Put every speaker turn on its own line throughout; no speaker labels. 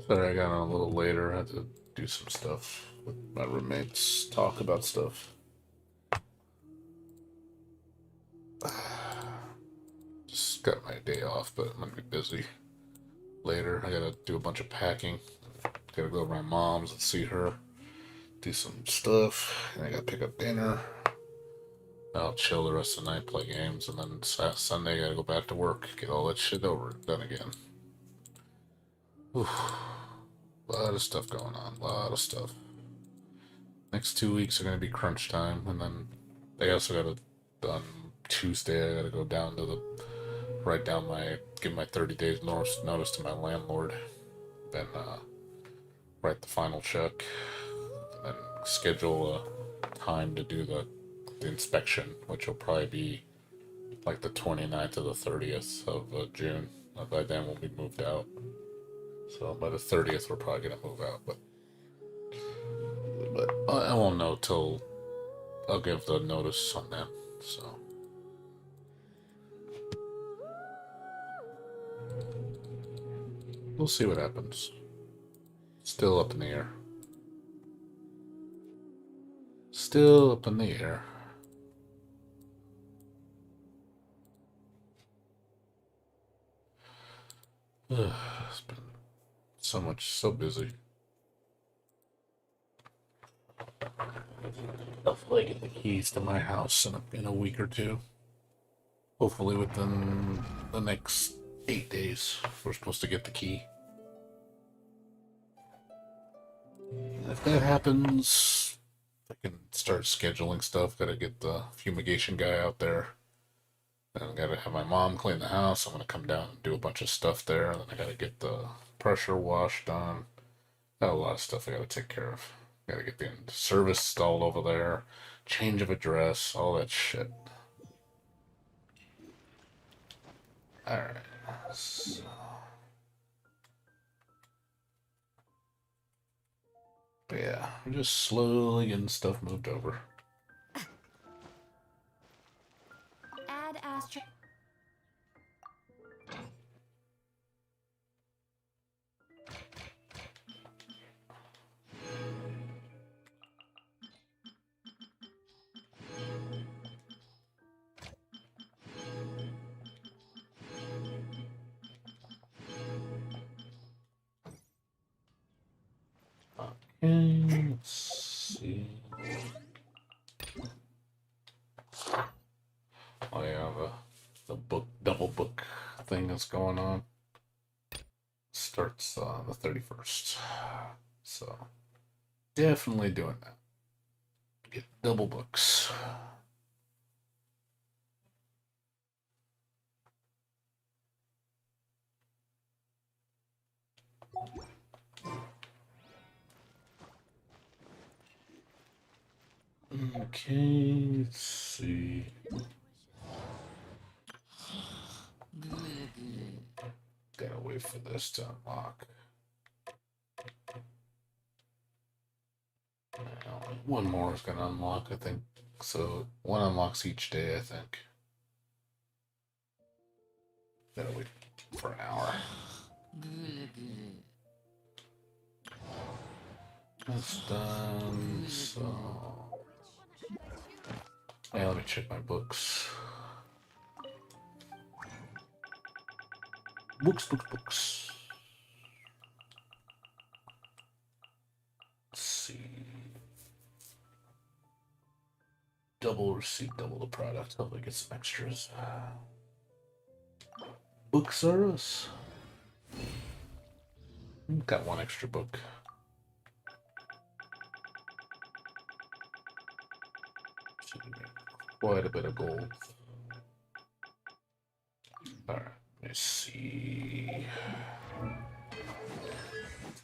Sorry, I got on a little later. I had to do some stuff with my roommates, talk about stuff. Just got my day off, but I'm gonna be busy later. I gotta do a bunch of packing. Gotta go to my mom's and see her, do some stuff, and I gotta pick up dinner. I'll chill the rest of the night, play games, and then Sunday I gotta go back to work, get all that shit over done again. Whew. A lot of stuff going on, a lot of stuff. Next 2 weeks are gonna be crunch time, and then I also gotta on Tuesday I gotta go down to the write down my give my 30 days notice to my landlord, then write the final check, and then schedule a time to do the inspection, which will probably be like the 29th or the 30th of June. By then we'll be moved out. So by the 30th we're probably gonna move out, but I won't know till I'll give the notice on them. So we'll see what happens. Still up in the air. Still up in the air. It's been so busy. Hopefully I get the keys to my house in a week or two. Hopefully within the next 8 days, we're supposed to get the key. And if that happens, I can start scheduling stuff. Gotta get the fumigation guy out there. Then I gotta have my mom clean the house. I'm gonna come down and do a bunch of stuff there. And then I gotta get the pressure wash done. Got a lot of stuff I gotta take care of. Gotta get the service installed over there. Change of address, all that shit. Alright. So. But yeah, we're just slowly getting stuff moved over.
Add asterisk.
Okay, let's see. Oh yeah, the book double book thing that's going on starts on the 31st. So definitely doing that. Get double books. Okay, let's see. Gotta wait for this to unlock. Now, one more is gonna unlock, I think. So one unlocks each day, I think. Gotta wait for an hour. That's done. So yeah, let me check my books. Books. Let's see. Double receipt, double the product. Hopefully get some extras. Books are us. Got one extra book. Quite a bit of gold. Alright, let's see.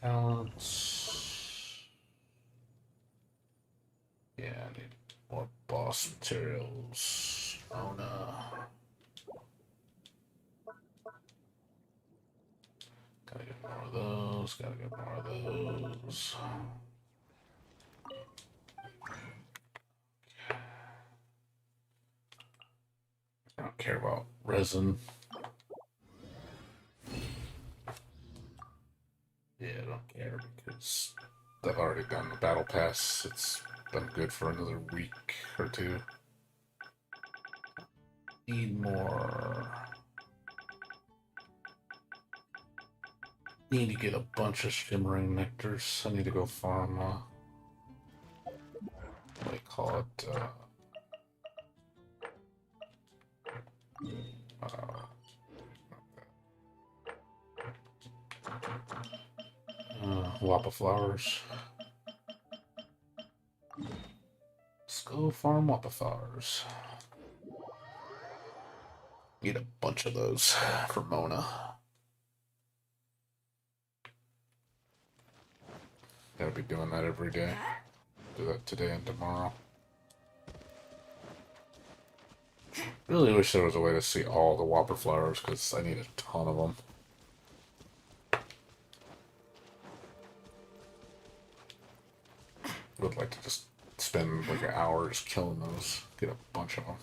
Talents. Yeah, I need more boss materials. Oh no. Gotta get more of those, gotta get more of those. I don't care about resin. Yeah, I don't don't care because I've already done the battle pass. It's been good for another week or two. Need more. Need to get a bunch of shimmering nectars. I need to go farm, what do they call it? Wappa flowers. Let's go farm Wappa flowers. Need a bunch of those for Mona. Gotta be doing that every day. Do that today and tomorrow. Really wish there was a way to see all the Whopper flowers because I need a ton of them. Would like to just spend like an hour just killing those. Get a bunch of them.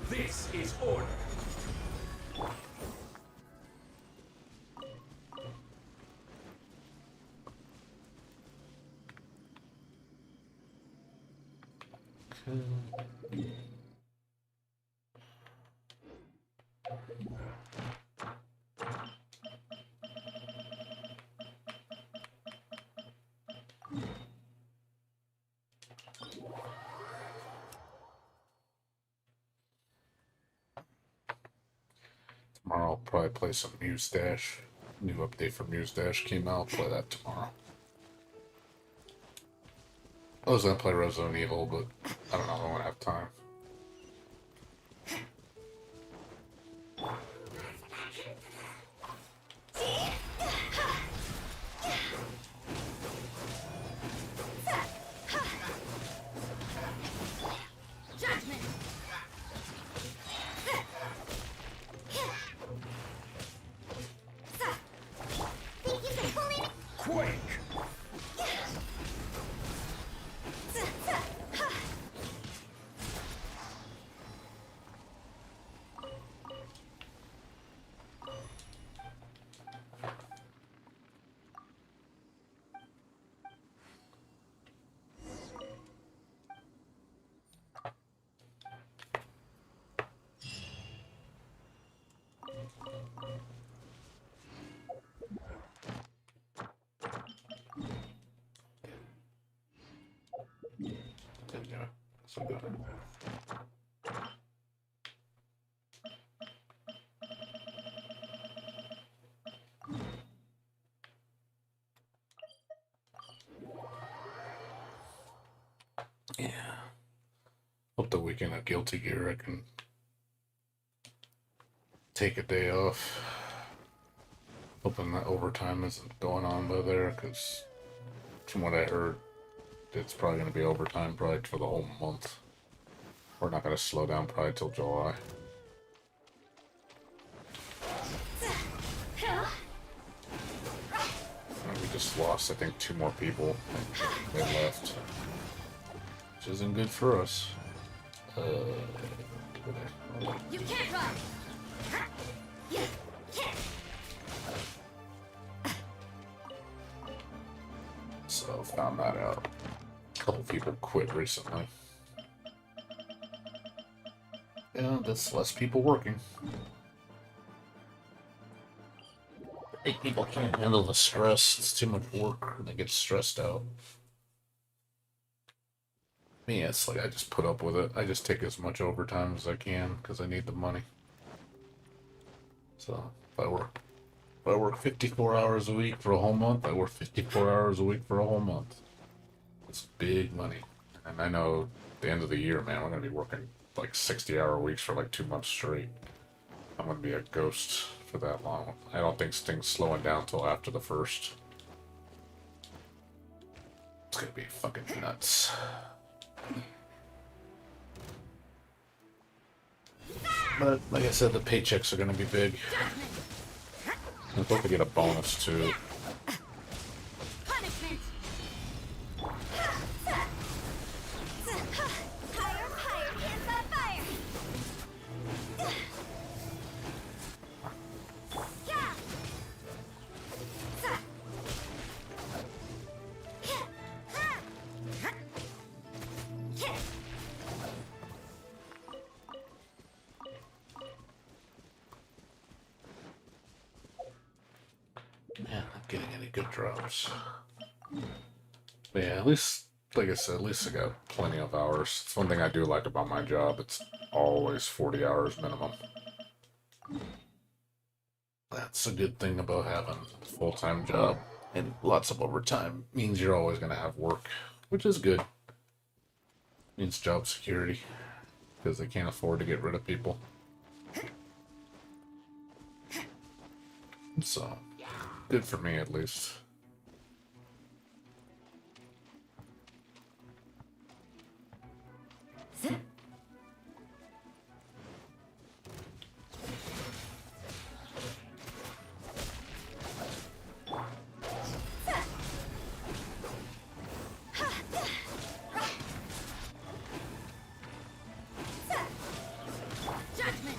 This is order.
Tomorrow I'll probably play some Muse Dash. New update for Muse Dash came out. Play that tomorrow. I was gonna play Resident Evil, but I don't know. I don't have time.
Quake.
Yeah, so good. Yeah. Hope the weekend of Guilty Gear I can take a day off. Hoping that overtime isn't going on by there, because from what I heard, it's probably going to be overtime probably for the whole month. We're not going to slow down probably till July. And we just lost, I think, 2 more people. They left. Which isn't good for us.
You can't run.
So found that out. A couple people quit recently. Yeah, that's less people working. I think people can't handle the stress. It's too much work. They get stressed out. Me, it's like I just put up with it. I just take as much overtime as I can because I need the money. So if I work 54 hours a week for a whole month, I work 54 hours a week for a whole month. It's big money. And I know at the end of the year, man, we're gonna be working like 60-hour weeks for like 2 months straight. I'm gonna be a ghost for that long. I don't think things slowing down till after the 1st. It's gonna be fucking nuts. But like I said, the paychecks are going to be big. I'm supposed to get a bonus too.
Punishment.
Higher, higher, hands on fire! Yeah!
Yeah, not getting any good drops. But yeah, at least, like I said, at least I got plenty of hours. It's one thing I do like about my job. It's always 40 hours minimum. That's a good thing about having a full-time job. And lots of overtime means you're always going to have work, which is good. Means job security, because they can't afford to get rid of people. So, good for me at least.
Judgment.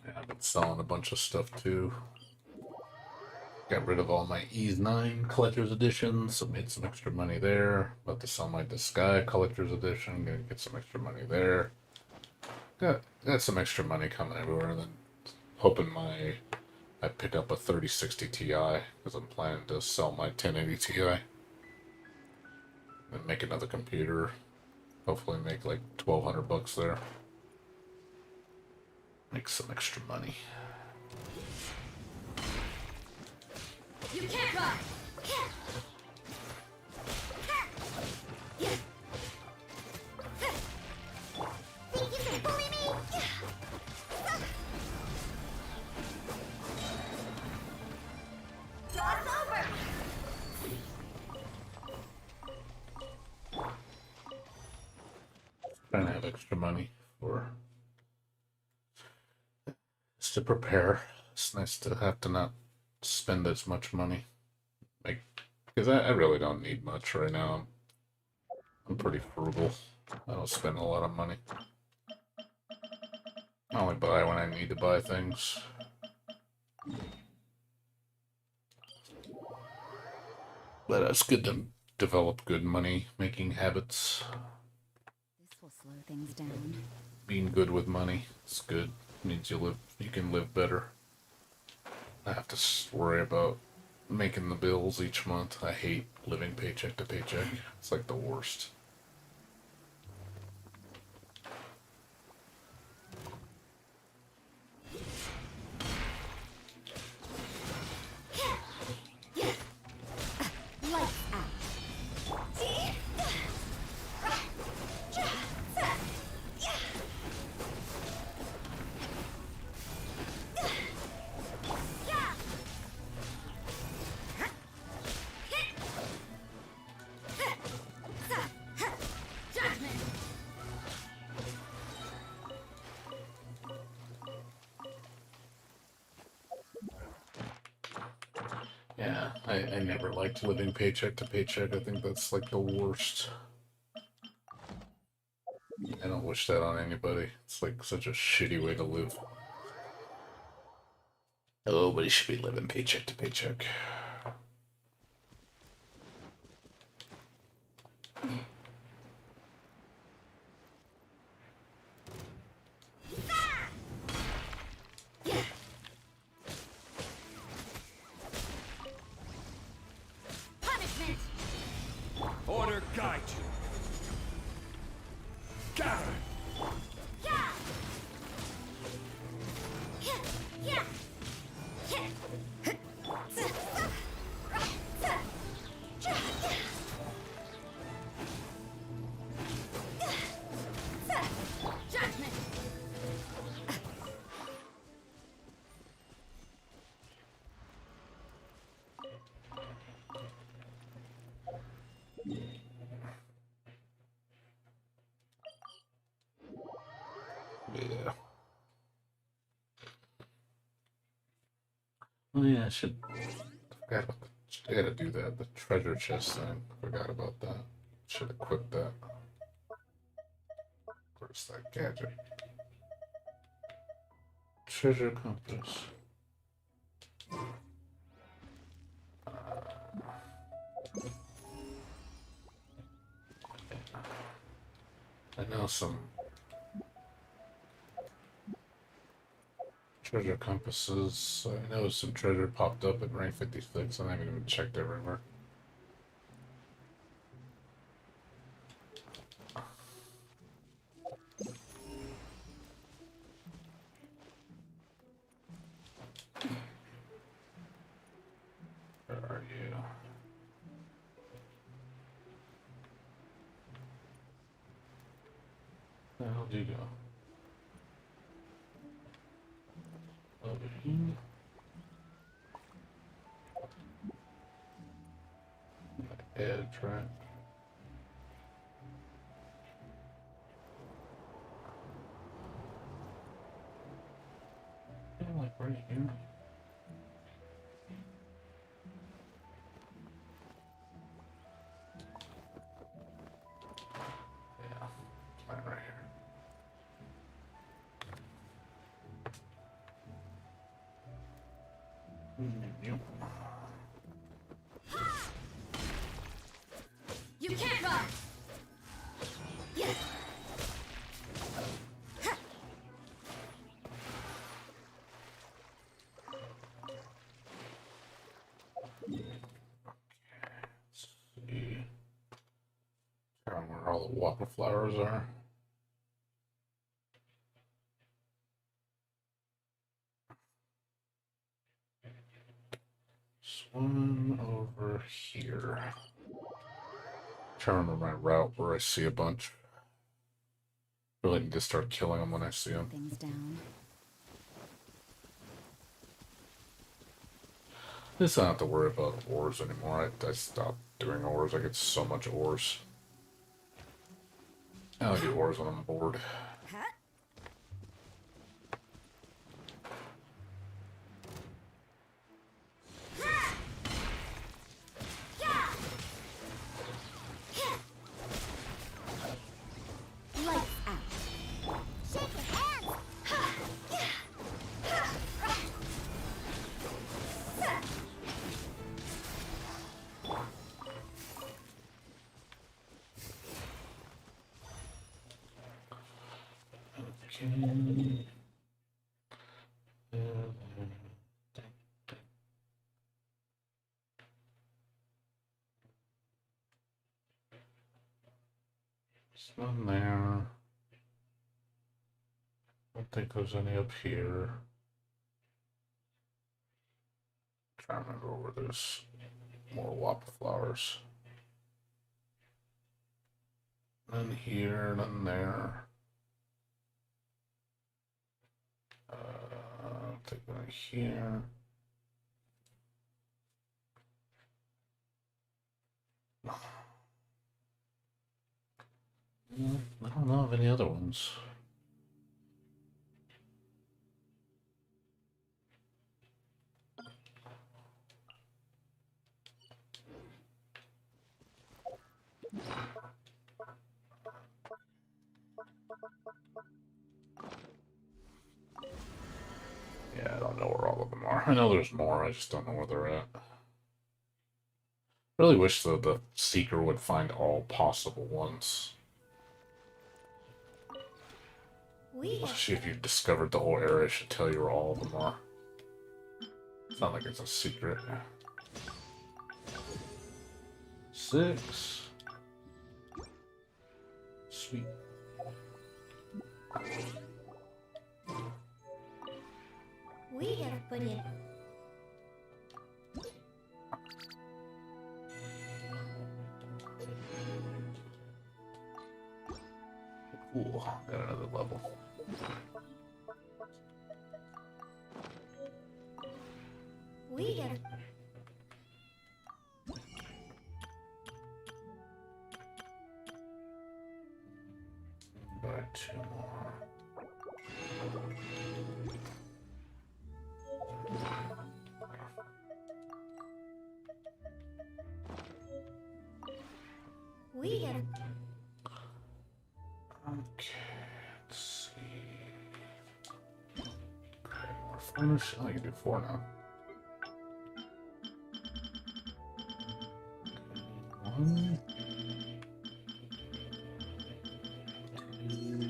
Yeah, I've been selling a bunch of stuff too. Got rid of all my Ease 9 Collector's Editions, so made some extra money there. About to sell my Disguise Collector's Edition, gonna get some extra money there. Got some extra money coming everywhere, and then hoping I pick up a 3060 Ti, because I'm planning to sell my 1080 Ti. And make another computer. Hopefully make like 1,200 bucks there. Make some extra money.
You can't run.
Think you can bully me? Jaw's over!
Trying to have extra money for just to prepare. It's nice to have to not spend as much money. Like, because I really don't need much right now. I'm pretty frugal. I don't spend a lot of money. I only buy when I need to buy things. But it's good to develop good money making habits.
This will slow things down.
Being good with money, it's good. Means you can live better. I have to worry about making the bills each month. I hate living paycheck to paycheck. It's like the worst.
Lights out. Judgment.
Yeah, I never liked living paycheck to paycheck. I think that's like the worst. I don't wish that on anybody. It's like such a shitty way to live. Nobody should be living paycheck to paycheck.
Punishment.
Order guide you. Gather!
Yeah. Oh yeah, I should. Forgot about I gotta do that. The treasure chest thing. Forgot about that. Should equip that. Where's that gadget? Treasure compass. I know some treasure compasses. I know some treasure popped up at rank 56. I haven't even checked everywhere. Where are you? Where the hell did you go? Over here. Edge, right? Yeah, like right here. Yeah, like right here. Yep.
You can't run! Yeah.
See. Trying where all the whopper flowers are. Swim over here. Trying to remember my route where I see a bunch. Really need to start killing them when I see them.
Things down.
I just don't have to worry about ores anymore. I stopped doing ores. I get so much ores. I only do ores when I'm bored.
Huh? Lights out.
Shake your hands!
Okay. There's none there. Don't think there's any up here. Trying to remember where there's more whopper flowers. None here, none there. Take one here. I don't know of any other ones. Yeah, I don't know where all of them are. I know there's more, I just don't know where they're at. Really wish the Seeker would find all possible ones. Especially if you've discovered the whole area, it should tell you where all of them are. It's not like it's a secret. 6. Sweet.
We have put in.
Cool. Got another level.
We have.
Buy 2 more. furnace? Oh, you can do 4 now. 1, 2,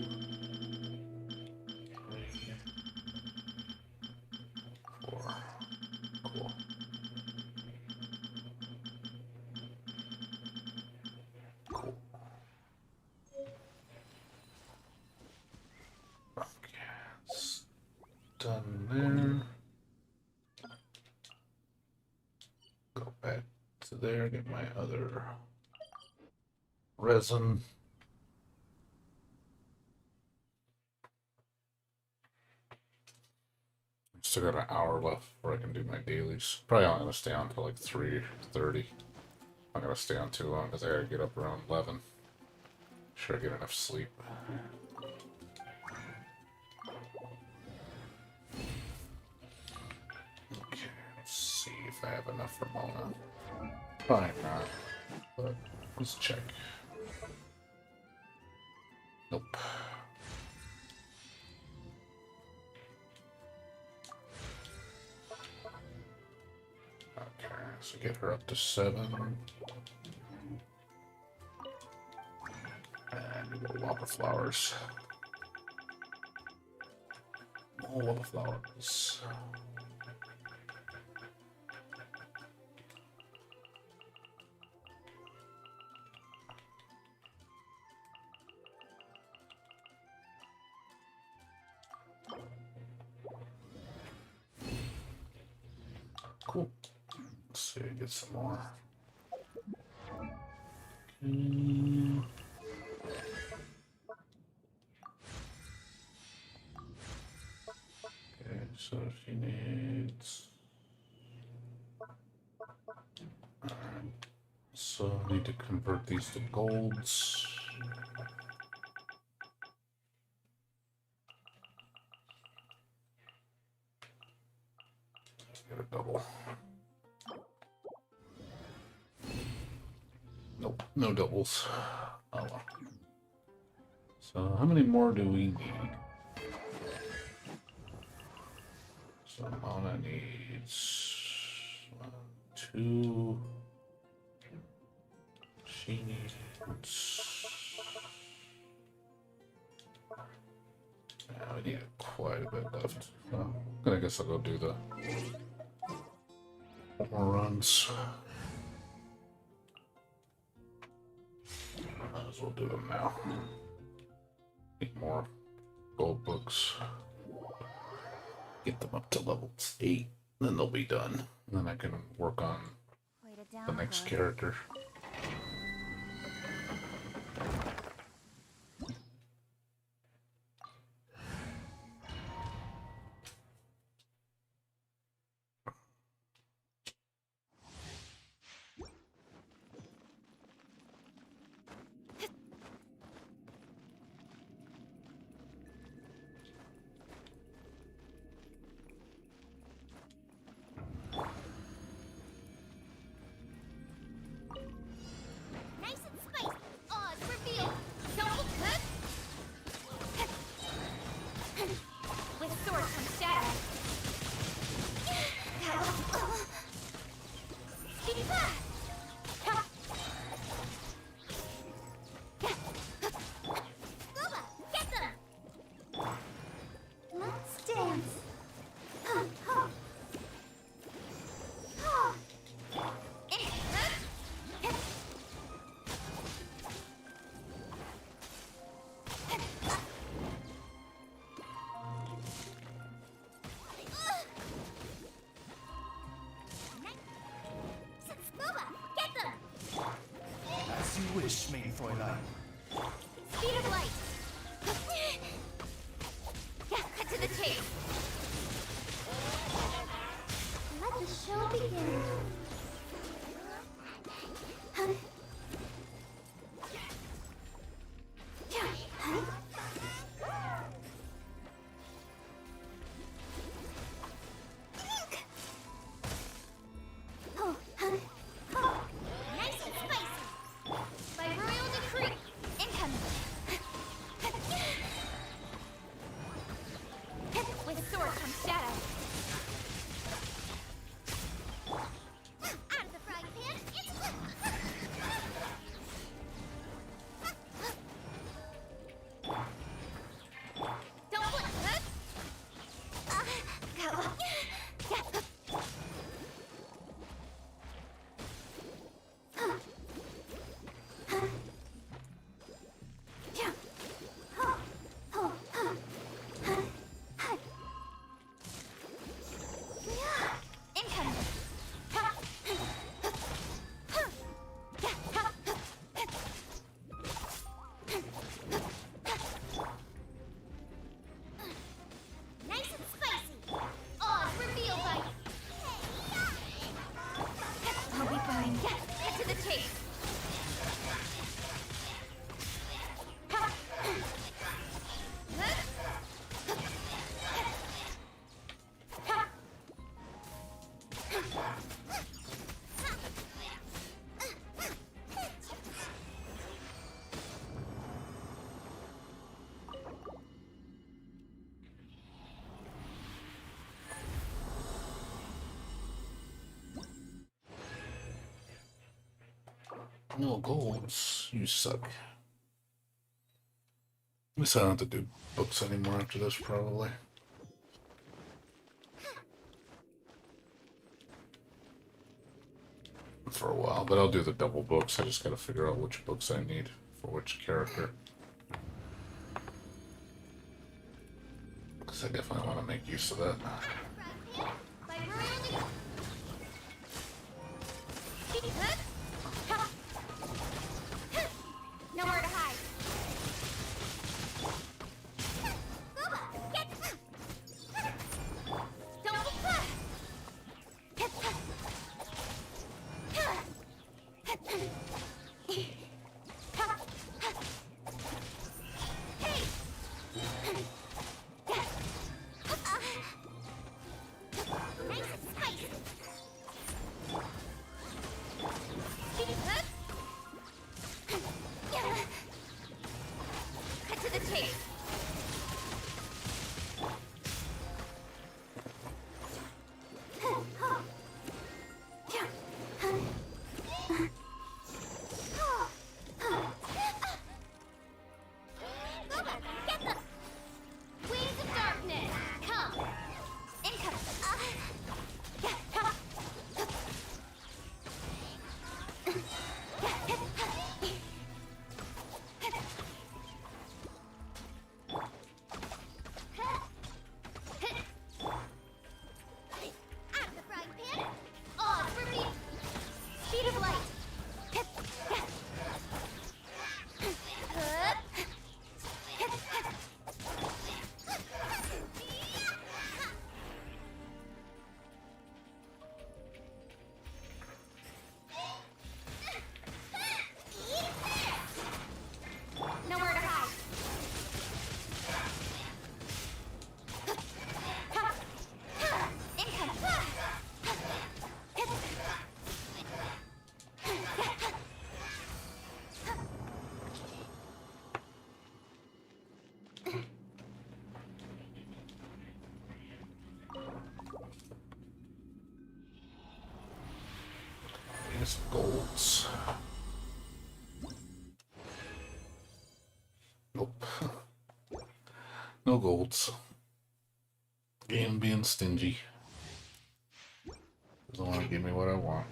4. Cool. Cool. Okay, it's done there. Go back to there, get my other resin. Still got an hour left before I can do my dailies. Probably only gonna stay on till like 3:30. I'm gonna stay on too long because I gotta get up around 11. Sure, I get enough sleep. Okay, let's see if I have enough for Mona. Probably not, but let's check. Nope. Okay, so get her up to 7. And go wildflowers. More wildflowers. Cool. Let's see, get some more. Okay. Okay, so she needs. Alright. So I need to convert these to golds. Get a double. Nope, no doubles. Oh well. So how many more do we need? So Mona needs 1, 2. She needs. Yeah, we need quite a bit left. So I guess I'll go do the more runs. Might as well do them now. Need more gold books. Get them up to level 8, then they'll be done. And then I can work on the next character.
Nice and spicy. Oz revealed. Double cook. With sword comes shadow. Speedy fast. Scuba, get them. Let's dance. Scuba, get them.
As you wish, mein Fräulein.
Speed of light. Cut to the chase. Let the show begin. Nice and spicy. By royal decree.
No golds. You suck. At least I don't have to do books anymore after this, probably. For a while, but I'll do the double books. I just gotta figure out which books I need for which character. Because I definitely want to make use of that.
Nowhere to hide. Cut to the chase. Get them! Wings of darkness, come! Incoming! Out of the frying pan! Odds for me! Speed of light! Nowhere to hide. Incoming.
Need some golds. Nope. No golds. Game being stingy. Doesn't want to give me what I want.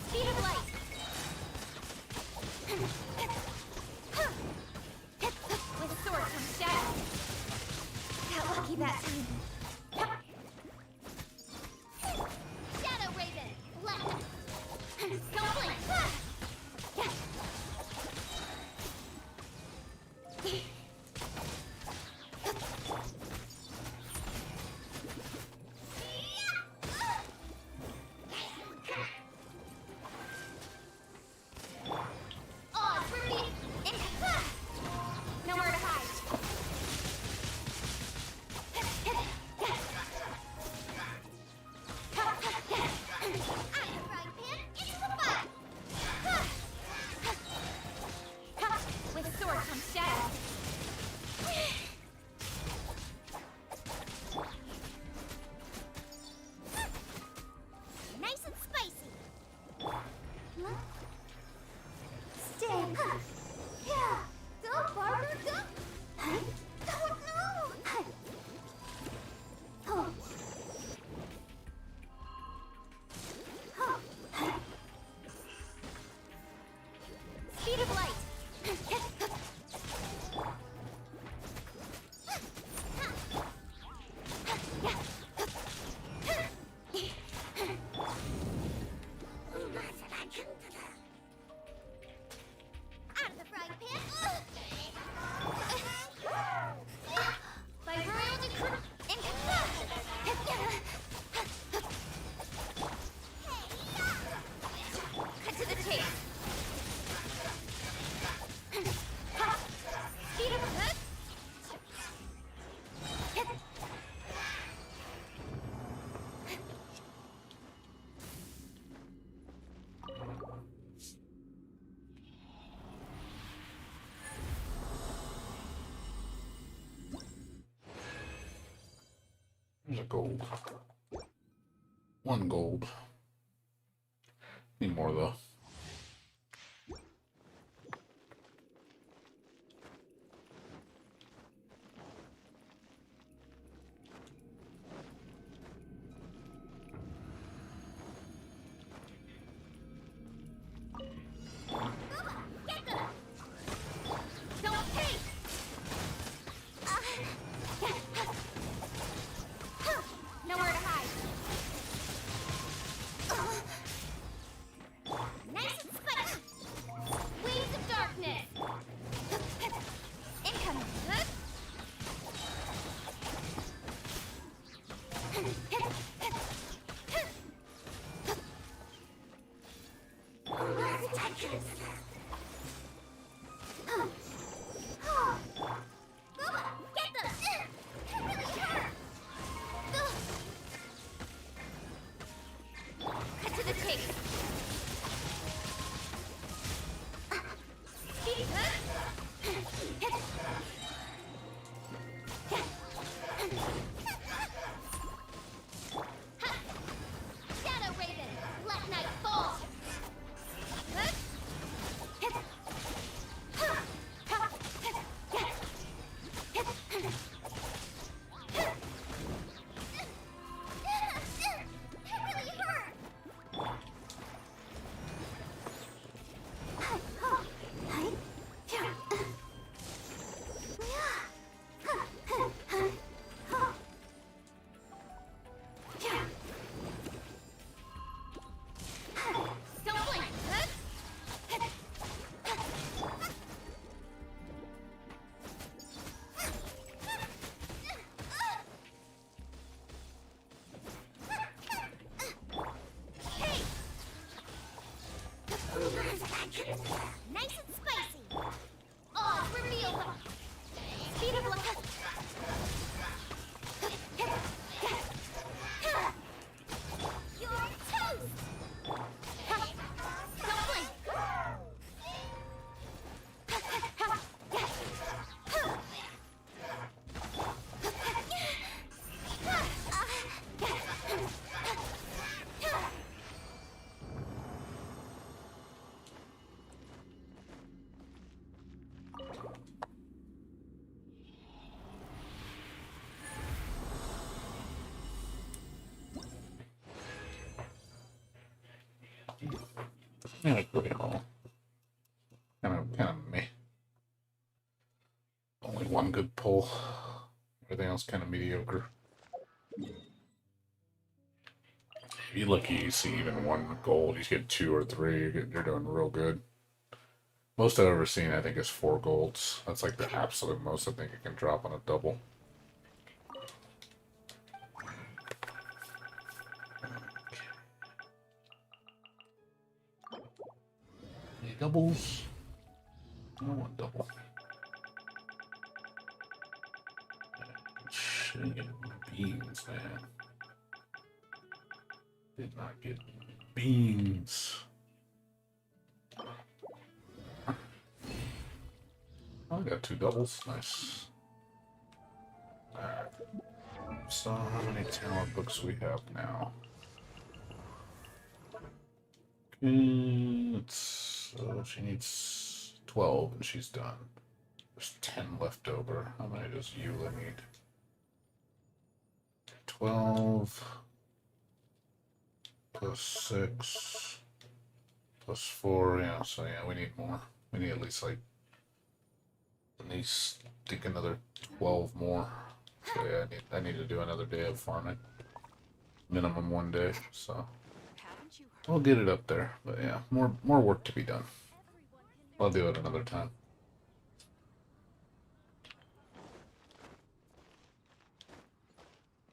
Speed of light. With sword comes shadow. Got lucky that time. Shadow Raven, left. Don't blink. Odds for me. Nowhere to hide.
There's a gold. One gold. Need more though.
Get them! Don't take! Nowhere to hide. Nice and spicy! Wings of darkness! Incoming! Get them! That really hurt! Cut to the chase! Speed! Shadow Raven! Let night fall! That really hurt! Don't blink! Hey! Nice and spicy! Odds reveal them! Speed of light! You're toast! Don't blink!
Yeah, great haul. Kind of me. Only one good pull. Everything else kind of mediocre. If you're lucky, you see even one gold. You get 2 or 3. You're doing real good. Most I've ever seen, I think, is 4 golds. That's like the absolute most I think you can drop on a double. Any doubles? No one double. Shit, beans, man. Did not get beans. Oh, I got 2 doubles. Nice. Alright. So, how many talent books we have now? So she needs 12 and she's done. There's 10 left over. How many does Eula need? 12 plus 6 plus 4. Yeah, so yeah, we need more. We need at least think another 12 more. So yeah, I need to do another day of farming. Minimum 1 day, so we'll get it up there. But yeah, more work to be done. I'll do it another time.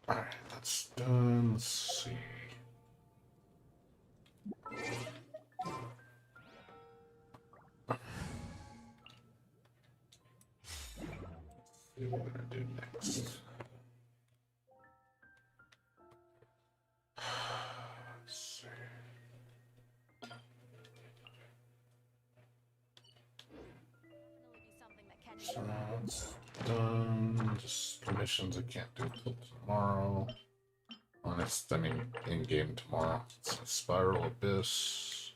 Alright, that's done. Let's see. See what we're gonna do next. Let's see. So now it's done. Just missions I can't do till tomorrow. That's, I mean, in game tomorrow. It's Spiral Abyss.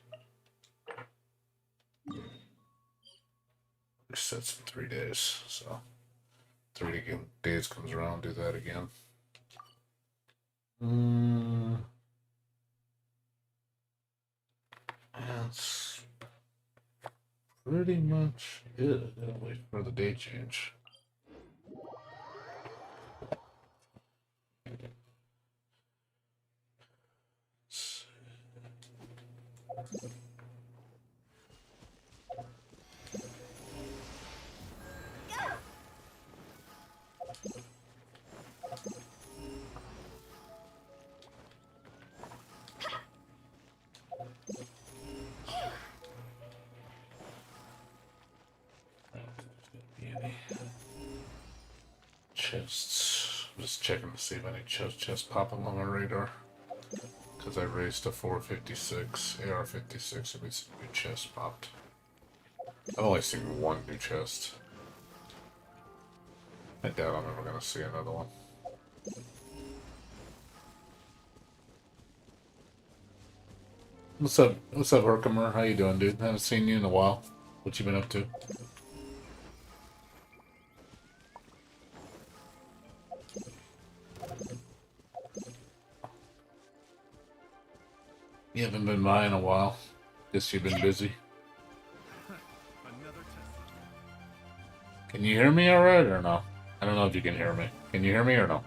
Resets in 3 days, so 3 days comes around, do that again. That's pretty much it. I'll wait for the date change. Chests. I'm just checking to see if any chests pop up on my radar. Because I raced a 456, AR-56, and some new chests popped. I've only seen one new chest. I doubt I'm ever going to see another one. What's up, Herkimer? How you doing, dude? Haven't seen you in a while. What you been up to? You haven't been by in a while. Guess you've been busy. Can you hear me alright or no? I don't know if you can hear me. Can you hear me or no?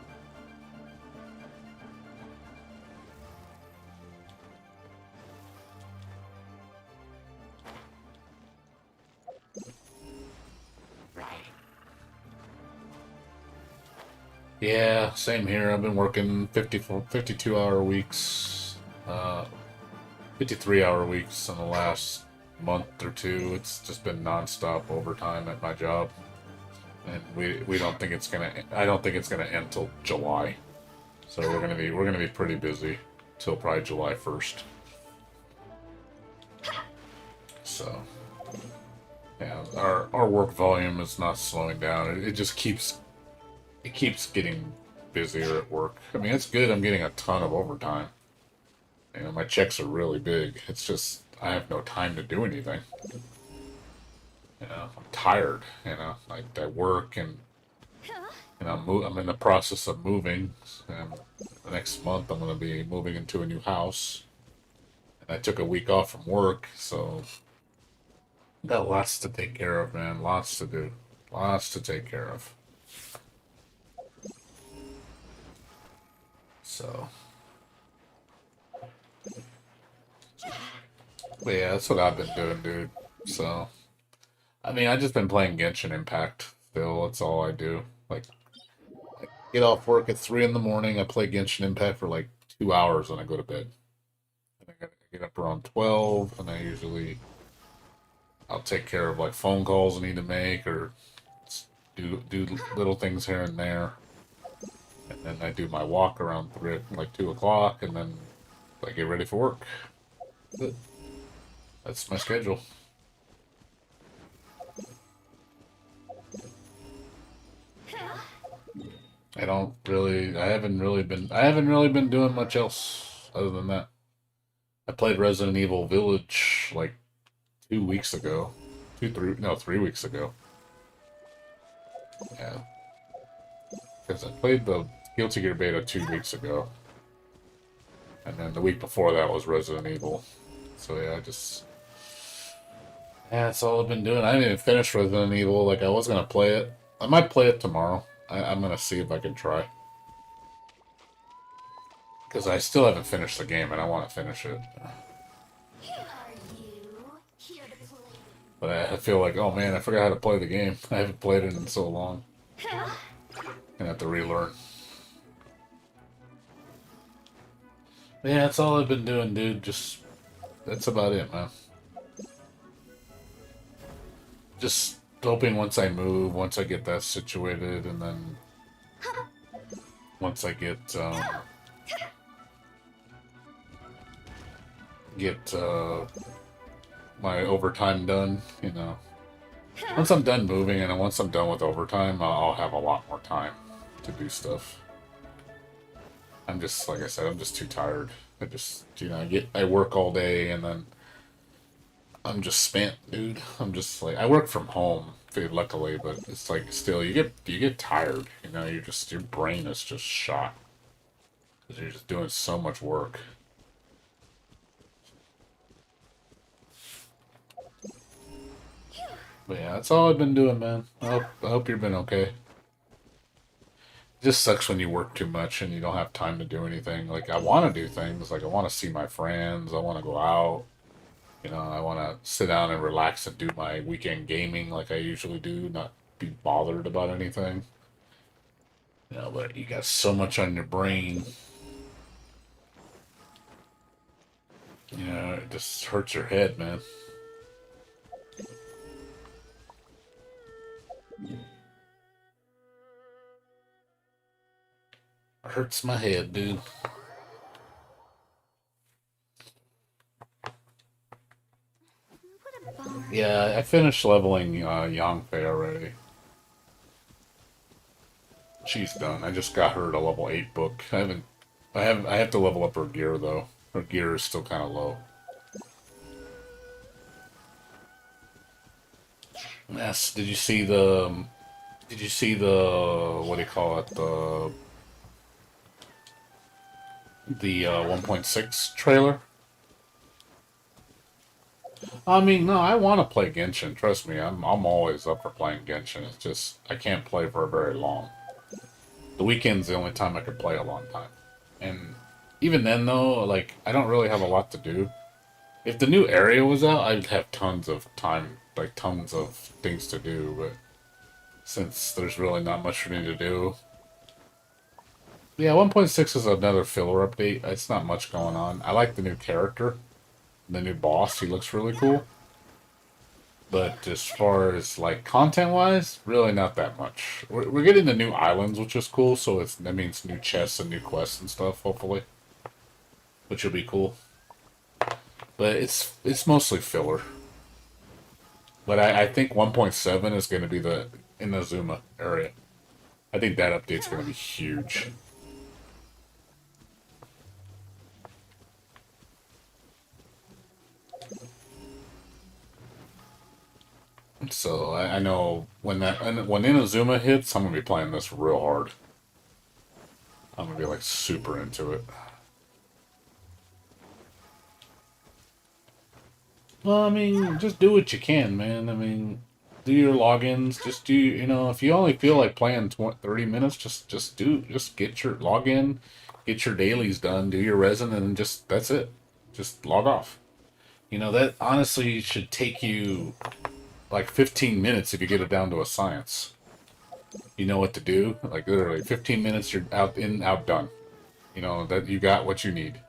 Yeah, same here. I've been working 52-hour weeks, 53-hour weeks in the last month or two. It's just been nonstop overtime at my job, and we don't think it's gonna. I don't think it's gonna end till July. So we're gonna be pretty busy till probably July 1st. So yeah, our work volume is not slowing down. It just keeps getting busier at work. I mean, it's good. I'm getting a ton of overtime. You know, my checks are really big. It's just I have no time to do anything. You know, I'm tired. You know, like I work and I'm in the process of moving. And the next month I'm going to be moving into a new house. And I took a week off from work, so got lots to take care of, man. Lots to do. Lots to take care of. So, but yeah, that's what I've been doing, dude. So, I mean, I just been playing Genshin Impact. Still, that's all I do. Like, I get off work at 3 in the morning. I play Genshin Impact for like 2 hours, and I go to bed. And I gotta get up around 12, and I'll take care of like phone calls I need to make or do little things here and there. And then I do my walk around 2 o'clock, and then I get ready for work. That's my schedule. I haven't really been doing much else other than that. I played Resident Evil Village like 2 weeks ago. 3 weeks ago. Yeah. Because I played the Guilty Gear beta 2 weeks ago. And then the week before that was Resident Evil. So yeah, that's all I've been doing. I haven't even finished Resident Evil. Like, I was going to play it. I might play it tomorrow. I'm going to see if I can try. Because I still haven't finished the game, and I want to finish it. But I feel like, oh man, I forgot how to play the game. I haven't played it in so long. Gonna have to relearn. Yeah, that's all I've been doing, dude. That's about it, man. Just hoping once I move, once I get that situated, and then once I get my overtime done, you know. Once I'm done moving and once I'm done with overtime, I'll have a lot more time to do stuff. I'm just like I said, I'm just too tired. I just I work all day and then I'm just spent, dude. I'm just like I work from home, luckily, but it's like still you get tired. You just your brain is just shot because you're just doing so much work. But yeah, that's all I've been doing, man. I hope you've been okay. It just sucks when you work too much and you don't have time to do anything. Like I want to do things, like I want to see my friends, I want to go out. I want to sit down and relax and do my weekend gaming like I usually do, not be bothered about anything. But you got so much on your brain. It just hurts your head, man. Hurts my head, dude.
What a bummer.
Yeah, I finished leveling Yangfei already. She's done. I just got her to level 8 book. I have to level up her gear though. Her gear is still kind of low. Yes, did you see the what do you call it? The 1.6 trailer? I mean, no, I want to play Genshin. Trust me, I'm always up for playing Genshin. It's just I can't play for very long. The weekend's the only time I could play a long time. And even then, though, like, I don't really have a lot to do. If the new area was out, I'd have tons of time, like, tons of things to do, but since there's really not much for me to do. Yeah, 1.6 is another filler update. It's not much going on. I like the new character, the new boss. He looks really cool. But as far as like content wise, really not that much. We're getting the new islands, which is cool. So that means new chests and new quests and stuff, hopefully, which will be cool. But it's mostly filler. But I think 1.7 is going to be the Inazuma area. I think that update's going to be huge. So I know when Inazuma hits, I'm gonna be playing this real hard. I'm gonna be like super into it. Well, I mean, just do what you can, man. I mean, do your logins. Just do, if you only feel like playing 30 minutes, just get your login, get your dailies done, do your resin, and just that's it. Just log off. That honestly should take you like 15 minutes if you get it down to a science. You know what to do. Like literally 15 minutes, you're out done. That you got what you need.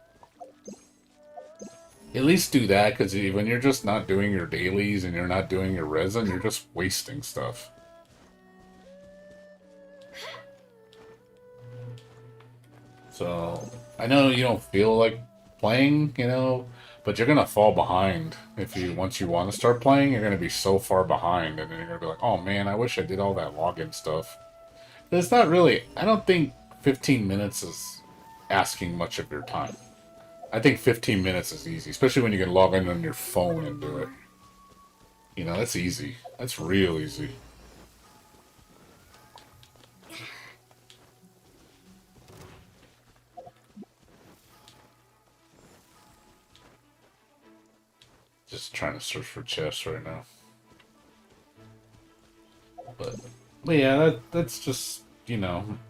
At least do that, because when you're just not doing your dailies and you're not doing your resin, you're just wasting stuff. So I know you don't feel like playing, but you're gonna fall behind if you once you want to start playing. You're gonna be so far behind, and then you're gonna be like, "Oh man, I wish I did all that login stuff." It's not really. I don't think 15 minutes is asking much of your time. I think 15 minutes is easy, especially when you can log in on your phone and do it. That's easy. That's real easy. Just trying to search for chests right now. But yeah, that's just,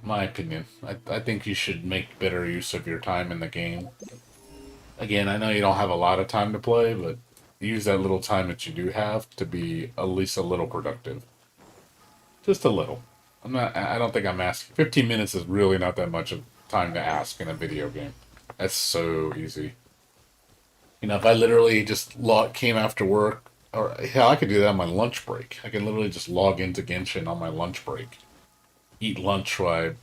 my opinion. I think you should make better use of your time in the game. Again, I know you don't have a lot of time to play, but use that little time that you do have to be at least a little productive. Just a little. I don't think I'm asking. 15 minutes is really not that much of time to ask in a video game. That's so easy. If I literally just came after work, or hell, I could do that on my lunch break. I can literally just log into Genshin on my lunch break, eat lunch while I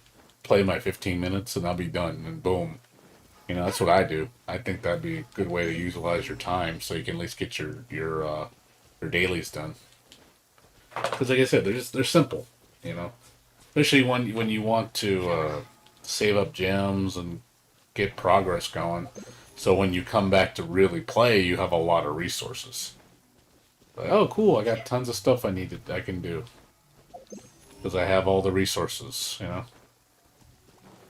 play my 15 minutes, and I'll be done. And boom, that's what I do. I think that'd be a good way to utilize your time, so you can at least get your dailies done. Because like I said, they're simple. Especially when you want to save up gems and get progress going. So when you come back to really play, you have a lot of resources. Like, oh, cool! I got tons of stuff I can do because I have all the resources. You know,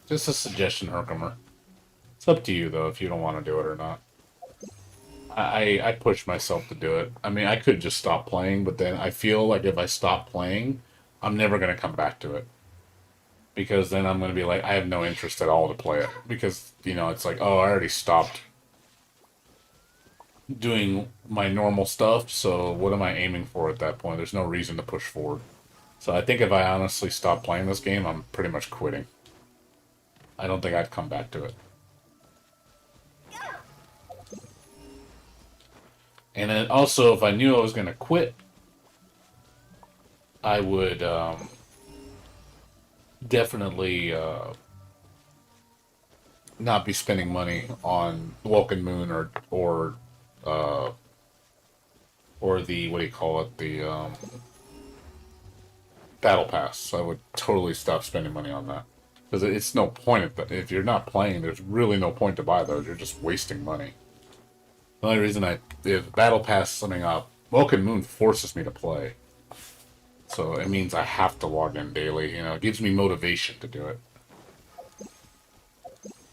just a suggestion, Herkimer. It's up to you though if you don't want to do it or not. I push myself to do it. I mean, I could just stop playing, but then I feel like if I stop playing, I'm never gonna come back to it. Because then I'm going to be like, I have no interest at all to play it. Because, you know, it's like, oh, I already stopped doing my normal stuff, so what am I aiming for at that point? There's no reason to push forward. So I think if I honestly stop playing this game, I'm pretty much quitting. I don't think I'd come back to it. And then also, if I knew I was going to quit, I would definitely not be spending money on Welkin Moon uh, or the what do you call it, the Battle Pass. So I would totally stop spending money on that because it's no point at that. If you're not playing, there's really no point to buy those. You're just wasting money. The only reason if Battle Pass is something up, Welkin Moon forces me to play. So it means I have to log in daily. You know, it gives me motivation to do it.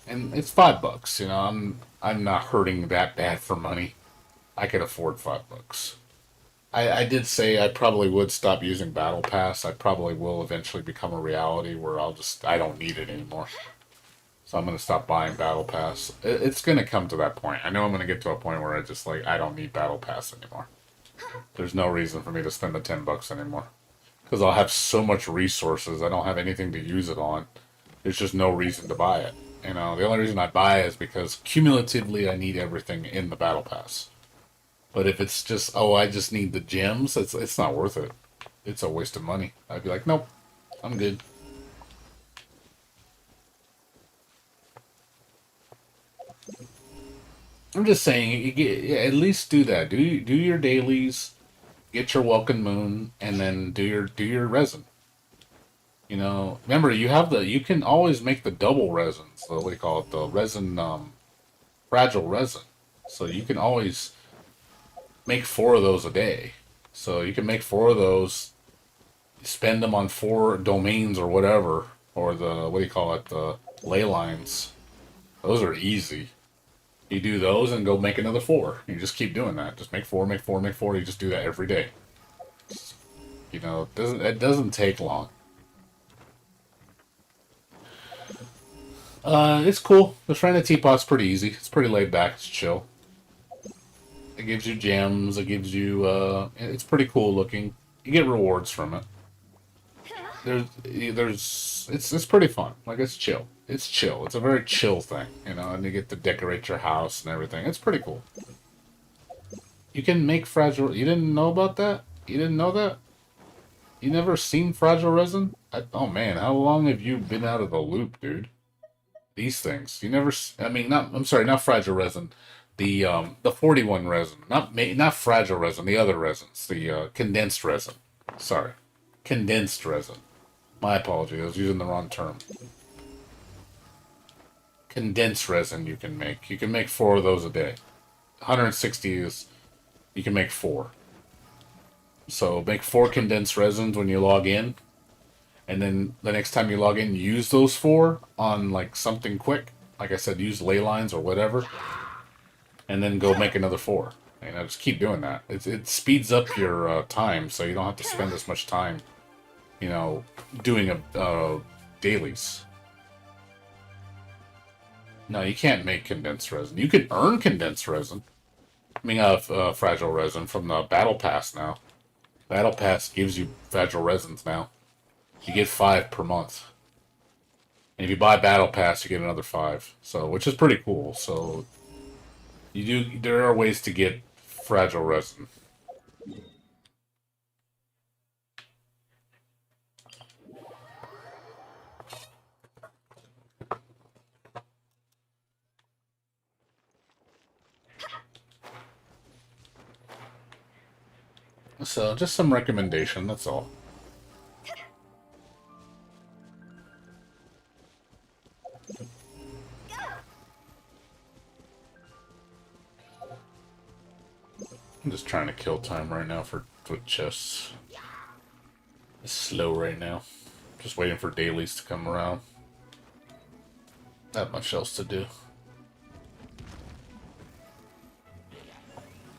And it's $5. You know, I'm not hurting that bad for money. I could afford $5. I did say I probably would stop using Battle Pass. I probably will eventually become a reality where I don't need it anymore. So I'm gonna stop buying Battle Pass. It's gonna come to that point. I know I'm gonna get to a point where I don't need Battle Pass anymore. There's no reason for me to spend the $10 anymore. Because I'll have so much resources, I don't have anything to use it on. There's just no reason to buy it. You know, the only reason I buy it is because cumulatively I need everything in the Battle Pass. But if it's just, oh, I just need the gems, it's not worth it. It's a waste of money. I'd be like, nope, I'm good. I'm just saying, at least do that. Do your dailies, get your Welkin Moon, and then do your resin. You know, remember you can always make the double resins. So what do you call it? The resin, fragile resin. So you can always make 4 of those a day. So you can make 4 of those, spend them on 4 domains or whatever, or the what do you call it? The ley lines. Those are easy. You do those and go make another 4. You just keep doing that. Just make 4, make 4, make 4. You just do that every day. You know, it doesn't take long. It's cool. The Shrine of Teapot's pretty easy. It's pretty laid back. It's chill. It gives you gems. It gives you, it's pretty cool looking. You get rewards from it. It's pretty fun. Like, it's chill. It's chill. It's a very chill thing, you know, and you get to decorate your house and everything. It's pretty cool. You can make fragile, you didn't know about that? You didn't know that? You never seen fragile resin? Oh man, how long have you been out of the loop, dude? These things. You never, I mean, I'm sorry, not fragile resin. The 41 resin. Not fragile resin, the other resins. The, condensed resin. Sorry. Condensed resin. My apology, I was using the wrong term. Condensed resin you can make. You can make 4 of those a day. 160 is, you can make 4. So make 4 condensed resins when you log in. And then the next time you log in, use those 4 on like something quick. Like I said, use ley lines or whatever. And then go make another 4. You know, just keep doing that. It speeds up your time, so you don't have to spend as much time, you know, doing dailies. No, you can't make condensed resin. You can earn condensed resin. I mean, fragile resin from the Battle Pass now. Battle Pass gives you fragile resins now. You get 5 per month. And if you buy Battle Pass, you get another 5. So, which is pretty cool. So, there are ways to get fragile resin. So, just some recommendation, that's all. I'm just trying to kill time right now for chests. It's slow right now. Just waiting for dailies to come around. Not much else to do.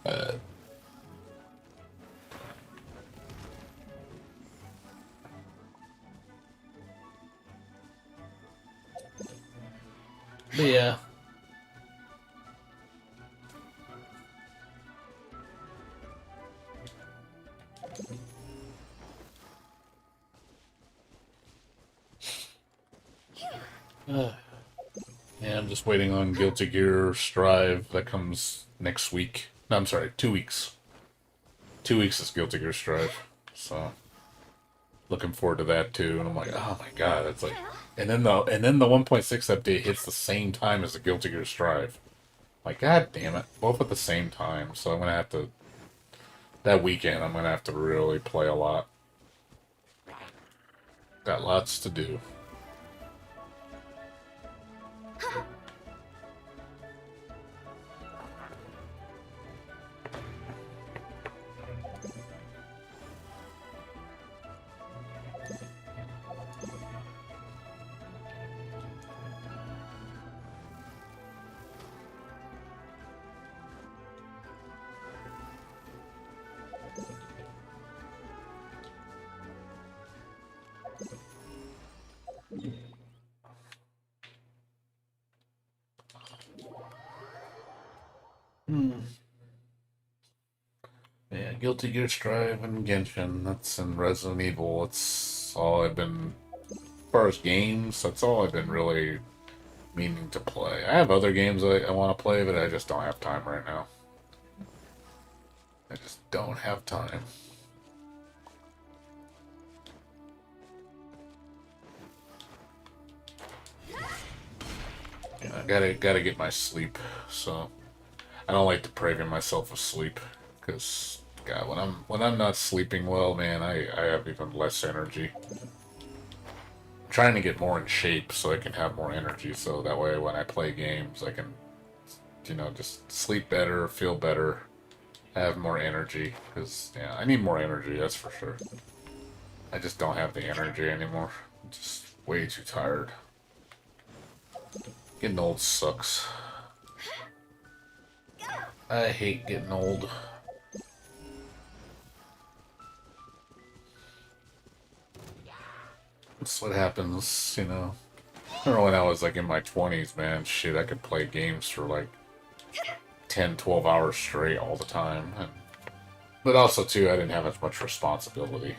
But yeah. Yeah, I'm just waiting on Guilty Gear Strive that comes next week. No, I'm sorry, 2 weeks. 2 weeks is Guilty Gear Strive. So looking forward to that too. And I'm like, oh my god, it's like and then the 1.6 update hits the same time as the Guilty Gear Strive. Like, god damn it. Both at the same time. So I'm gonna have to that weekend I'm gonna have to really play a lot. Got lots to do. Yeah, Guilty Gear Strive and Genshin. That's in Resident Evil. It's all I've been, as far as games, that's all I've been really meaning to play. I have other games I want to play, but I just don't have time right now. I just don't have time. Yeah, I gotta get my sleep, so I don't like depriving myself of sleep, because God, when I'm not sleeping well, man, I have even less energy. I'm trying to get more in shape so I can have more energy, so that way when I play games, I can, just sleep better, feel better, have more energy. Because yeah, I need more energy, that's for sure. I just don't have the energy anymore. I'm just way too tired. Getting old sucks. I hate getting old. That's what happens. I remember when I was like in my 20s, man, shit, I could play games for like 10, 12 hours straight all the time. But also, too, I didn't have as much responsibility.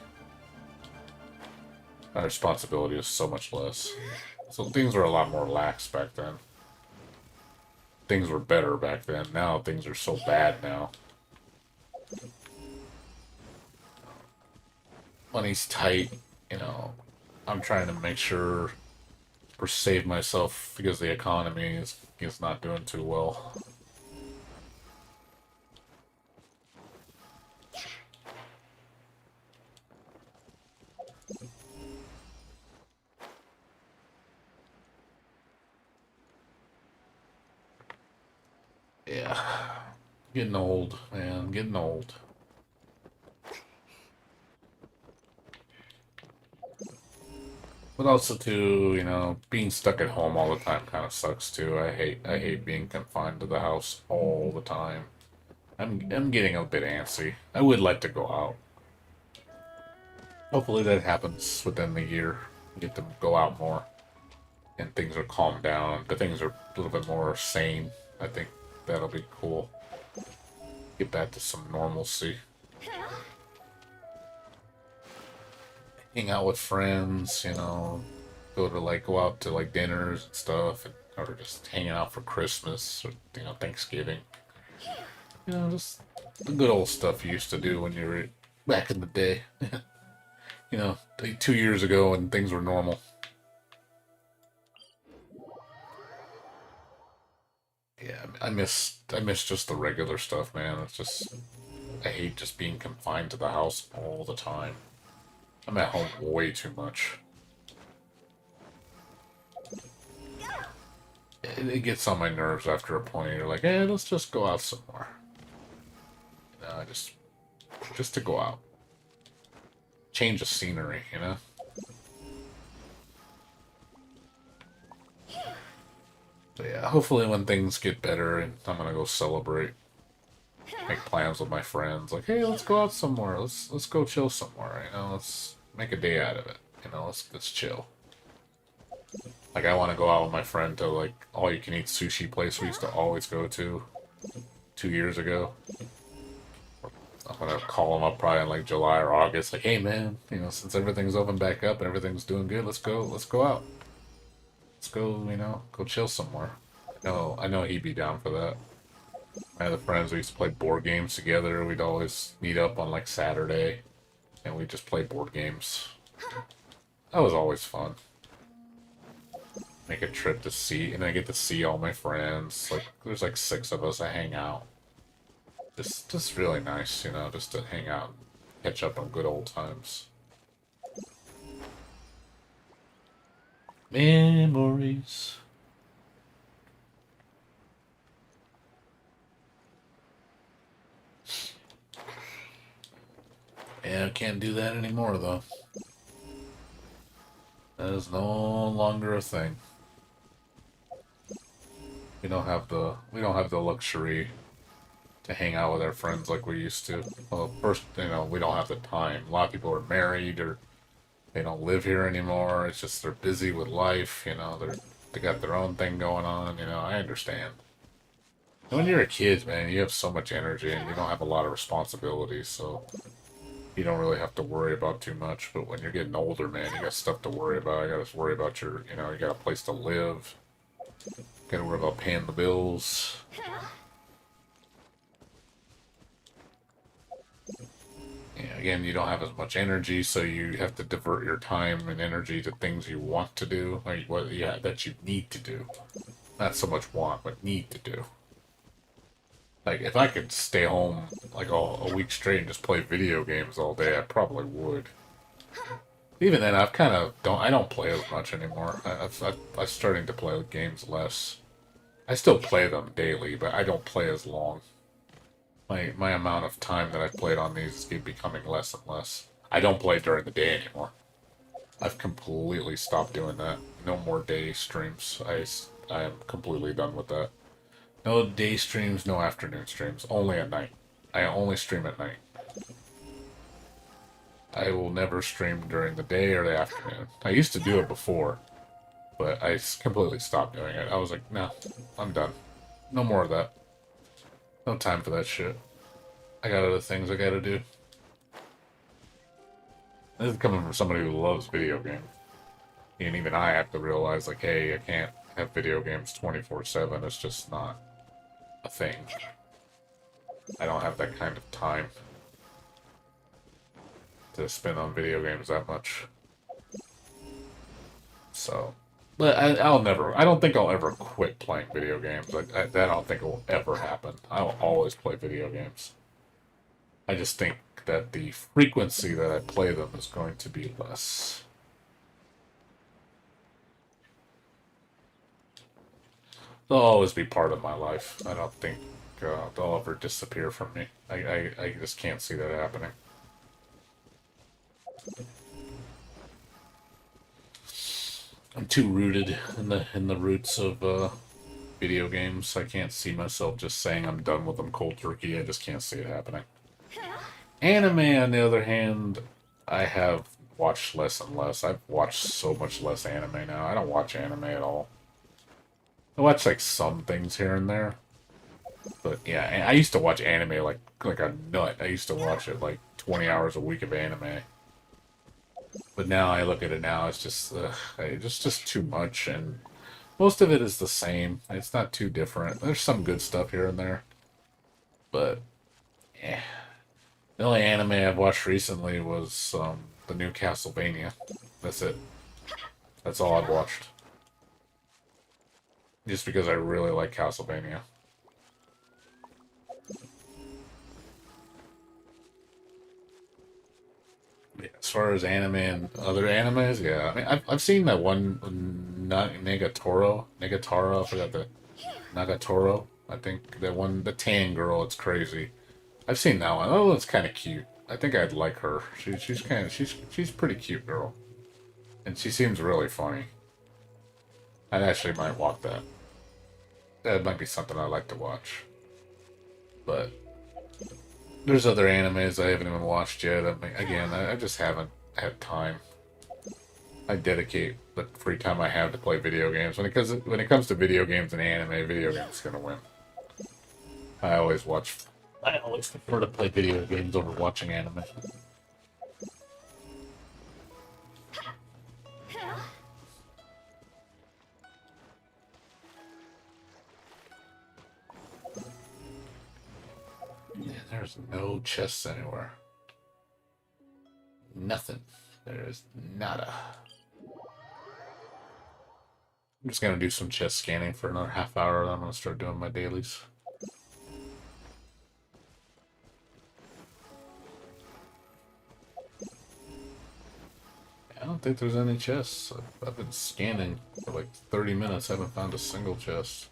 My responsibility was so much less. So things were a lot more lax back then. Things were better back then. Now things are so bad now. Money's tight. I'm trying to make sure or save myself because the economy is not doing too well. Yeah. Getting old, man. Getting old. But also too, being stuck at home all the time kind of sucks too. I hate being confined to the house all the time. I'm getting a bit antsy. I would like to go out. Hopefully that happens within the year. Get to go out more. And things are calmed down. The things are a little bit more sane. I think that'll be cool. Get back to some normalcy. Hang out with friends. Go out to like dinners and stuff, or just hanging out for Christmas or Thanksgiving. Just the good old stuff you used to do when you were back in the day. Like 2 years ago when things were normal. Yeah, I miss just the regular stuff, man. I hate just being confined to the house all the time. I'm at home way too much. It gets on my nerves after a point. You're like, let's just go out somewhere. know, I just to go out, change the scenery, you know. So yeah, hopefully when things get better, and I'm gonna go celebrate, make plans with my friends. Like, hey, let's go out somewhere. Let's go chill somewhere. You know, let's make a day out of it. You know, let's chill. Like, I want to go out with my friend to like all you can eat sushi place we used to always go to 2 years ago. I'm gonna call him up probably in like July or August. Like, hey man, you know, since everything's open back up and everything's doing good, let's go out. Let's go, you know, go chill somewhere. I know he'd be down for that. My other friends, we used to play board games together. We'd always meet up on like Saturday, and we'd just play board games. That was always fun. Make a trip to see, and I get to see all my friends. Like, there's like 6 of us that hang out. Just really nice, you know, just to hang out, catch up on good old times. Memories. Yeah, I can't do that anymore though. That is no longer a thing. We don't have the luxury to hang out with our friends like we used to. Well, first, you know, we don't have the time. A lot of people are married or they don't live here anymore. It's just they're busy with life, you know, they got their own thing going on, you know, I understand. And when you're a kid, man, you have so much energy and you don't have a lot of responsibilities, so you don't really have to worry about too much. But when you're getting older, man, you got stuff to worry about. You got to worry about your, you know, you got a place to live. Got to worry about paying the bills. Yeah, again, you don't have as much energy, so you have to divert your time and energy to things you want to do, like what yeah, that you need to do. Not so much want, but need to do. Like, if I could stay home like a week straight and just play video games all day, I probably would. Even then, I've kind of I don't play as much anymore. I'm starting to play games less. I still play them daily, but I don't play as long. My amount of time that I've played on these is becoming less and less. I don't play during the day anymore. I've completely stopped doing that. No more day streams. I am completely done with that. No day streams, no afternoon streams. Only at night. I only stream at night. I will never stream during the day or the afternoon. I used to do it before, but I completely stopped doing it. I was like, no, I'm done. No more of that. No time for that shit. I got other things I gotta do. This is coming from somebody who loves video games. And even I have to realize, like, hey, I can't have video games 24/7. It's just not a thing. I don't have that kind of time to spend on video games that much. So, but I don't think I'll ever quit playing video games. I don't think it will ever happen. I will always play video games. I just think that the frequency that I play them is going to be less. They'll always be part of my life. I don't think they'll ever disappear from me. I just can't see that happening. I'm too rooted in the roots of video games. I can't see myself just saying I'm done with them cold turkey. I just can't see it happening. Anime, on the other hand, I have watched less and less. I've watched so much less anime now. I don't watch anime at all. I watch like some things here and there. But yeah, I used to watch anime like a nut. I used to watch it like 20 hours a week of anime. But now I look at it now, it's just too much, and most of it is the same. It's not too different. There's some good stuff here and there, but yeah. The only anime I've watched recently was the new Castlevania. That's it. That's all I've watched. Just because I really like Castlevania. Yeah, as far as anime and other animes, yeah. I mean, I've seen that one Negatoro. I forgot the Nagatoro. I think that one, the tan girl. It's crazy. I've seen that one. Oh, it's kind of cute. I think I'd like her. She's pretty cute girl, and she seems really funny. I actually might watch that. That might be something I'd like to watch. But there's other animes I haven't even watched yet. I mean, again, I just haven't had time. I dedicate the free time I have to play video games. When it comes to video games and anime, video games gonna win. I always watch. I always prefer to play video games over watching anime. Yeah, there's no chests anywhere. Nothing. There is nada. I'm just gonna do some chest scanning for another half hour, then I'm gonna start doing my dailies. I don't think there's any chests. I've been scanning for like 30 minutes. I haven't found a single chest.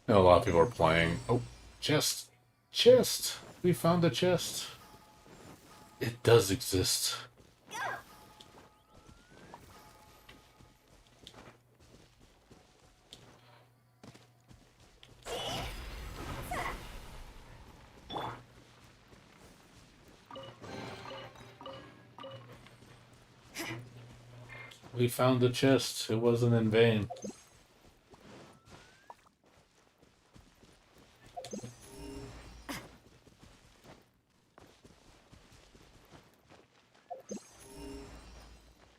I know a lot of people are playing. Oh, chest! Chest! We found a chest. It does exist. We found the chest. It wasn't in vain.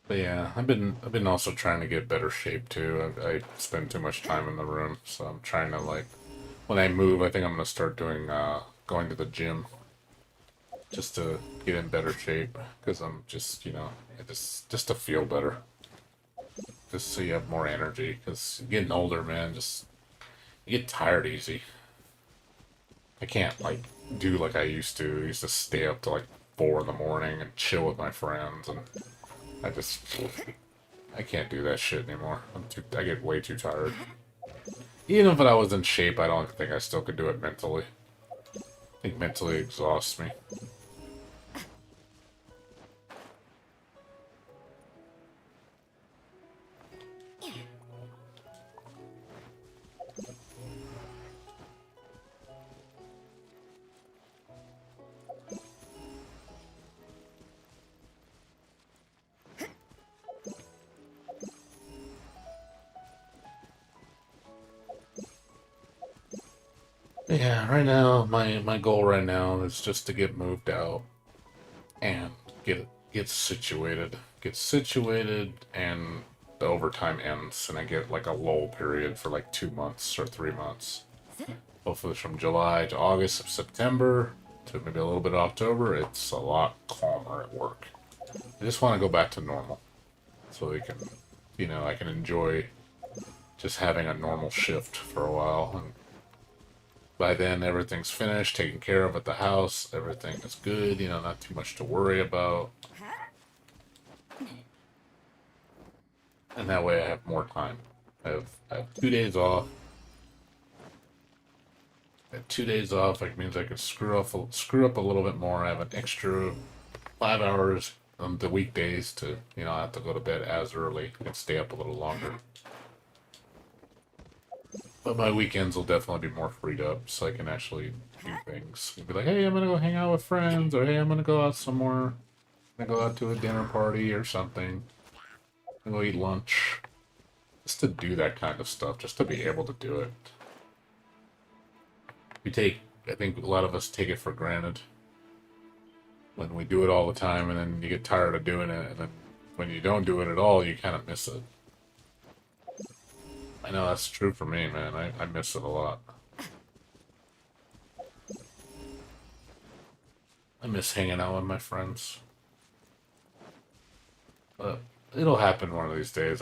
But yeah, I've been also trying to get better shape too. I spend too much time in the room, so I'm trying to like when I move, I think I'm gonna start doing going to the gym just to get in better shape because I'm just just to feel better, just so you have more energy. Because getting older, man, just you get tired easy. I can't like do like I used to. I used to stay up to like 4 in the morning and chill with my friends, and I just I can't do that shit anymore. I get way too tired. Even if I was in shape, I don't think I still could do it mentally. I think mentally exhausts me. Yeah, right now my goal right now is just to get moved out and get situated. Get situated and the overtime ends and I get like a lull period for like 2 months or 3 months. Hopefully from July to August, September to maybe a little bit of October, it's a lot calmer at work. I just want to go back to normal so they can, I can enjoy just having a normal shift for a while. And by then, everything's finished, taken care of at the house, everything is good, not too much to worry about. And that way I have more time. I have 2 days off. I have 2 days off, it means I could screw up a little bit more. I have an extra 5 hours on the weekdays to, I have to go to bed as early and stay up a little longer. But my weekends will definitely be more freed up, so I can actually do things. Be like, hey, I'm gonna go hang out with friends, or hey, I'm gonna go out somewhere. I'm gonna go out to a dinner party or something. I'm gonna go eat lunch. Just to do that kind of stuff, just to be able to do it. I think a lot of us take it for granted. When we do it all the time, and then you get tired of doing it, and then when you don't do it at all, you kind of miss it. I know that's true for me, man. I miss it a lot. I miss hanging out with my friends. But it'll happen one of these days.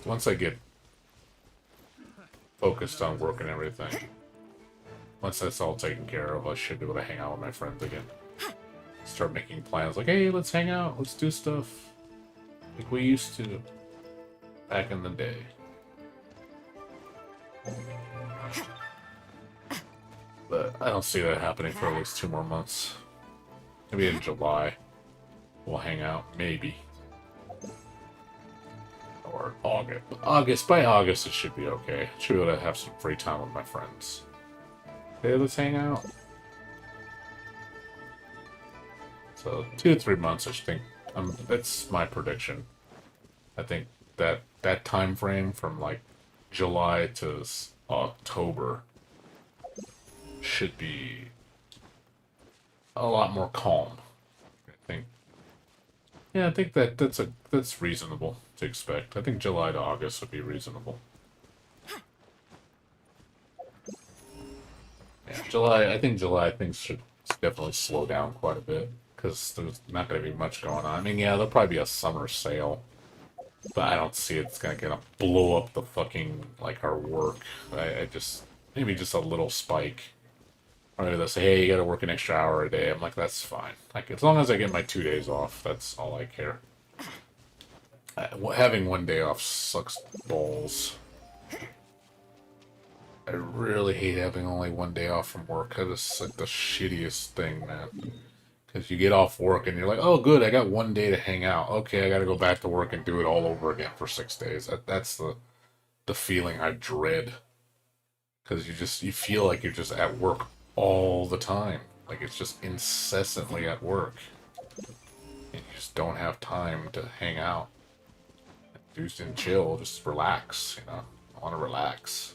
Once I get focused on work and everything, once that's all taken care of, I should be able to hang out with my friends again. Start making plans like, hey, let's hang out, let's do stuff. like we used to back in the day. But I don't see that happening for at least 2 more months. Maybe in July we'll hang out, maybe. Or August. By August it should be okay. Should be able to have some free time with my friends. Hey, let's hang out. So 2 to 3 months, I think. That's my prediction. I think that time frame from like July to October should be a lot more calm. I think. Yeah, I think that's reasonable to expect. I think July to August would be reasonable. Yeah, July. I think July things should definitely slow down quite a bit because there's not going to be much going on. I mean, yeah, there'll probably be a summer sale, but I don't see it's gonna blow up the fucking like our work. I just maybe just a little spike. Or maybe they'll say, hey, you gotta work an extra hour a day. I'm like, that's fine. Like as long as I get my 2 days off, that's all I care. Having 1 day off sucks balls. I really hate having only 1 day off from work. That is like the shittiest thing, man. Because you get off work and you're like, oh, good, I got 1 day to hang out. Okay, I got to go back to work and do it all over again for 6 days. That's the feeling I dread. Because you feel like you're just at work all the time. Like it's just incessantly at work. And you just don't have time to hang out. Do and chill, just relax, you know. I want to relax.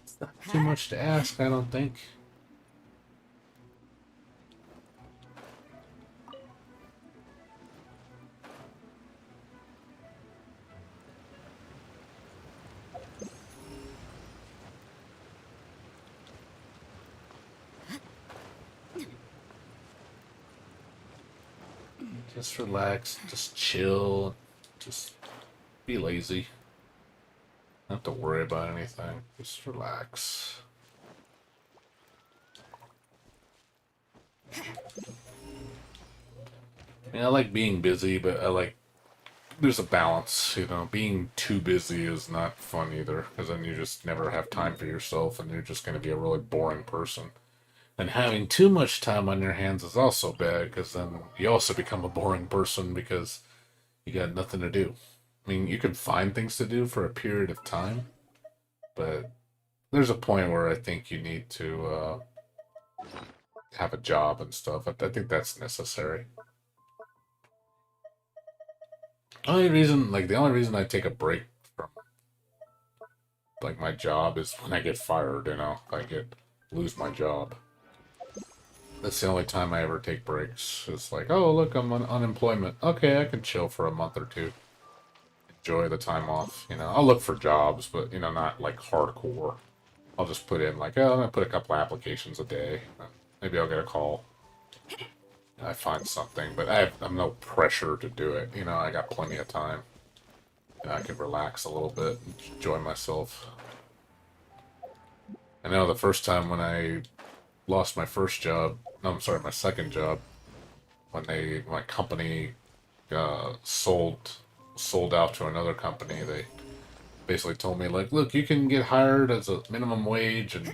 It's not too much to ask, I don't think. Just relax, just chill, just be lazy. Not have to worry about anything. Just relax. I mean, I like being busy, but there's a balance, you know. Being too busy is not fun either, because then you just never have time for yourself, and you're just going to be a really boring person. And having too much time on your hands is also bad, because then you also become a boring person because you got nothing to do. I mean, you can find things to do for a period of time, but there's a point where I think you need to have a job and stuff. I think that's necessary. The only reason I take a break from like my job is when I get fired. You know, if I lose my job. That's the only time I ever take breaks. It's like, oh look, I'm on unemployment. Okay, I can chill for a month or two. Enjoy the time off. You know, I'll look for jobs, but you know, not like hardcore. I'll just put in like, oh, I'm gonna put a couple applications a day. Maybe I'll get a call. I find something, but I'm no pressure to do it. You know, I got plenty of time. And I can relax a little bit, and enjoy myself. I know the first time when I lost my first job, no, I'm sorry, my second job, when my company sold out to another company, they basically told me like, look, you can get hired as a minimum wage and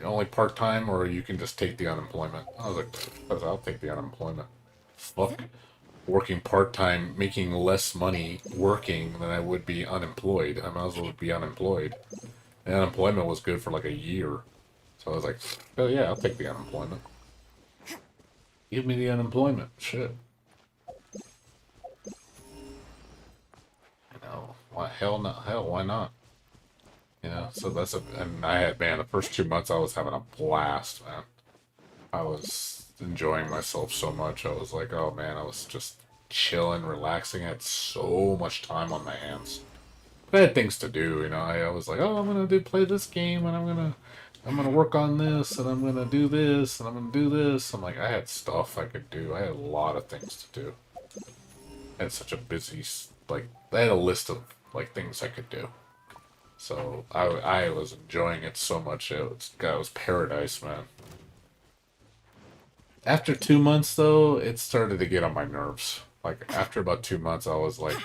only part time, or you can just take the unemployment. I was like, I'll take the unemployment. Fuck working part time, making less money working than I would be unemployed. I might as well be unemployed. And unemployment was good for like a year. So I was like, oh yeah, I'll take the unemployment. Give me the unemployment. Shit. You know, why hell not? Hell, why not? You know, so and I had, man, the first 2 months I was having a blast, man. I was enjoying myself so much. I was like, oh man, I was just chilling, relaxing. I had so much time on my hands. But I had things to do, you know. I was like, oh, I'm gonna play this game, and I'm gonna work on this, and I'm gonna do this, and I'm gonna do this. I'm like, I had stuff I could do. I had a lot of things to do. I had such a busy, like, I had a list of like things I could do. So I was enjoying it so much. It was paradise, man. After 2 months, though, it started to get on my nerves. Like, after about 2 months, I was like,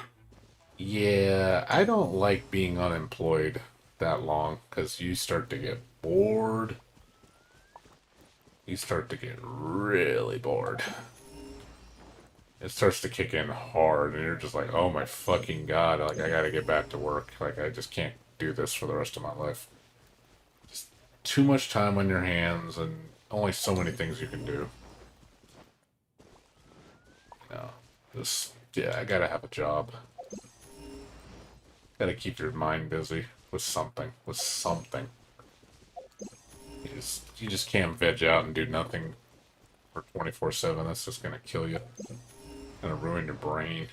yeah, I don't like being unemployed that long because you start to get bored. You start to get really bored. It starts to kick in hard, and you're just like, oh my fucking god, like, I gotta get back to work. Like, I just can't do this for the rest of my life. Just too much time on your hands, and only so many things you can do. No, just, yeah, I gotta have a job. Gotta keep your mind busy with something. With something. You just can't veg out and do nothing for 24/7. That's just gonna kill you. Gonna ruin your brain.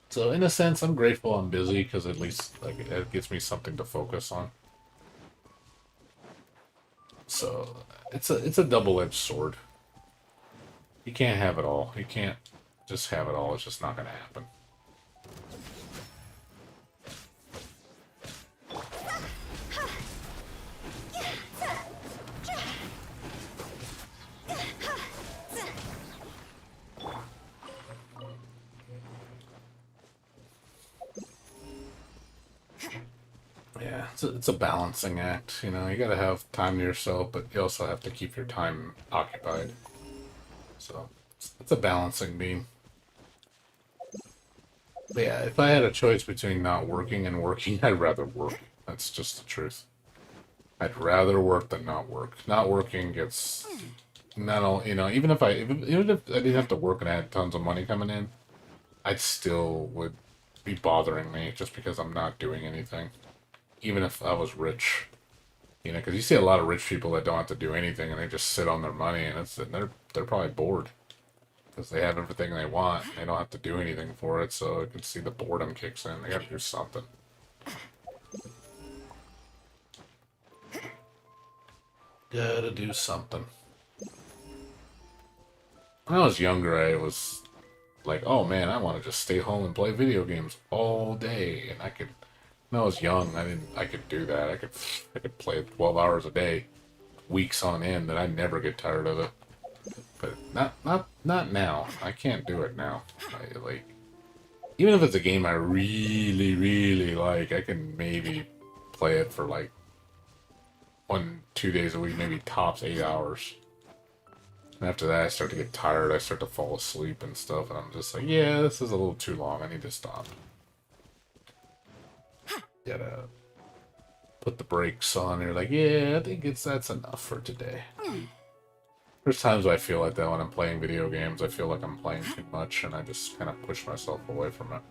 So in a sense, I'm grateful I'm busy because at least like it gives me something to focus on. So it's a double-edged sword. You can't have it all. You can't just have it all. It's just not gonna happen. Yeah, it's a balancing act. You know, you gotta have time to yourself, but you also have to keep your time occupied. So it's a balancing beam. But yeah, if I had a choice between not working and working, I'd rather work. That's just the truth. I'd rather work than not work. Not working gets not only, you know, even if I didn't have to work and I had tons of money coming in, I'd still would be bothering me just because I'm not doing anything. Even if I was rich, you know, because you see a lot of rich people that don't have to do anything and they just sit on their money, and they're probably bored because they have everything they want. And they don't have to do anything for it, so you can see the boredom kicks in. They got to do something. Gotta do something. When I was younger, I was like, oh man, I want to just stay home and play video games all day, and I could. When I was young, I could do that. I could play 12 hours a day, weeks on end, and I never get tired of it. But not now. I can't do it now. Like, even if it's a game I really, really like, I can maybe play it for like 2 days a week, maybe tops 8 hours. And after that, I start to get tired. I start to fall asleep and stuff, and I'm just like, yeah, this is a little too long. I need to stop. Gotta put the brakes on. You're like, yeah, I think that's enough for today. There's times I feel like that when I'm playing video games. I feel like I'm playing too much, and I just kind of push myself away from it.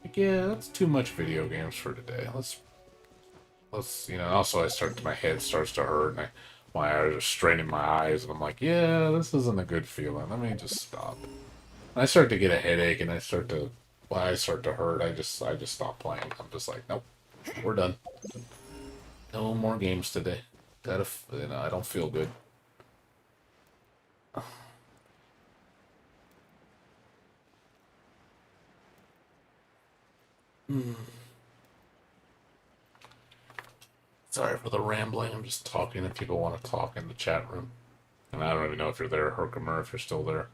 Like, yeah, that's too much video games for today. Let's, you know. Also, my head starts to hurt, and my eyes are straining my eyes, and I'm like, yeah, this isn't a good feeling. Let me just stop. And I start to get a headache, and my eyes start to hurt. I just stop playing. I'm just like, nope, we're done. No more games today. I don't feel good. Sorry for the rambling. I'm just talking if people want to talk in the chat room. And I don't even know if you're there, Herkimer, if you're still there.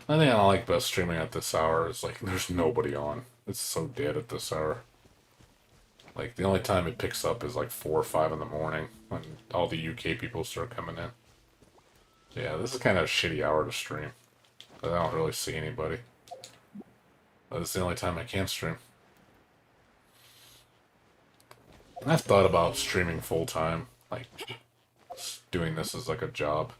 I think I like best streaming at this hour is like there's nobody on. It's so dead at this hour. Like the only time it picks up is like 4 or 5 in the morning when all the UK people start coming in. Yeah, this is kind of a shitty hour to stream. But I don't really see anybody. But it's the only time I can stream. And I've thought about streaming full time, like doing this as like a job.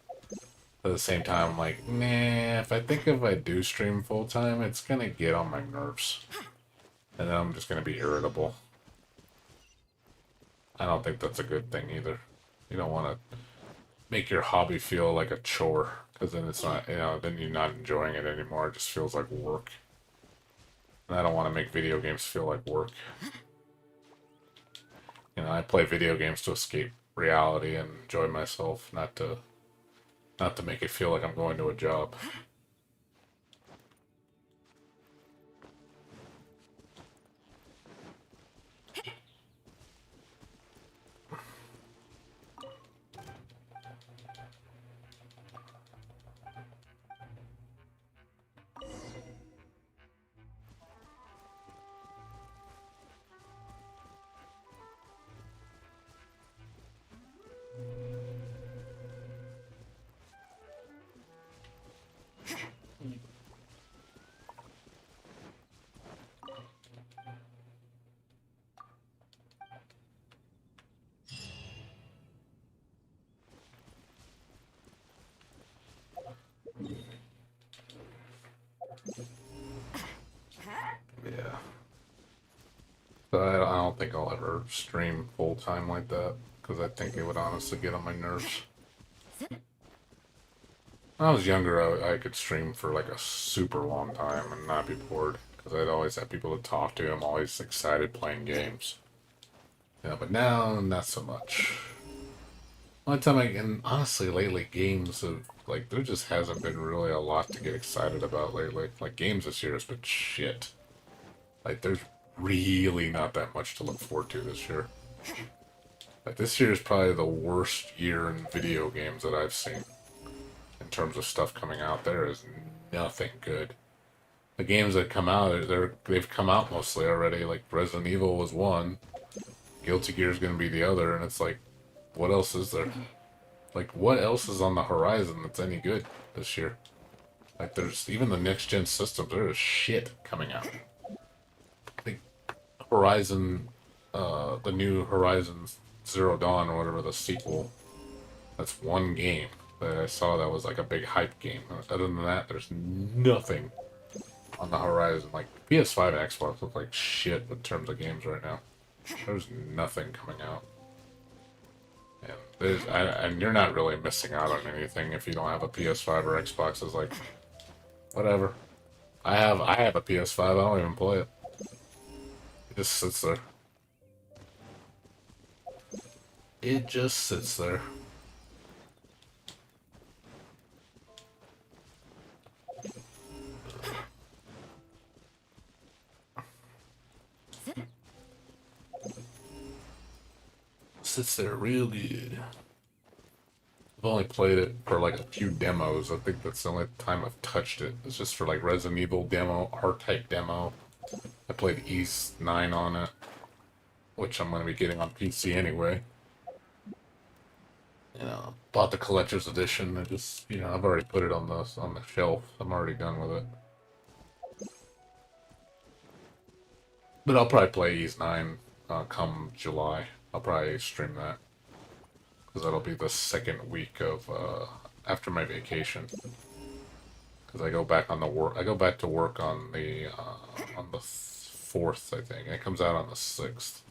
At the same time, I'm like, nah, if I do stream full time, it's gonna get on my nerves. And then I'm just gonna be irritable. I don't think that's a good thing either. You don't want to make your hobby feel like a chore, because then it's not, then you're not enjoying it anymore. It just feels like work. And I don't want to make video games feel like work. I play video games to escape reality and enjoy myself, not to make it feel like I'm going to a job. Yeah. But I don't think I'll ever stream full time like that because I think it would honestly get on my nerves. When I was younger, I could stream for like a super long time and not be bored because I'd always have people to talk to. I'm always excited playing games. Yeah, but now, not so much. One time, and honestly, lately, games have, like, there just hasn't been really a lot to get excited about lately. Like, games this year has been shit. Like, there's really not that much to look forward to this year. Like, this year is probably the worst year in video games that I've seen. In terms of stuff coming out, there is nothing good. The games that come out, they've come out mostly already. Like, Resident Evil was one, Guilty Gear is going to be the other, and it's like, what else is there? Like, what else is on the horizon that's any good this year? Like, there's even the next gen systems. There is shit coming out. Like Horizon, the new Horizon Zero Dawn or whatever, the sequel. That's one game that I saw that was like a big hype game. Other than that, there's nothing on the horizon. Like PS5 and Xbox look like shit in terms of games right now. There's nothing coming out. And you're not really missing out on anything if you don't have a PS5 or Xbox. It's like, whatever. I have a PS5. I don't even play it. It just sits there. It just sits there. Sits there real good. I've only played it for like a few demos. I think that's the only time I've touched it. It's just for like Resident Evil demo, R-Type demo. I played East 9 on it, which I'm going to be getting on PC anyway. You know, bought the collector's edition. I just, I've already put it on the shelf. I'm already done with it. But I'll probably play East 9 come July. I'll probably stream that because that'll be the second week of after my vacation. Because I go back on the work. I go back to work on the 4th, I think. And it comes out on the 6th.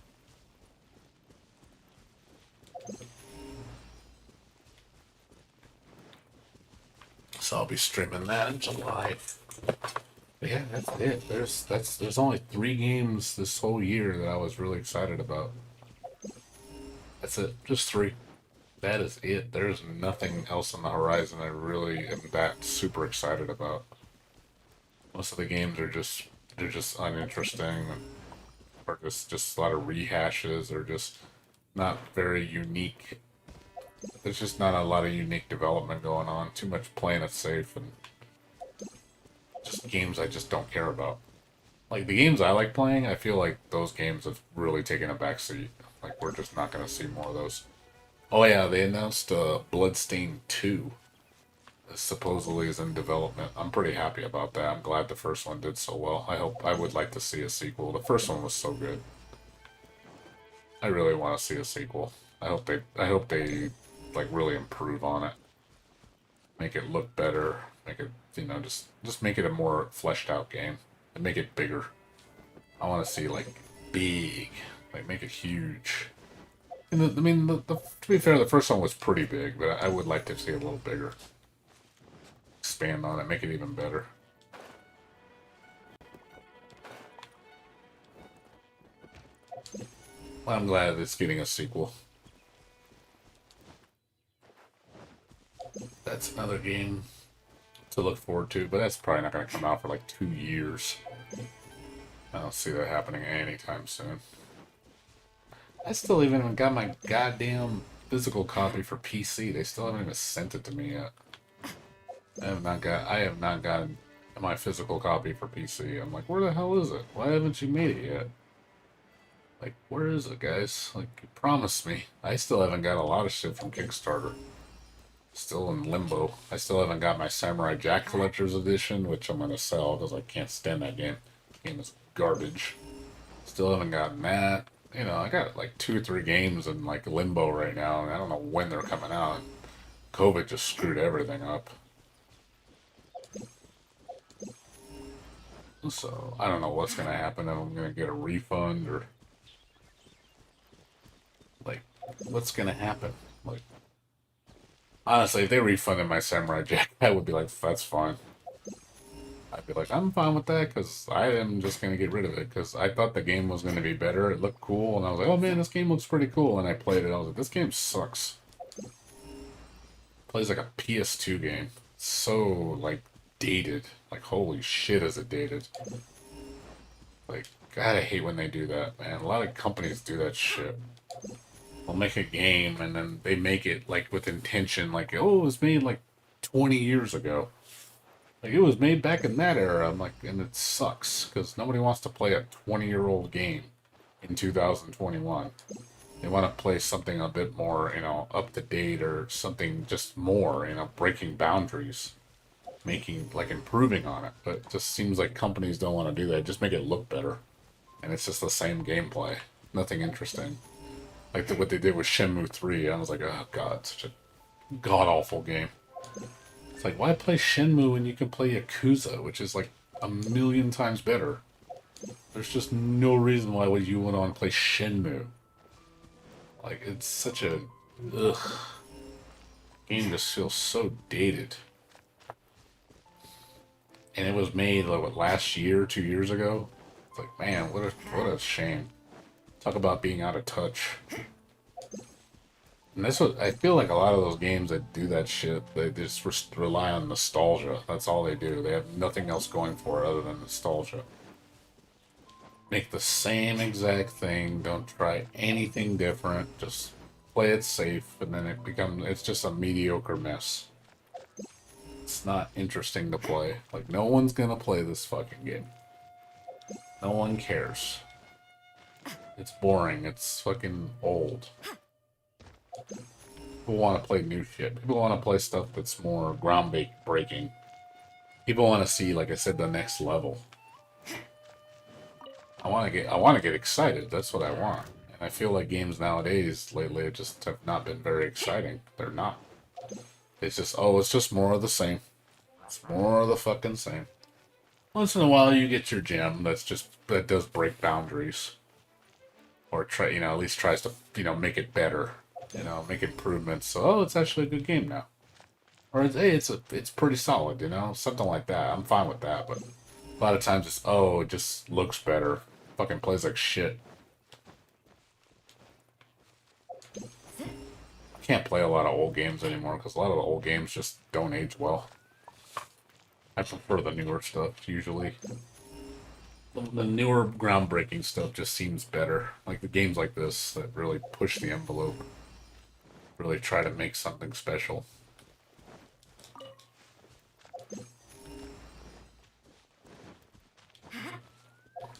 So I'll be streaming that in July. But yeah, that's it. There's only 3 games this whole year that I was really excited about. That's it. Just 3. That is it. There's nothing else on the horizon I really am that super excited about. Most of the games are they're just uninteresting, or just a lot of rehashes, or just not very unique. There's just not a lot of unique development going on. Too much playing it safe, and just games I just don't care about. Like the games I like playing, I feel like those games have really taken a backseat. Like we're just not gonna see more of those. Oh yeah, they announced Bloodstained 2 supposedly is in development. I'm pretty happy about that. I'm glad the first one did so well. I would like to see a sequel. The first one was so good. I really want to see a sequel. I hope they like really improve on it. Make it look better. Make it, just make it a more fleshed out game and make it bigger. I want to see like big, like make it huge. And to be fair, the first one was pretty big, but I would like to see it a little bigger. Expand on it, make it even better. Well, I'm glad it's getting a sequel. That's another game to look forward to, but that's probably not going to come out for like 2 years. I don't see that happening anytime soon. I still haven't got my goddamn physical copy for PC. They still haven't even sent it to me yet. I have not gotten my physical copy for PC. I'm like, where the hell is it? Why haven't you made it yet? Like, where is it, guys? Like, you promised me. I still haven't got a lot of shit from Kickstarter. Still in limbo. I still haven't got my Samurai Jack Collector's Edition, which I'm gonna sell because I can't stand that game. The game is garbage. Still haven't gotten that. I got like 2 or 3 games in like limbo right now, and I don't know when they're coming out. COVID just screwed everything up. So I don't know what's gonna happen. If I'm gonna get a refund or like what's gonna happen. Like honestly, if they refunded my Samurai Jack, I would be like, that's fine. I'd be like, I'm fine with that because I am just gonna get rid of it because I thought the game was gonna be better. It looked cool, and I was like, oh man, this game looks pretty cool. And I played it. I was like, this game sucks. Plays like a PS2 game. So like dated. Like holy shit, is it dated? Like God, I hate when they do that, man. A lot of companies do that shit. They'll make a game and then they make it like with intention, like oh, it was made like 20 years ago. Like it was made back in that era. I'm like, and it sucks because nobody wants to play a 20-year-old game in 2021. They want to play something a bit more, you know, up to date or something just more, you know, breaking boundaries, making like improving on it. But it just seems like companies don't want to do that. Just make it look better, and it's just the same gameplay, nothing interesting. Like what they did with Shenmue 3. I was like, oh god, such a god awful game. It's like, why play Shenmue when you can play Yakuza, which is like a million times better? There's just no reason why would you want to play Shenmue. Like, it's such a ugh. Game just feels so dated. And it was made like what, last year, 2 years ago. It's like, man, what a shame. Talk about being out of touch. And that's what I feel like a lot of those games that do that shit, they just rely on nostalgia. That's all they do. They have nothing else going for it other than nostalgia. Make the same exact thing. Don't try anything different. Just play it safe, and then it's just a mediocre mess. It's not interesting to play. Like, no one's gonna play this fucking game. No one cares. It's boring. It's fucking old. People want to play new shit. People want to play stuff that's more groundbreaking. People want to see, like I said, the next level. I want to get excited. That's what I want. And I feel like games nowadays lately just have not been very exciting. They're not. It's just, oh, it's just more of the same. It's more of the fucking same. Once in a while, you get your gem that does break boundaries, or at least tries to, make it better. Make improvements. So, oh, it's actually a good game now. Or it's pretty solid. Something like that. I'm fine with that. But a lot of times it just looks better. Fucking plays like shit. I can't play a lot of old games anymore because a lot of the old games just don't age well. I prefer the newer stuff usually. The newer groundbreaking stuff just seems better. Like the games like this that really push the envelope. Really try to make something special.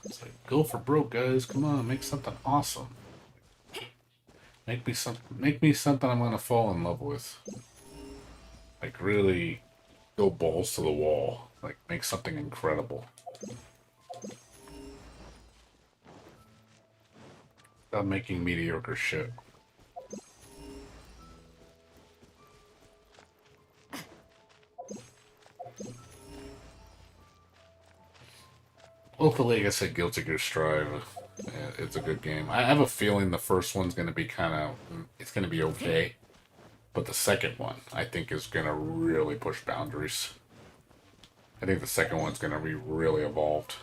It's like, go for broke, guys. Come on, make something awesome. Make me something I'm gonna fall in love with. Like really go balls to the wall. Like make something incredible. Stop making mediocre shit. Hopefully, like I said, Guilty Gear Strive. It's a good game. I have a feeling the first one's going to be it's going to be okay. But the second one, I think, is going to really push boundaries. I think the second one's going to be really evolved.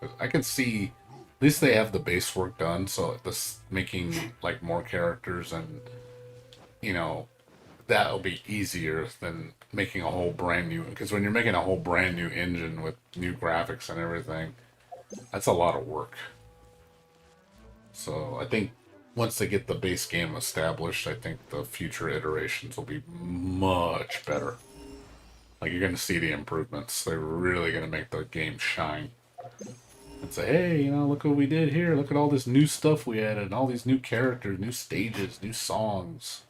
'Cause I can see, at least they have the base work done, so this making, like, more characters and, that'll be easier than making a whole brand new, because when you're making a whole brand new engine with new graphics and everything, that's a lot of work. So I think once they get the base game established, I think the future iterations will be much better. Like you're going to see the improvements. They're really going to make the game shine. And say, hey, look what we did here. Look at all this new stuff we added, all these new characters, new stages, new songs,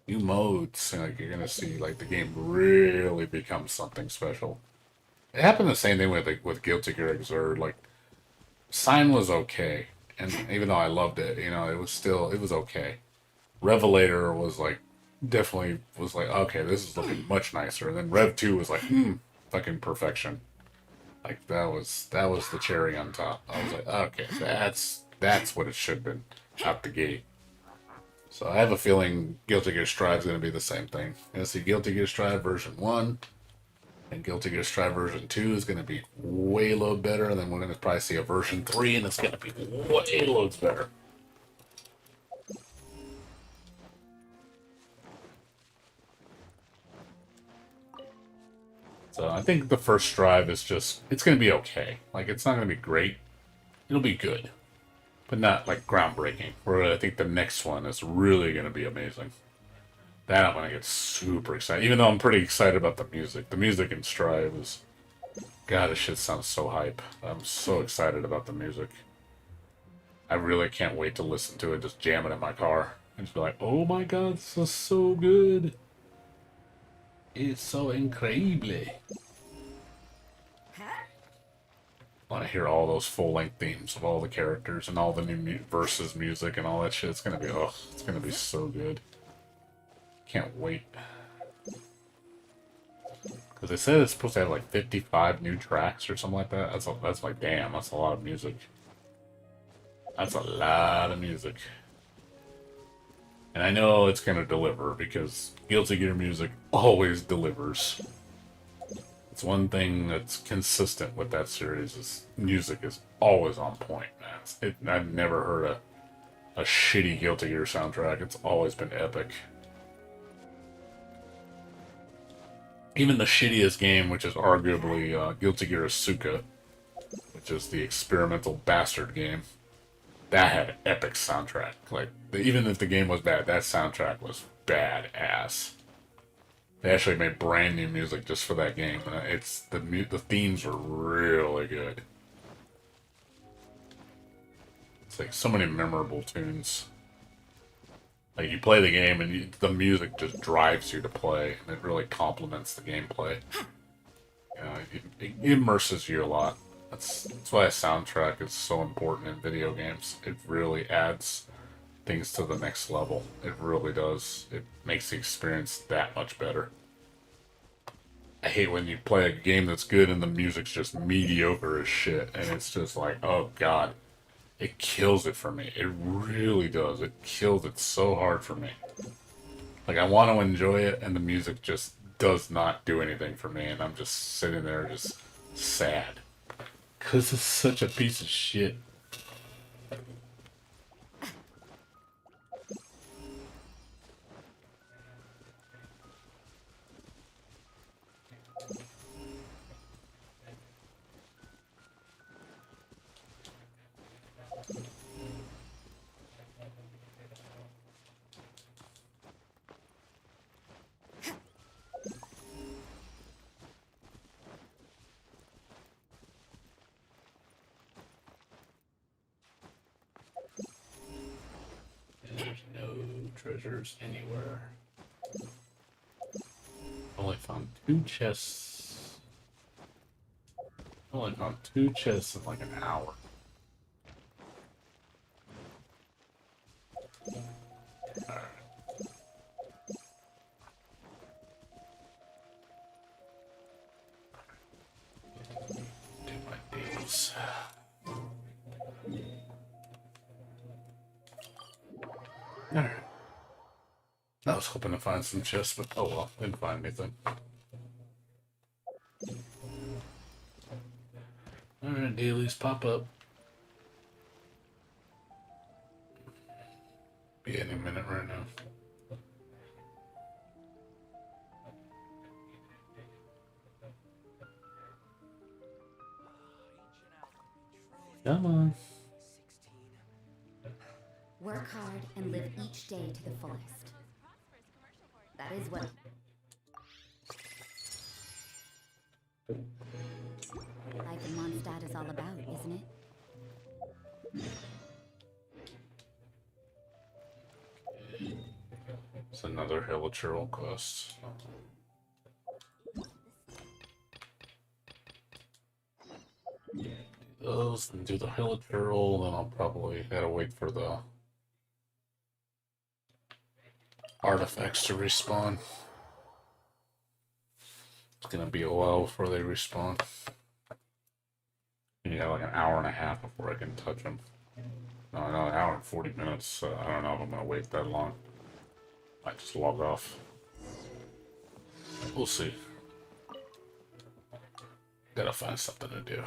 new modes. Like you're going to see like the game really become something special. It happened the same thing with Guilty Gear Xrd. Like Sign was okay, and even though I loved it, it was okay. Revelator was like definitely was like, okay, this is looking much nicer. And then Rev 2 was like, fucking perfection. Like that was the cherry on top. I was like, okay, that's what it should have been out the gate. So I have a feeling Guilty Gear Strive is going to be the same thing. You're going to see Guilty Gear Strive version 1 and Guilty Gear Strive version 2 is going to be way load better. And then we're going to probably see a version 3 and it's going to be way loads better. So I think the first Strive is just, it's going to be okay. Like, it's not going to be great. It'll be good. But not, like, groundbreaking. Where I think the next one is really going to be amazing. That I'm going to get super excited. Even though I'm pretty excited about the music. The music in Strive is... God, this shit sounds so hype. I'm so excited about the music. I really can't wait to listen to it, just jam it in my car. And just be like, oh my god, this is so good. It's so incredible. I want to hear all those full-length themes of all the characters and all the new verses music and all that shit. It's gonna be, oh, it's gonna be so good. Can't wait. Because they said it's supposed to have like 55 new tracks or something like that. That's like, damn, that's a lot of music. That's a lot of music. And I know it's gonna deliver because Guilty Gear music always delivers. It's one thing that's consistent with that series is music is always on point, man. I've never heard a shitty Guilty Gear soundtrack. It's always been epic. Even the shittiest game, which is arguably Guilty Gear Asuka, which is the experimental bastard game, that had an epic soundtrack. Like, even if the game was bad, that soundtrack was badass. They actually made brand new music just for that game. It's the themes were really good. It's like so many memorable tunes. Like you play the game and the music just drives you to play, and it really complements the gameplay. You know, it immerses you a lot. That's why a soundtrack is so important in video games. It really adds things to the next level. It really does. It makes the experience that much better. I hate when you play a game that's good and the music's just mediocre as shit, and it's just like, oh god. It kills it for me. It really does. It kills it so hard for me. Like, I want to enjoy it, and the music just does not do anything for me, and I'm just sitting there just sad. Because it's such a piece of shit. There's no treasures anywhere. Only found 2 chests. Only found 2 chests in like an hour. Alright. Do my dailies. Alright. I was hoping to find some chests, but oh well, didn't find anything. Alright, dailies pop up. Be any minute right now. Come on.
Work hard and live each day to the fullest. That is what life in Mondstadt is all about, isn't it?
It's another Hilichurl quest. Those and do the Hilichurl, then I'll probably gotta wait for the artifacts to respawn. It's gonna be a while before they respawn. Yeah, like an hour and a half before I can touch him. No, an hour and 40 minutes. So I don't know if I'm gonna wait that long. Might just log off. We'll see. Gotta find something to do.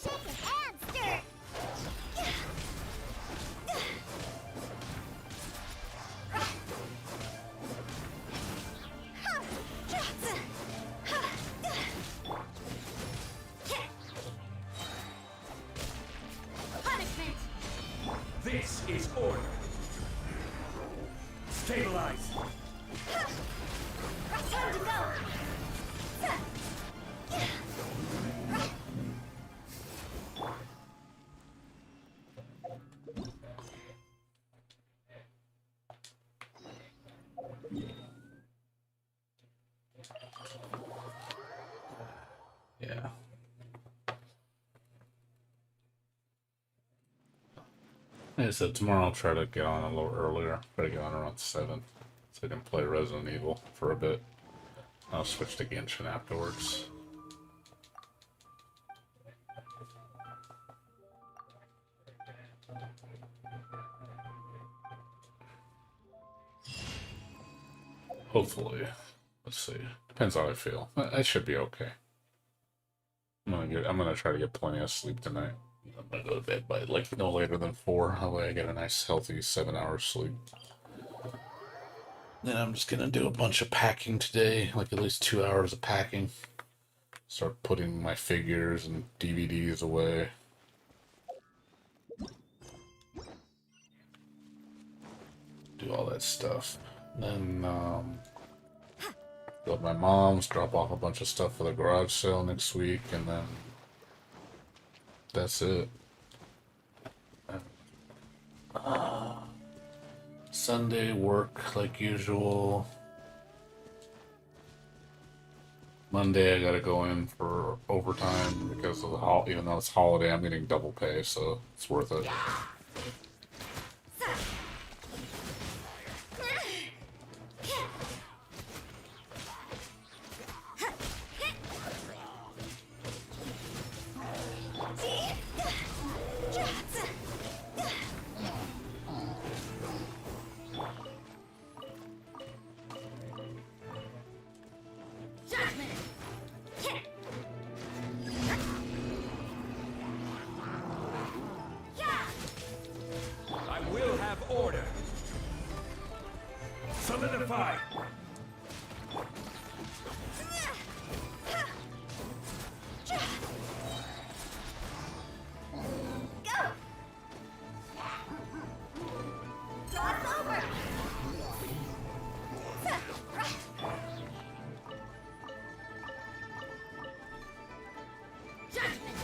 Shake and stir. Punishment.
This is order. Stabilize.
Time to go.
Yeah. Like I said, tomorrow I'll try to get on a little earlier. Try to get on around 7 so I can play Resident Evil for a bit. I'll switch to Genshin afterwards. Hopefully. Let's see. Depends how I feel. I should be okay. I'm gonna try to get plenty of sleep tonight. I'm gonna go to bed by like no later than 4. That way I get a nice healthy 7 hours sleep. Then I'm just gonna do a bunch of packing today, like at least 2 hours of packing. Start putting my figures and DVDs away. Do all that stuff. Then go to my mom's, drop off a bunch of stuff for the garage sale next week, and then that's it. Sunday work like usual. Monday I gotta go in for overtime because of the even though it's holiday, I'm getting double pay, so it's worth it.
I will have order. Solidify.
Go. Toss over. Judgment.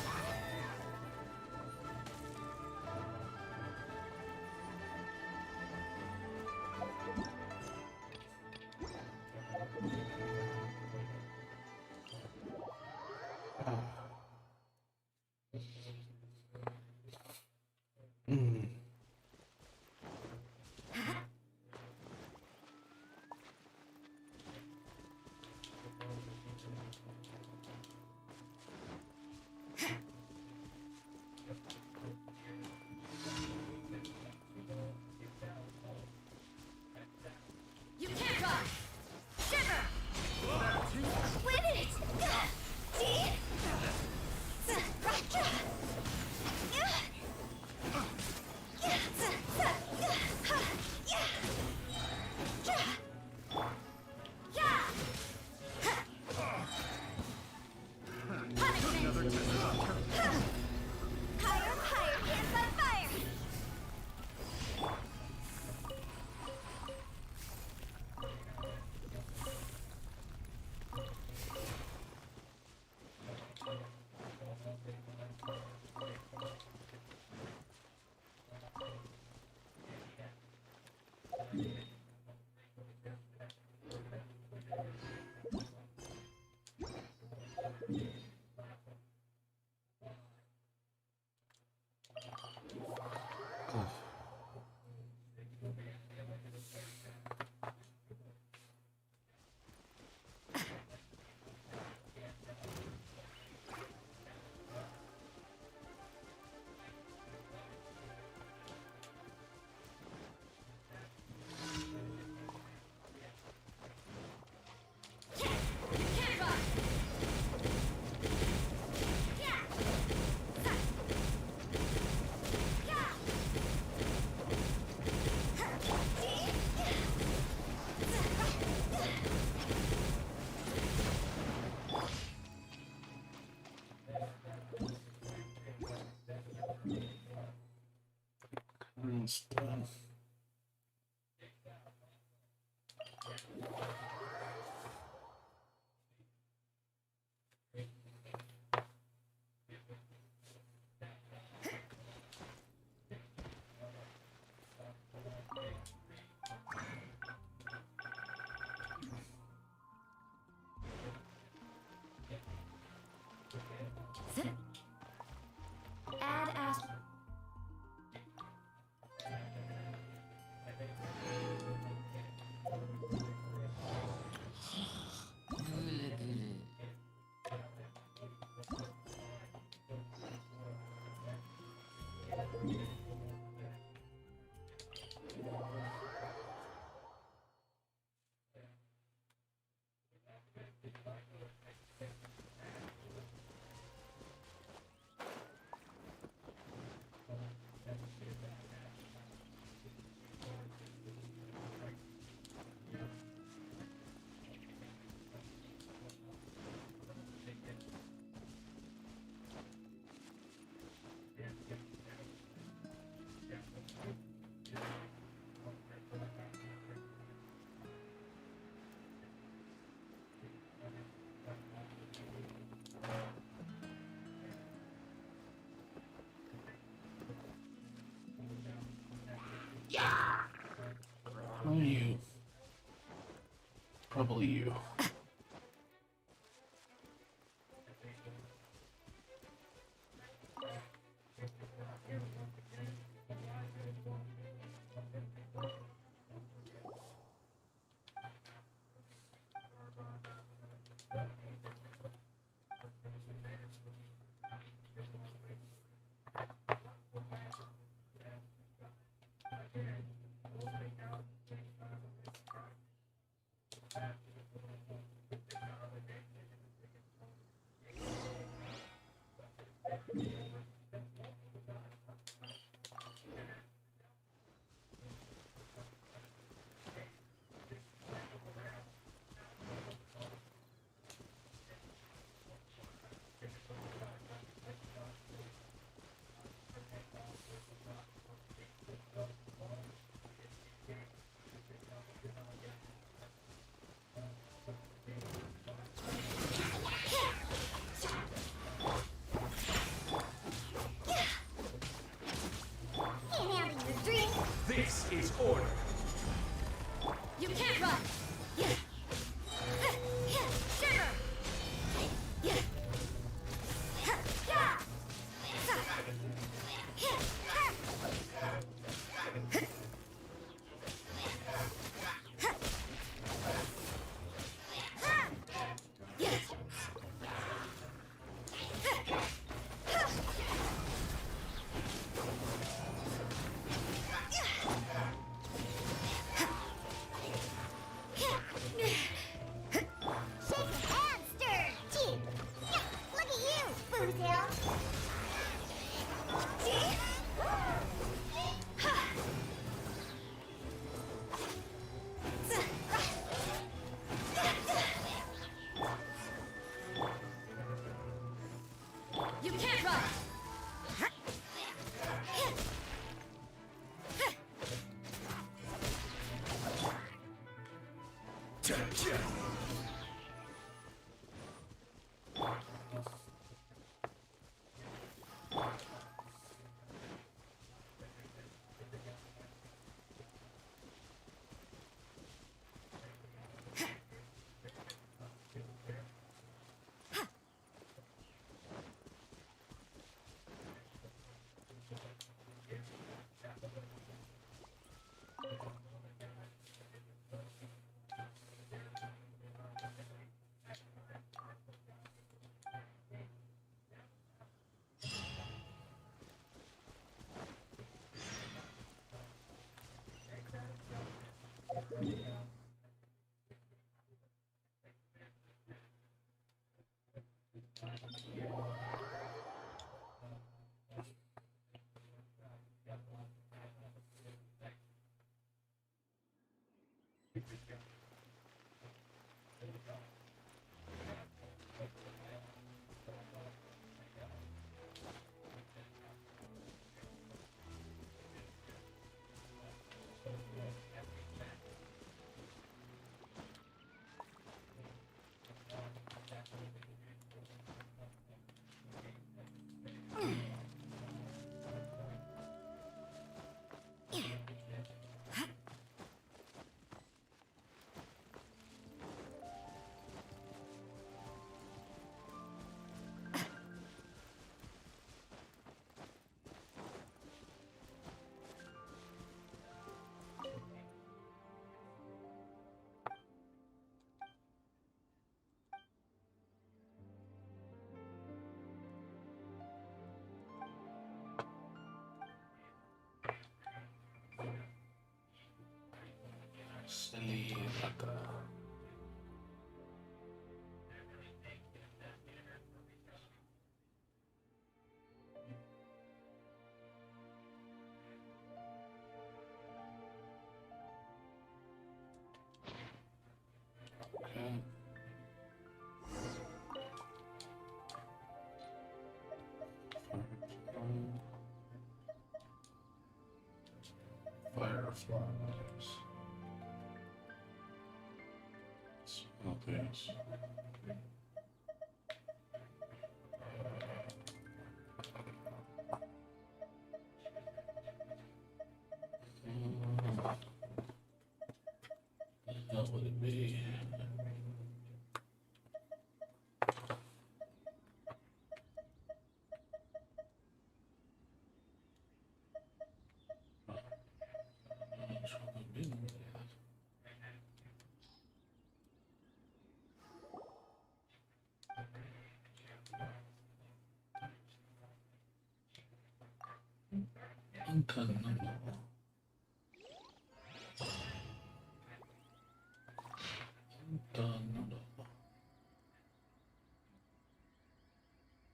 It's done.
Add ast.
Why you? Probably you.
Inhaling your drink.
This is order.
You can't run. Shiver. You can't run.
Fireflies. Smell these. What would it be?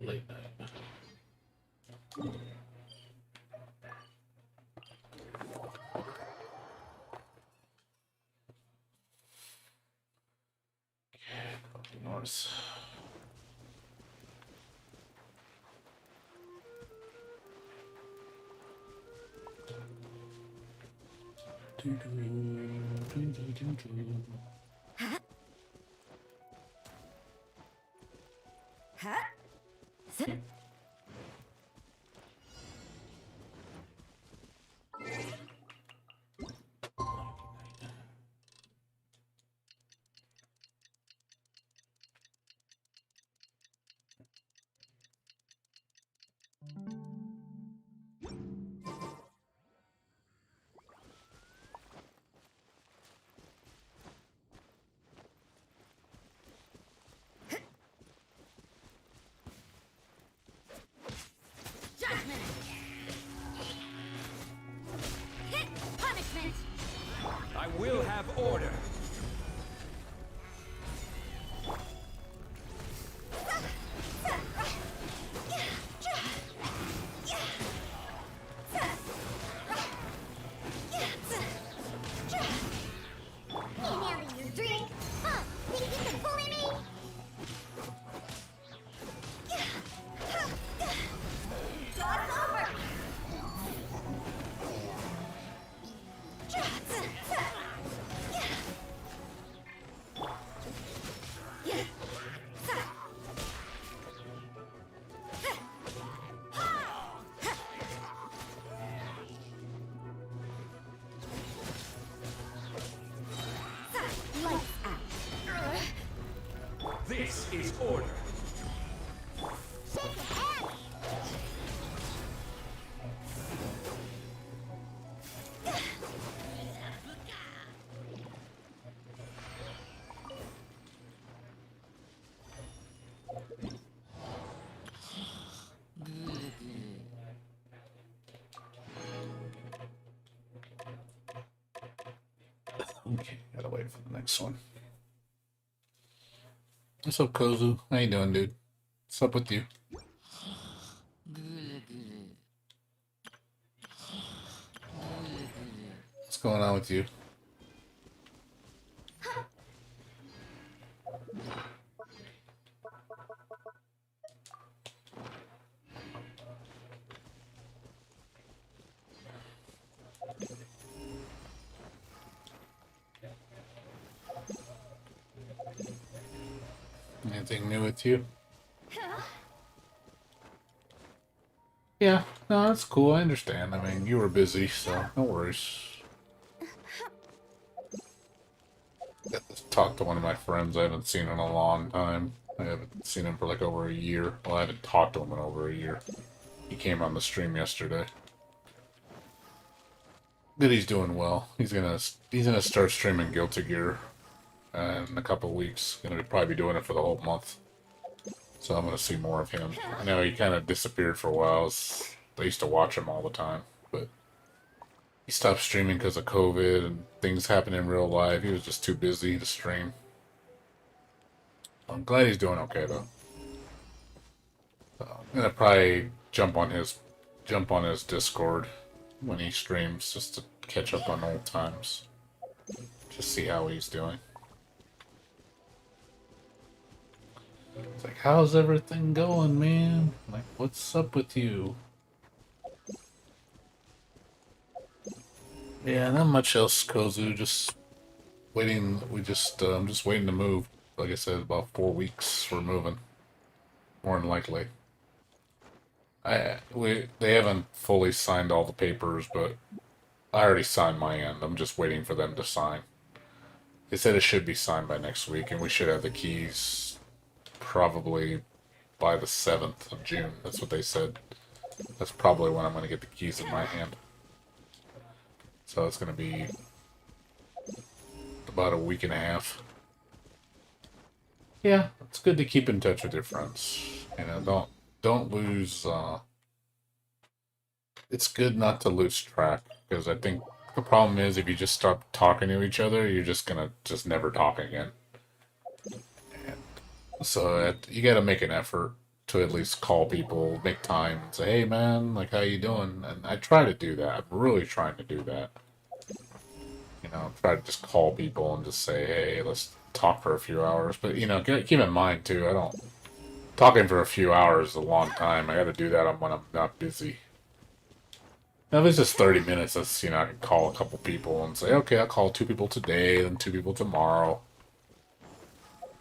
Late night. North.
Huh? Judgment! Hit punishment!
I will have order.
Emailing your drink? Huh? Think you can bully me? Job's over!
Lights out.
This is order.
Shake your ass!
Okay, gotta wait for the next one. What's up, Kozu? How you doing, dude? What's up with you? What's going on with you? Anything new with you? Yeah, no, that's cool. I understand. I mean, you were busy, so no worries. Got to talk to one of my friends I haven't seen in a long time. I haven't seen him for like over a year. Well, I haven't talked to him in over a year. He came on the stream yesterday. Good, he's doing well. He's gonna start streaming Guilty Gear in a couple weeks. Gonna probably be doing it for the whole month. So I'm gonna see more of him. I know he kind of disappeared for a while. I used to watch him all the time, but he stopped streaming because of COVID and things happened in real life. He was just too busy to stream. I'm glad he's doing okay though. So I'm gonna probably jump on his Discord when he streams just to catch up on old times. Just see how he's doing. It's like, how's everything going, man? Like, what's up with you? Yeah, not much else, Kozu. Just waiting. I'm just waiting to move. Like I said, about 4 weeks we're moving. More than likely. They haven't fully signed all the papers, but I already signed my end. I'm just waiting for them to sign. They said it should be signed by next week, and we should have the keys probably by the 7th of June. That's what they said. That's probably when I'm going to get the keys in my hand. So it's going to be about a week and a half. Yeah, it's good to keep in touch with your friends. You know, don't lose. It's good not to lose track, because I think the problem is if you just stop talking to each other, you're just gonna just never talk again. And so you got to make an effort to at least call people, make time, and say, "Hey, man, like, how you doing?" And I try to do that. I'm really trying to do that. You know, try to just call people and just say, "Hey, let's talk for a few hours." But you know, keep in mind too, I don't talking for a few hours is a long time. I got to do that when I'm not busy. Now, if it's just 30 minutes, that's, I can call a couple people and say, okay, I'll call 2 people today, then 2 people tomorrow.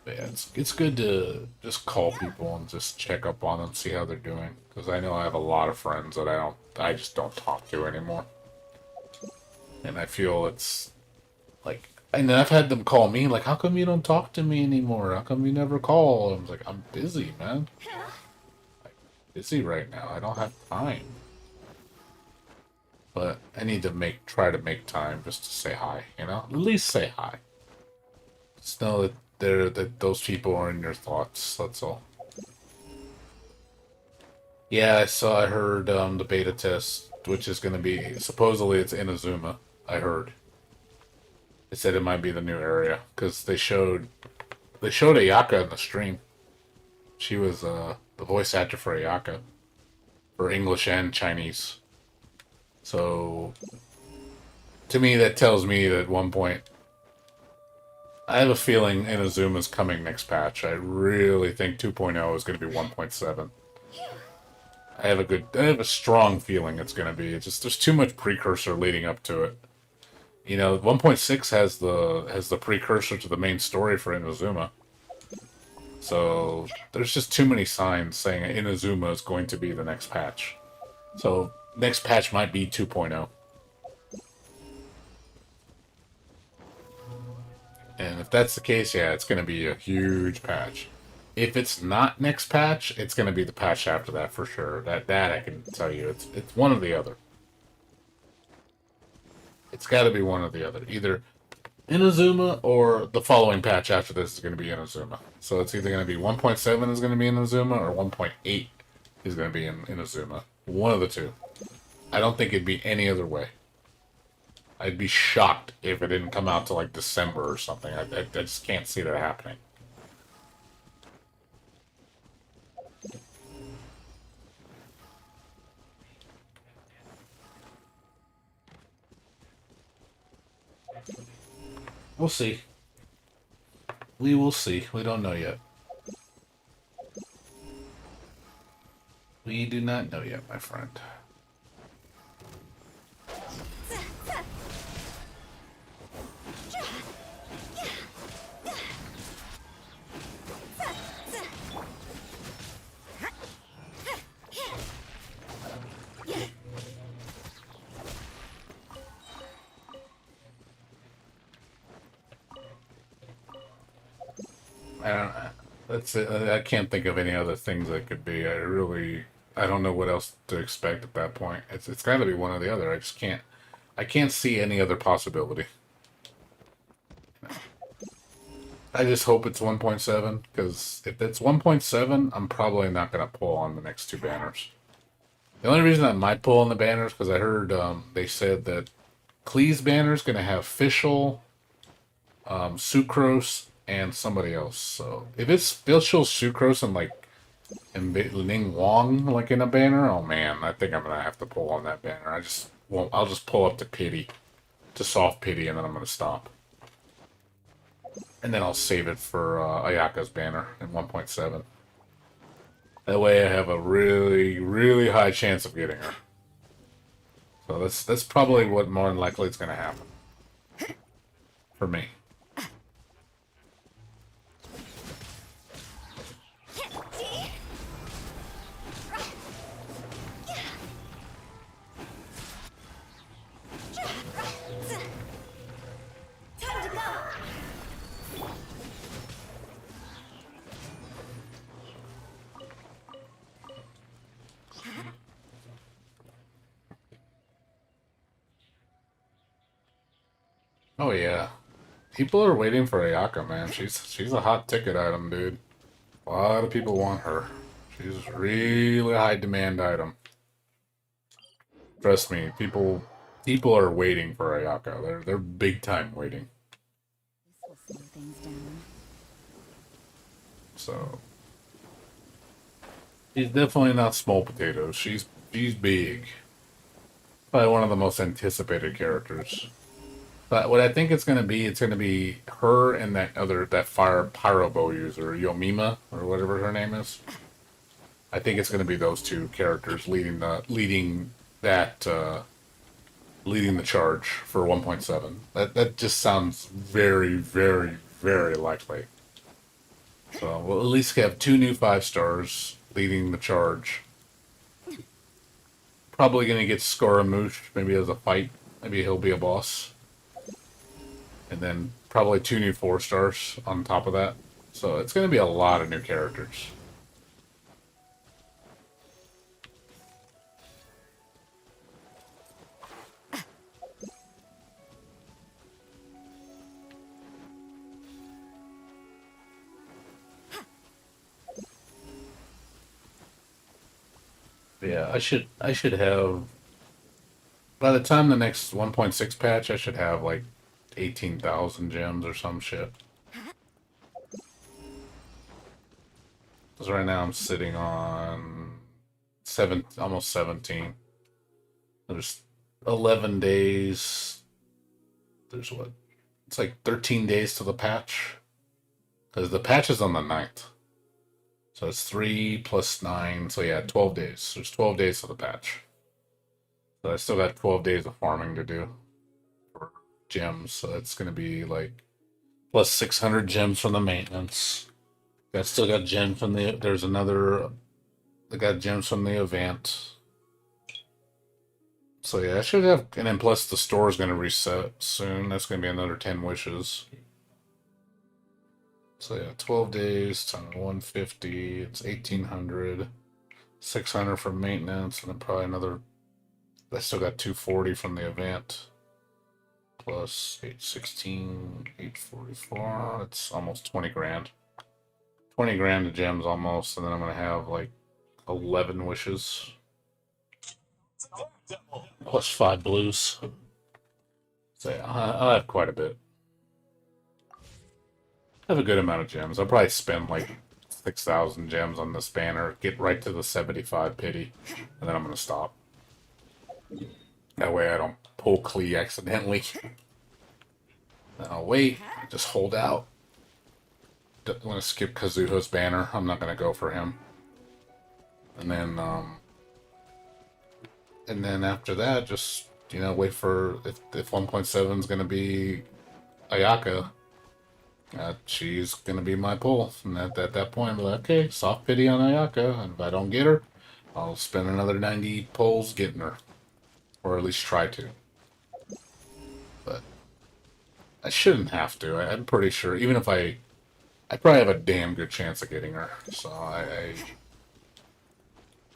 But yeah, it's good to just call people and just check up on them, see how they're doing. Because I know I have a lot of friends that I just don't talk to anymore. And I feel it's like, and I've had them call me, like, how come you don't talk to me anymore? How come you never call? I'm like, I'm busy, man. I'm busy right now. I don't have time. But I need to try to make time just to say hi, At least say hi. Just know that those people are in your thoughts, that's all. Yeah, I heard the beta test, which is gonna be supposedly it's Inazuma, I heard. They said it might be the new area, because they showed Ayaka in the stream. She was the voice actor for Ayaka. For English and Chinese. So, to me, that tells me that at one point, I have a feeling Inazuma's coming next patch. I really think 2.0 is going to be 1.7. I have a strong feeling it's going to be. It's just there's too much precursor leading up to it. 1.6 has the precursor to the main story for Inazuma. So there's just too many signs saying Inazuma is going to be the next patch. So next patch might be 2.0. And if that's the case, yeah, it's going to be a huge patch. If it's not next patch, it's going to be the patch after that for sure. That I can tell you. It's one or the other. It's got to be one or the other. Either Inazuma or the following patch after this is going to be Inazuma. So it's either going to be 1.7 is going to be Inazuma or 1.8 is going to be in Inazuma. One of the two. I don't think it'd be any other way. I'd be shocked if it didn't come out to like December or something. I just can't see that happening. We'll see. We will see. We don't know yet. We do not know yet, my friend. I don't. That's it. I can't think of any other things that could be. I don't know what else to expect at that point. It's got to be one or the other. I just can't. I can't see any other possibility. I just hope it's 1.7 because if it's 1.7, I'm probably not gonna pull on the next two banners. The only reason I might pull on the banners because I heard they said that Klee's banner is gonna have Fischl, Sucrose, and somebody else. So if it's Fischl, Sucrose, and like and Ling Wong like in a banner, oh man, I think I'm gonna have to pull on that banner. I just won't. I'll just pull up to pity, to soft pity, and then I'm gonna stop. And then I'll save it for Ayaka's banner in 1.7. That way I have a really, really high chance of getting her. So that's probably what more than likely is going to happen. For me.
Time to go.
Oh yeah. People are waiting for Ayaka, man. She's a hot ticket item, dude. A lot of people want her. She's a really high demand item. Trust me, people are waiting for Ayaka. They're big time waiting.
This will slow things down.
So she's definitely not small potatoes. She's big. Probably one of the most anticipated characters. But what I think it's gonna be her and that fire pyro bow user, Yomima, or whatever her name is. I think it's gonna be those two characters leading the charge for 1.7. That just sounds very, very, very likely. So we'll at least have two new 5 stars leading the charge. Probably gonna get Scaramouche maybe as a fight. Maybe he'll be a boss. And then probably 2 new 4 stars on top of that. So it's going to be a lot of new characters. Yeah, I should have by the time the next 1.6 patch, I should have like 18,000 gems or some shit. Because right now I'm sitting on almost 17. There's 11 days. There's what? It's like 13 days to the patch. Because the patch is on the 9th. So it's 3 plus 9. So yeah, 12 days. There's 12 days to the patch. So I still got 12 days of farming to do for gems. So it's going to be like plus 600 gems from the maintenance. I still got gems from the. There's another. I got gems from the event. So yeah, I should have. And then plus the store is going to reset soon. That's going to be another 10 wishes. So yeah, 12 days times 150. It's 1,800. 600 for maintenance, and then probably another. I still got 240 from the event. Plus 816, 844. That's almost 20 grand. 20 grand of gems almost, and then I'm gonna have like 11 wishes. Plus 5 blues. So yeah, I'll have quite a bit. I have a good amount of gems. I'll probably spend like 6,000 gems on this banner, get right to the 75 pity, and then I'm gonna stop. That way I don't pull Klee accidentally. Then I'll wait, just hold out. I'm gonna skip Kazuha's banner. I'm not gonna go for him. And then after that, just wait for if 1.7 is gonna be Ayaka. She's gonna be my pull, and at that point, I'm like, okay, soft pity on Ayaka, and if I don't get her, I'll spend another 90 pulls getting her, or at least try to. But I shouldn't have to. I'm pretty sure, even if I I probably have a damn good chance of getting her. So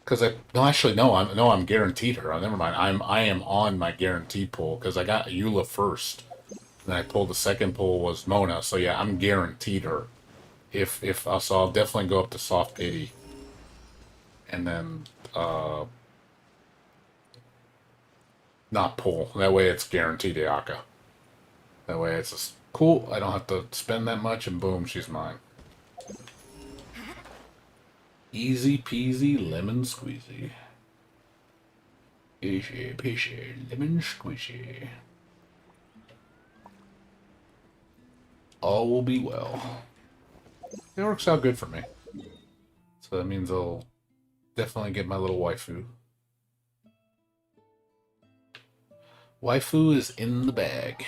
because no, actually no, I'm guaranteed her. Oh, never mind. I am on my guaranteed pull because I got Eula first. Then I pulled the second pull was Mona. So yeah, I'm guaranteed her. If so, I'll definitely go up to soft pity, and then not pull. That way it's guaranteed Ayaka. That way it's just cool. I don't have to spend that much, and boom, she's mine. Easy peasy lemon squeezy. Easy peasy lemon squeezy. All will be well. It works out good for me. So that means I'll definitely get my little waifu. Waifu is in the bag.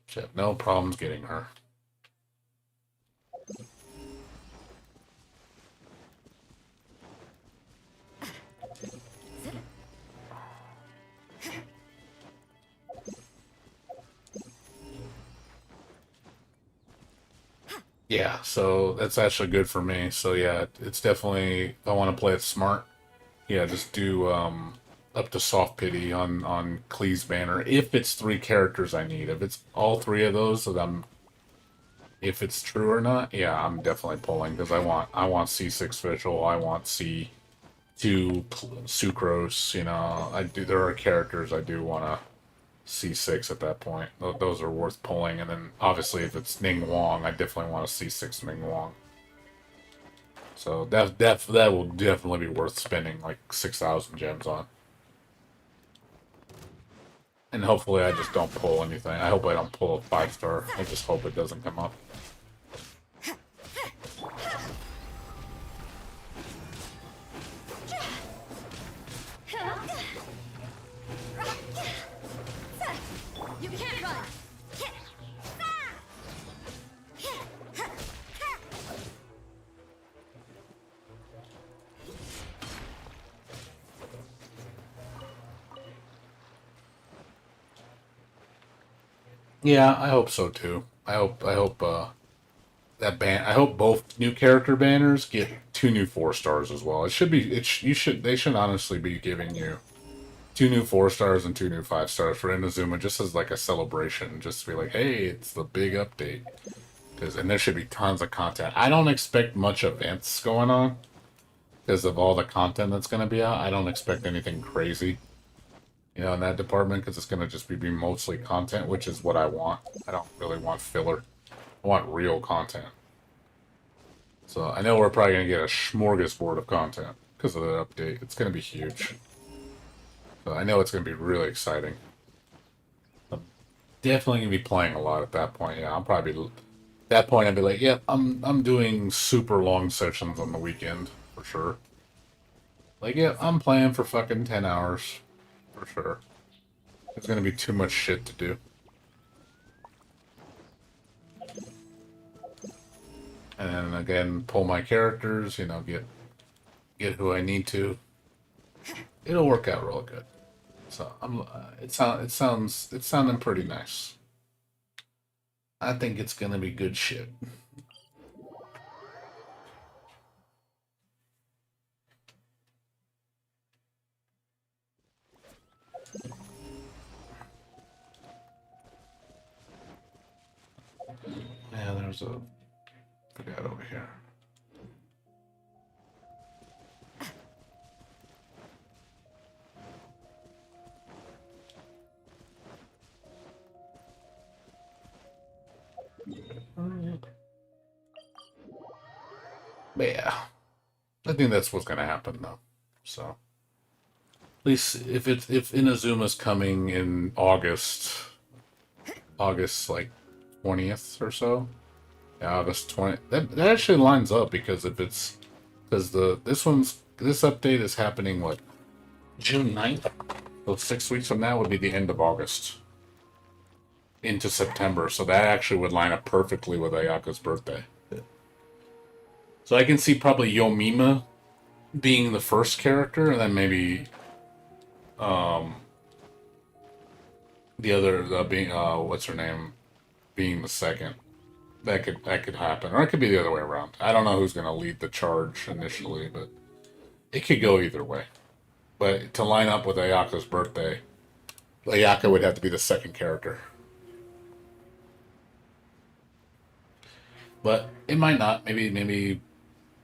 Should have no problems getting her. Yeah, so that's actually good for me. So yeah, it's definitely, if I want to play it smart, yeah, just do up to soft pity on Klee's banner. If it's 3 characters I need. If it's all 3 of those that I'm, if it's true or not, yeah, I'm definitely pulling because I want C6 visual, I want C2 sucrose, you know, there are characters I do want to C6 at that point. Those are worth pulling, and then obviously if it's Ning Wong, I definitely want to C6 Ning Wong. So that will definitely be worth spending like 6,000 gems on. And hopefully I just don't pull anything. I hope I don't pull a 5-star. I just hope it doesn't come up.
You can't run.
Yeah, I hope so too. I hope I hope both new character banners get 2 new 4-stars as well. It should be they should honestly be giving you 2 new 4-stars and 2 new 5-stars for Inazuma just as like a celebration, just to be like, hey, it's the big update. And there should be tons of content. I don't expect much events going on because of all the content that's going to be out. I don't expect anything crazy, you know, in that department because it's going to just be mostly content, which is what I want. I don't really want filler. I want real content. So I know we're probably going to get a smorgasbord of content because of the update. It's going to be huge. So I know it's going to be really exciting. I'm definitely going to be playing a lot at that point. Yeah, I'm probably at that point I'd be like, yeah, I'm doing super long sessions on the weekend for sure. Like, yeah, I'm playing for fucking 10 hours for sure. There's going to be too much shit to do. And then again, pull my characters, you know, get who I need to. It'll work out real good. So it's sounding pretty nice. I think it's gonna be good shit. Yeah, there's a forgot over here. But yeah, I think that's what's gonna happen though. So at least if Inazuma's coming in August like 20th or so. Yeah, August 20th. That actually lines up because if it's because this update is happening what June 9th. So 6 weeks from now would be the end of August into September. So that actually would line up perfectly with Ayaka's birthday. So I can see probably Yomima being the first character, and then maybe the other being what's her name being the second. that could happen, or it could be the other way around. I don't know who's going to lead the charge initially, but it could go either way. But to line up with Ayaka's birthday, Ayaka would have to be the second character. But it might not. Maybe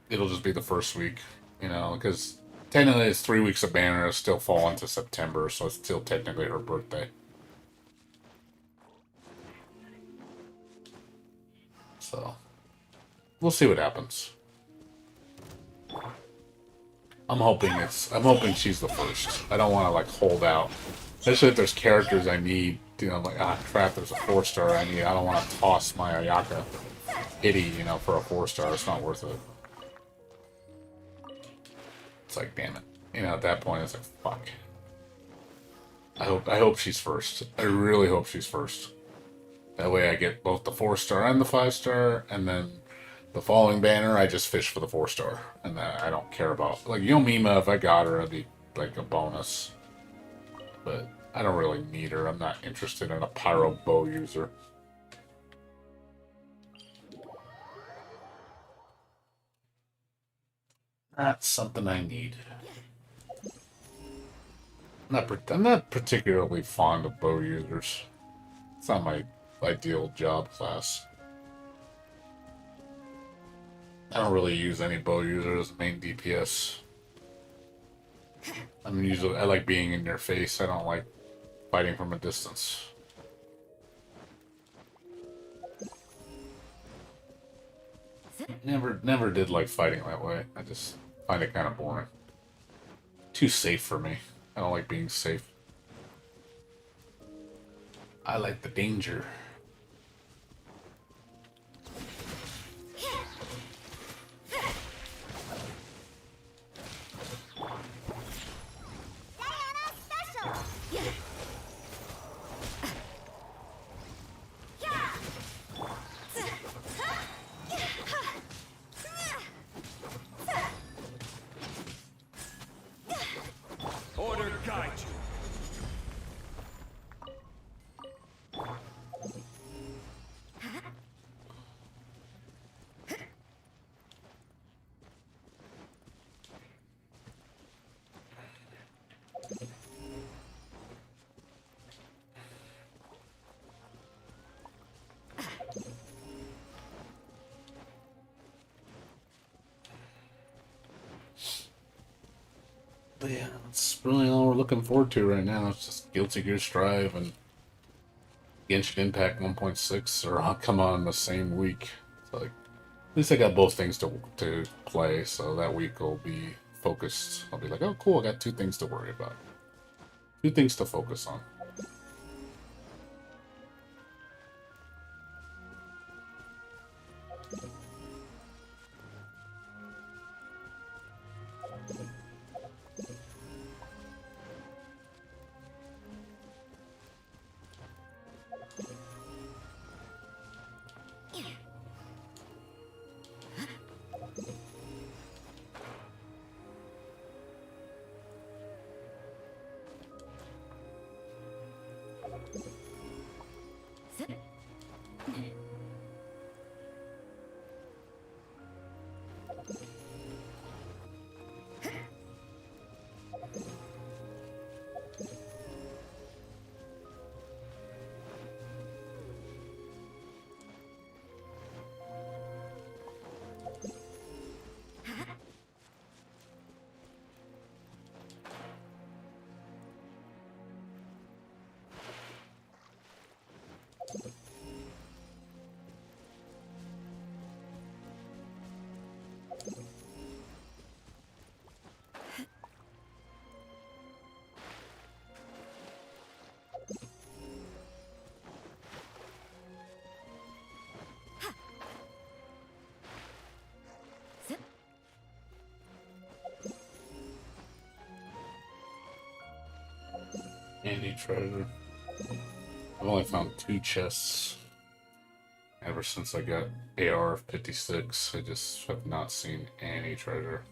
it'll just be the first week, because technically it's 3 weeks of banner. It'll still fall into September, so it's still technically her birthday. So we'll see what happens. I'm hoping she's the first. I don't want to like hold out, especially if there's characters I need. Like crap, there's a 4-star I need. I don't want to toss my Ayaka pity, for a 4-star. It's not worth it. It's like, damn it. At that point, it's like, fuck. I hope she's first. I really hope she's first. That way I get both the 4-star and the 5-star, and then the following banner, I just fish for the 4-star. And I don't care about, like, Yomima, if I got her, it'd be, like, a bonus. But I don't really need her. I'm not interested in a pyro bow user. That's something I need. I'm not particularly fond of bow users. It's not my ideal job class. I don't really use any bow users as main DPS. I like being in your face. I don't like fighting from a distance. Never did like fighting that way. I just find it kind of boring. Too safe for me. I don't like being safe. I like the danger.
Order guide you.
But yeah, that's really all we're looking forward to right now. It's just Guilty Gear Strive and Genshin Impact 1.6 are all come on the same week. So like, at least I got both things to play, so that week will be focused. I'll be like, oh cool, I got 2 things to worry about. 2 things to focus on. Any treasure. I've only found 2 chests ever since I got AR-56. I just have not seen any treasure.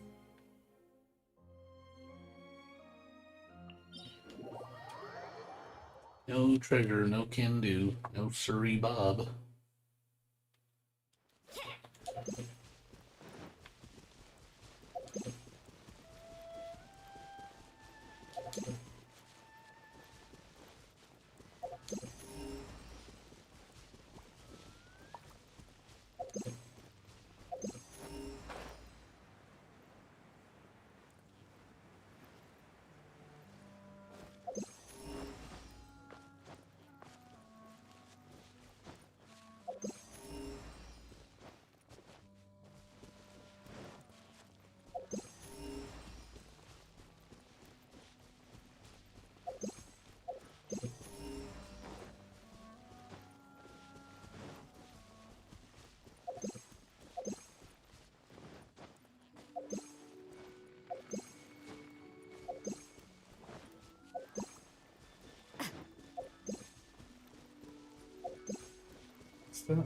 No treasure, no can do, no siree Bob. What's that?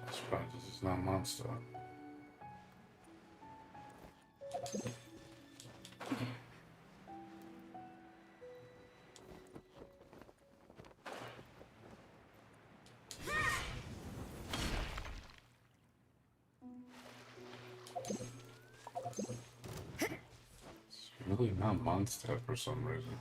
I'm surprised this is not a monster. It's really not monster for some reason.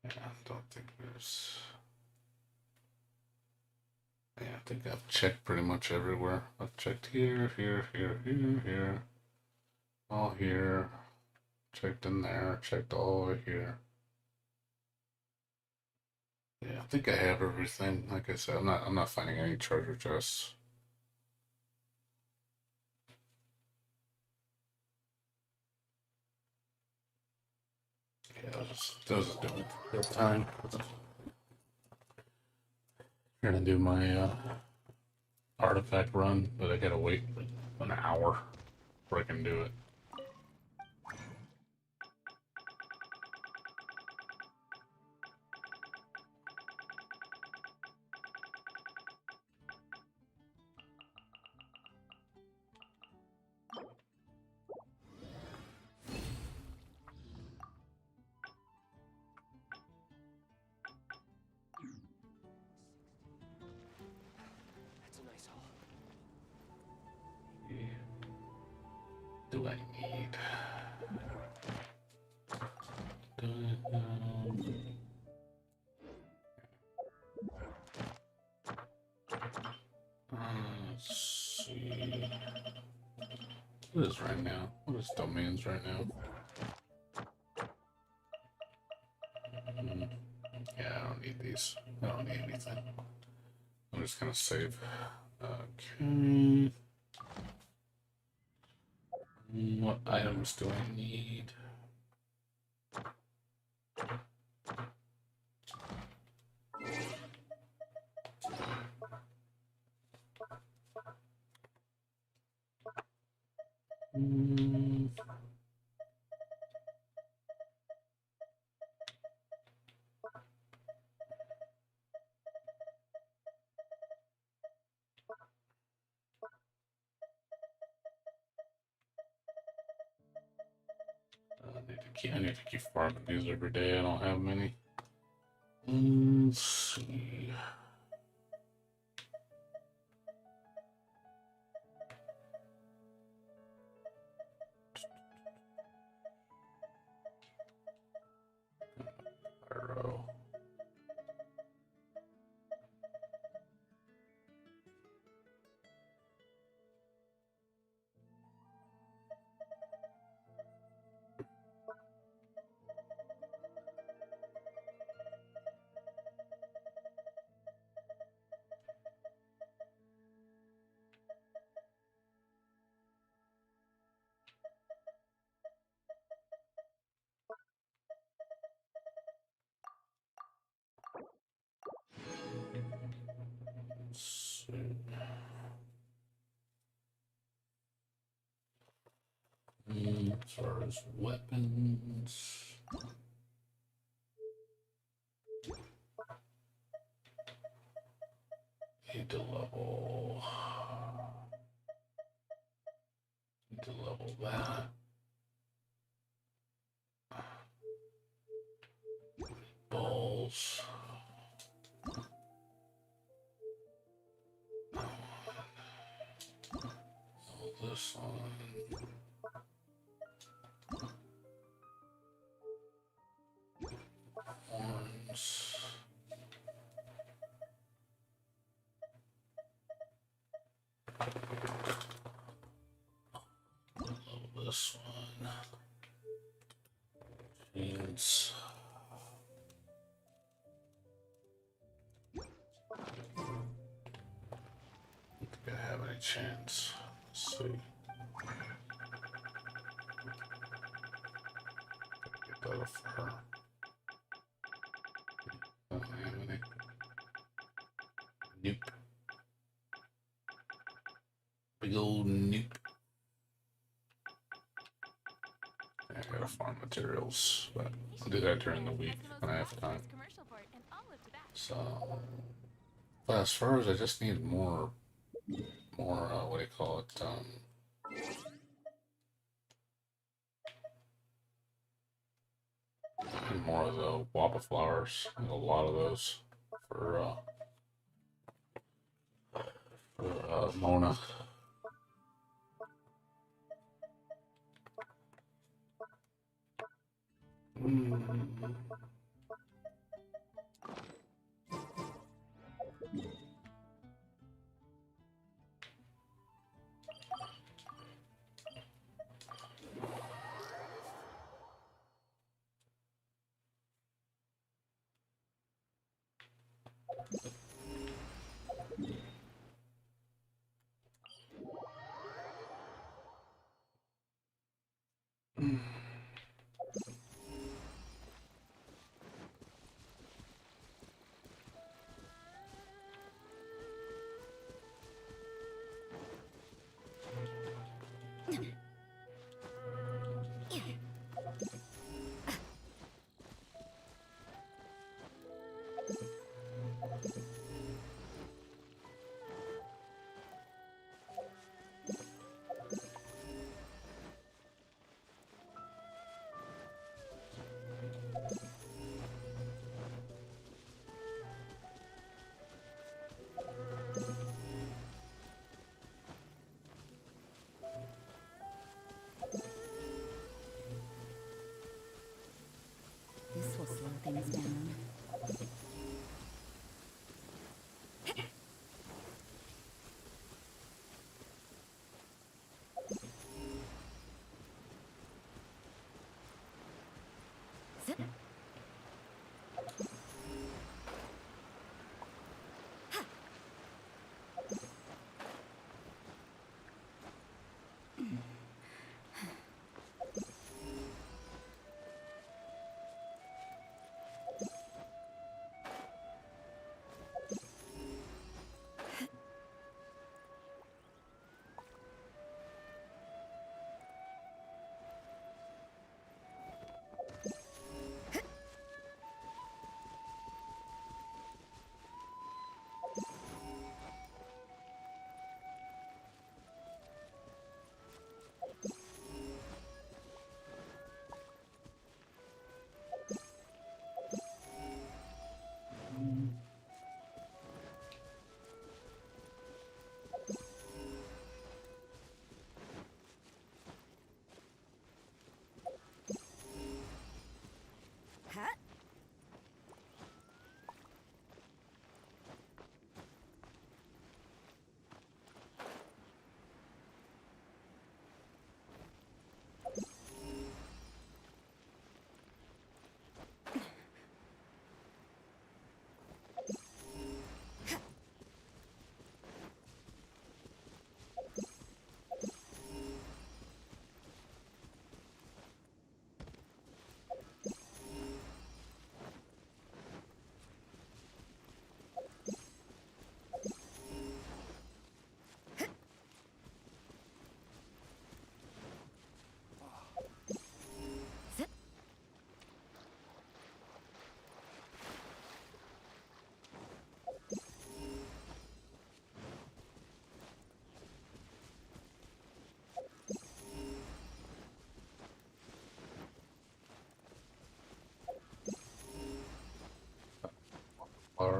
Yeah, I don't think there's. Yeah, I think I've checked pretty much everywhere. I've checked here, here, all here, checked in there, checked all over here. Yeah, I think I have everything. Like I said, I'm not finding any treasure chests. Yeah, I was just doing it real time. Gonna do my artifact run, but I gotta wait like an hour before I can do it.
That's a nice haul.
Do I need? Let's see. What is right now? What is domains right now? Yeah, I don't need these. I don't need anything. I'm just gonna save. Okay. What items do I need? Mm, I need to keep farming these every day. I don't have many. Let's see. Pyro. There's weapons. Need to level. Need to level that. Balls. This one. Horns. Level this one. Jeans. I don't think I have any chance. Let's see. Get that off her. Don't have any. Nope. Big old nope. I gotta farm materials, but I'll do that during the week when I have time. So, but as far as I just need more, what do you call it? More of the wappa flowers. A lot of those for Mona. Mm.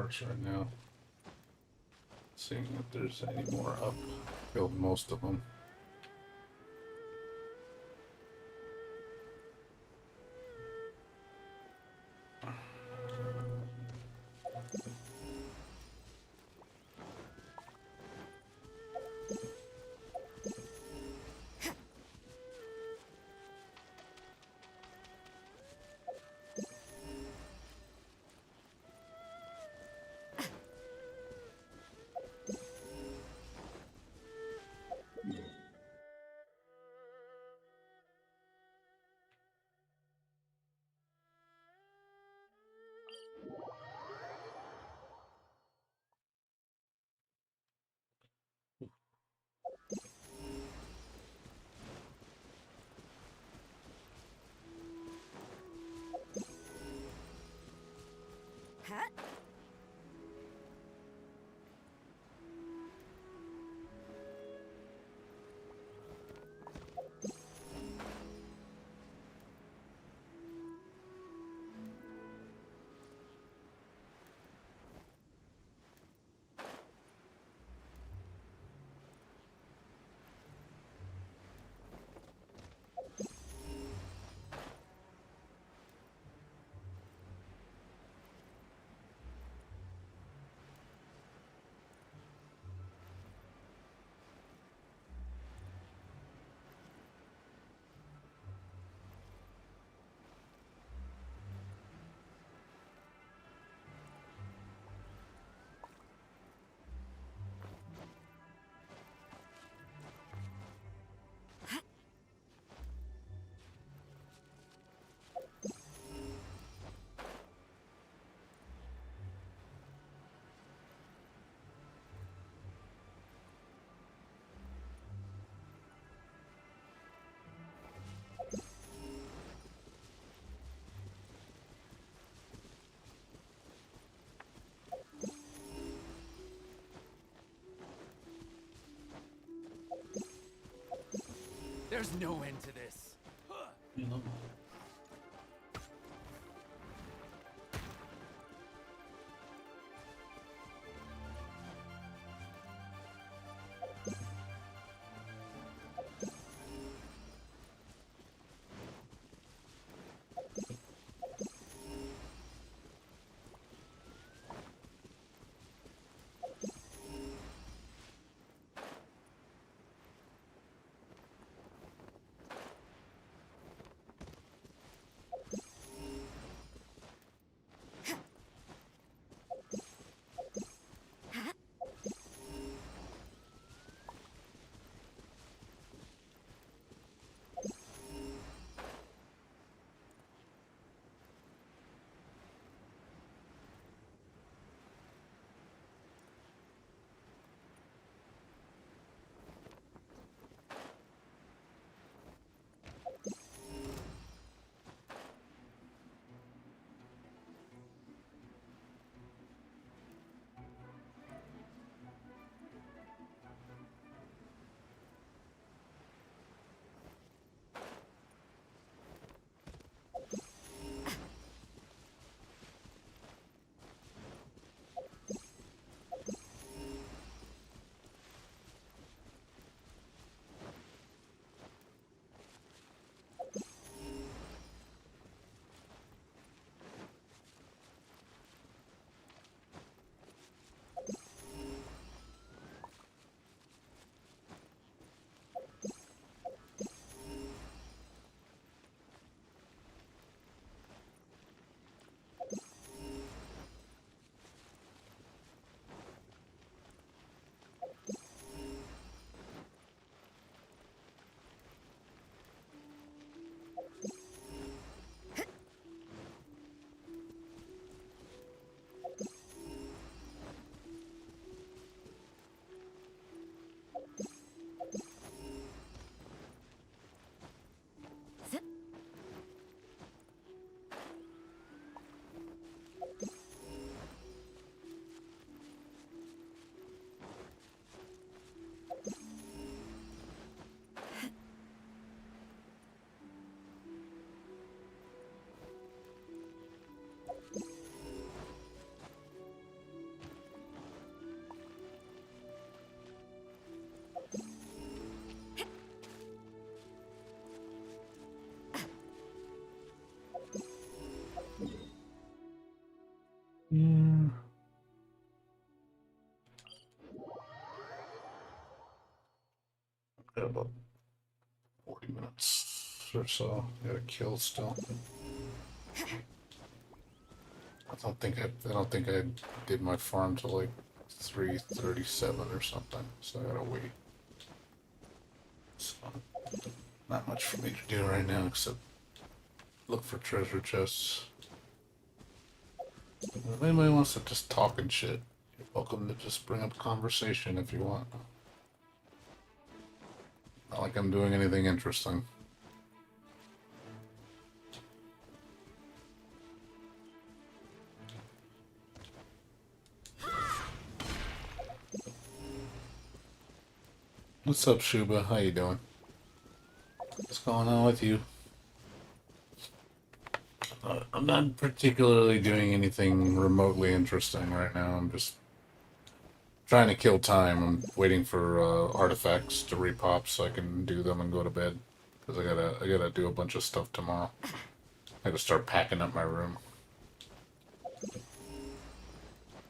parts right now. Seeing if there's any more up. Killed most of them.
Huh?
There's no end to this.
You know. Got about 40 minutes or so. Got a kill still. I don't think I did my farm till like 3:37 or something. So I gotta wait. So not much for me to do right now except look for treasure chests. If anybody wants to just talk and shit, you're welcome to just bring up conversation if you want. Not like I'm doing anything interesting. What's up, Shuba? How you doing? What's going on with you? I'm not particularly doing anything remotely interesting right now. I'm just trying to kill time. I'm waiting for artifacts to repop so I can do them and go to bed. Because I gotta do a bunch of stuff tomorrow. I gotta start packing up my room. I'm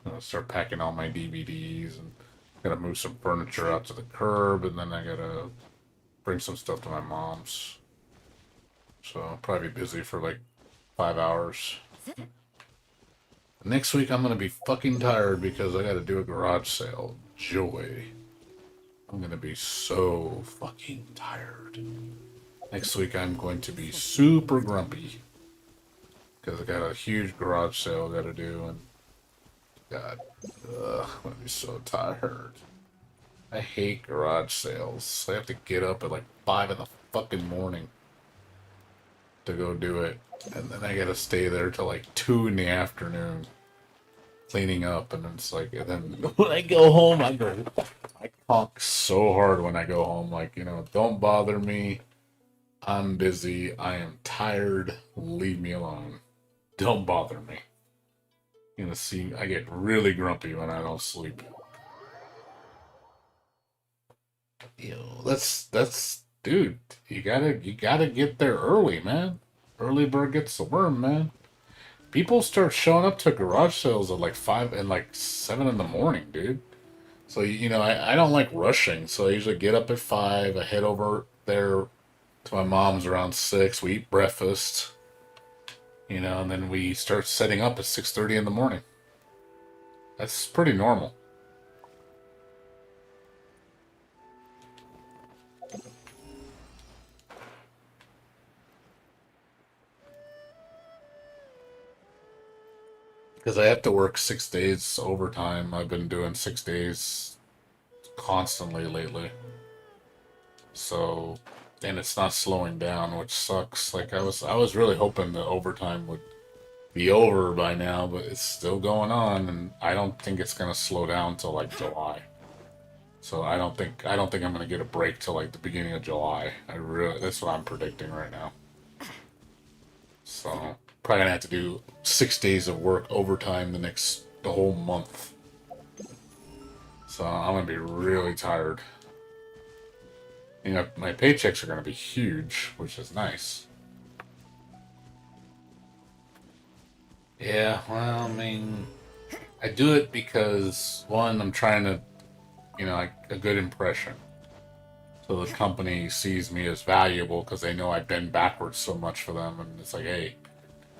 gonna start packing all my DVDs and gotta move some furniture out to the curb, and then I gotta bring some stuff to my mom's. So I'll probably be busy for like 5 hours. Next week I'm gonna be fucking tired because I gotta do a garage sale. Joy. I'm gonna be so fucking tired. Next week I'm going to be super grumpy because I got a huge garage sale I gotta do, and God, I'm gonna be so tired. I hate garage sales. I have to get up at like 5 in the fucking morning to go do it, and then I gotta stay there till like 2 in the afternoon cleaning up, and it's like, and then when I go home, I honk so hard when I go home, like, don't bother me. I'm busy. I am tired. Leave me alone. Don't bother me. See, I get really grumpy when I don't sleep. That's dude. You gotta get there early, man. Early bird gets the worm, man. People start showing up to garage sales at like 5 and like 7 in the morning, dude. So I don't like rushing. So I usually get up at 5. I head over there to my mom's around 6. We eat breakfast, and then we start setting up at 6:30 in the morning. That's pretty normal. Because I have to work 6 days overtime. I've been doing 6 days constantly lately. So, and it's not slowing down, which sucks. Like I was really hoping the overtime would be over by now, but it's still going on, and I don't think it's gonna slow down till like July. So I don't think I'm gonna get a break till like the beginning of July. That's what I'm predicting right now. So probably gonna have to do 6 days of work overtime the whole month. So I'm gonna be really tired. My paychecks are gonna be huge, which is nice. Yeah, well, I mean, I do it because one, I'm trying to, like a good impression. So the company sees me as valuable because they know I've been backwards so much for them, and it's like, hey,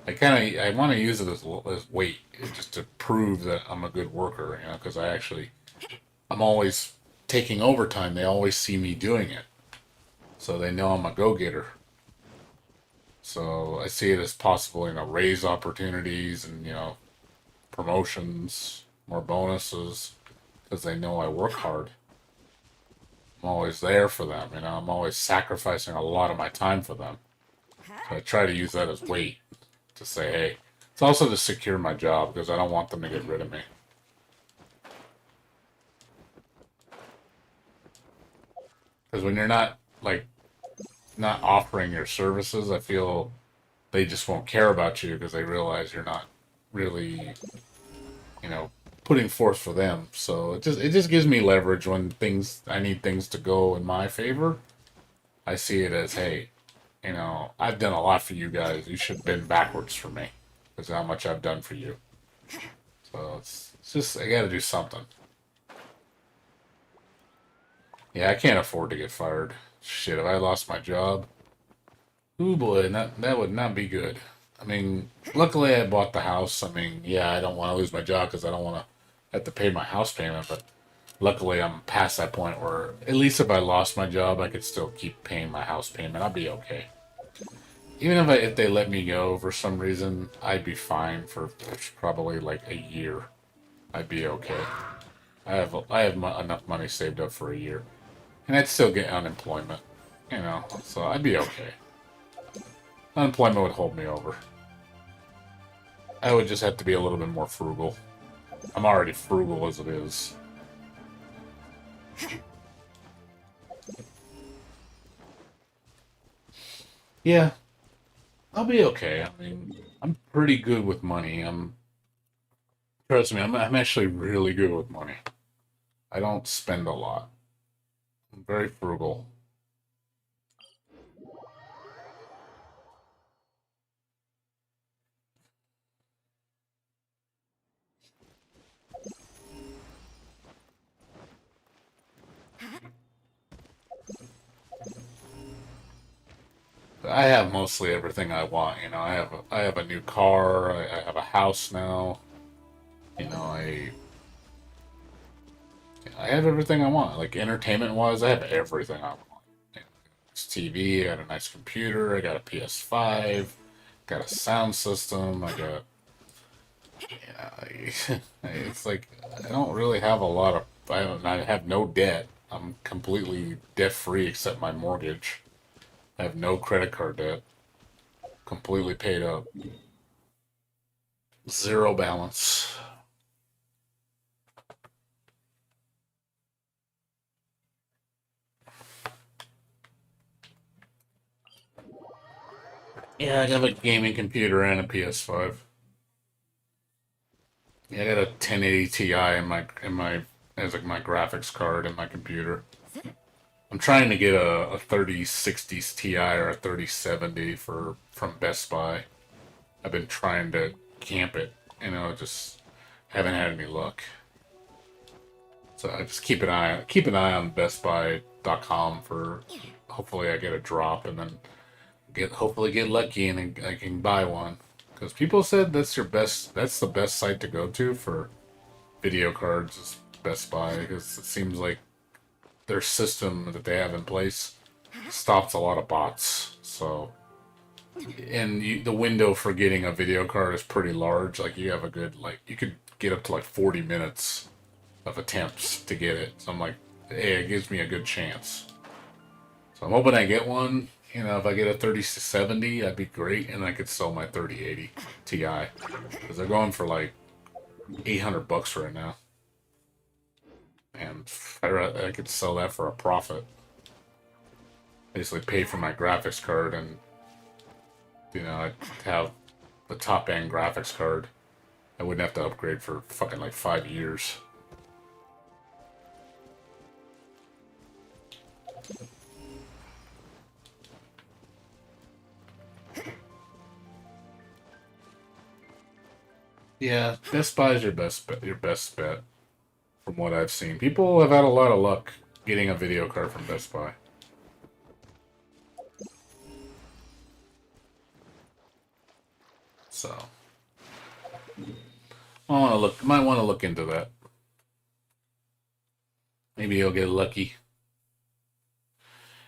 I want to use it as weight, just to prove that I'm a good worker, because I'm always taking overtime. They always see me doing it, so they know I'm a go-getter. So I see it as possible, raise opportunities and promotions, more bonuses, because they know I work hard. I'm always there for them, I'm always sacrificing a lot of my time for them. So I try to use that as weight to say, hey, it's also to secure my job because I don't want them to get rid of me. Because when you're not offering your services, I feel they just won't care about you because they realize you're not really, putting forth for them. So it just gives me leverage when I need things to go in my favor. I see it as, hey, I've done a lot for you guys. You should bend backwards for me because of how much I've done for you. So it's just I got to do something. Yeah, I can't afford to get fired. Shit, if I lost my job, ooh boy, that would not be good. I mean, luckily I bought the house. I mean, yeah, I don't want to lose my job because I don't want to have to pay my house payment, but luckily I'm past that point where at least if I lost my job, I could still keep paying my house payment. I'll be okay. Even if they let me go for some reason, I'd be fine for probably like a year. I'd be okay. I have enough money saved up for a year, and I'd still get unemployment. You know, so I'd be okay. Unemployment would hold me over. I would just have to be a little bit more frugal. I'm already frugal as it is. Yeah, I'll be okay. I mean, I'm pretty good with money. Trust me, I'm actually really good with money. I don't spend a lot. I'm very frugal. I have mostly everything I want. You know, I have a new car. I have a house now. You know, I have everything I want. Like entertainment wise, I have everything I want. You know, it's TV. I got a nice computer. I got a PS5. Got a sound system. I got. Yeah, it's like I don't really have a lot of. I have no debt. I'm completely debt free except my mortgage. I have no credit card debt. Completely paid up. Zero balance. Yeah, I have a gaming computer and a PS5. Yeah, I got a 1080 Ti in my as like my graphics card in my computer. I'm trying to get a 3060 Ti or a 3070 from Best Buy. I've been trying to camp it, just haven't had any luck. So I just keep an eye on BestBuy.com for hopefully I get a drop and then hopefully get lucky and I can buy one. Because people said that's the best site to go to for video cards is Best Buy because it seems like their system that they have in place stops a lot of bots. So, and the window for getting a video card is pretty large. Like you have a good you could get up to like 40 minutes of attempts to get it. So I'm like, hey, it gives me a good chance. So I'm hoping I get one. You know, if I get a 3070, that'd be great, and I could sell my 3080 Ti because they're going for like $800 right now, and I could sell that for a profit. Basically, pay for my graphics card, and I'd have the top end graphics card. I wouldn't have to upgrade for fucking like 5 years. Yeah, Best Buy is your best bet from what I've seen. People have had a lot of luck getting a video card from Best Buy. So, might want to look into that. Maybe you'll get lucky.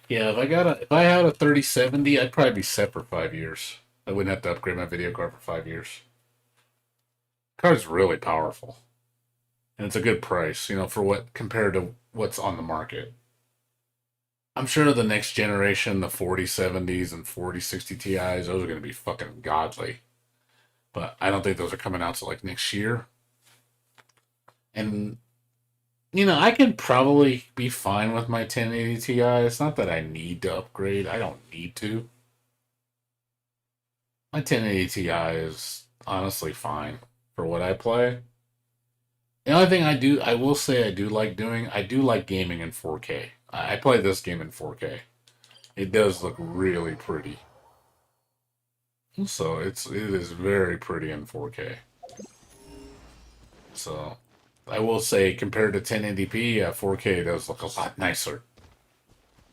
Yeah, if I had a 3070, I'd probably be set for 5 years. I wouldn't have to upgrade my video card for 5 years. Card's really powerful. And it's a good price, for what compared to what's on the market. I'm sure the next generation, the 4070s and 4060 Ti's, those are going to be fucking godly. But I don't think those are coming out till like next year. And I can probably be fine with my 1080 Ti. It's not that I need to upgrade. I don't need to. My 1080 Ti is honestly fine for what I play. The only thing I will say I do like doing, I do like gaming in 4K. I play this game in 4K. It does look really pretty. So it is very pretty in 4K. So I will say compared to 1080p, 4K does look a lot nicer.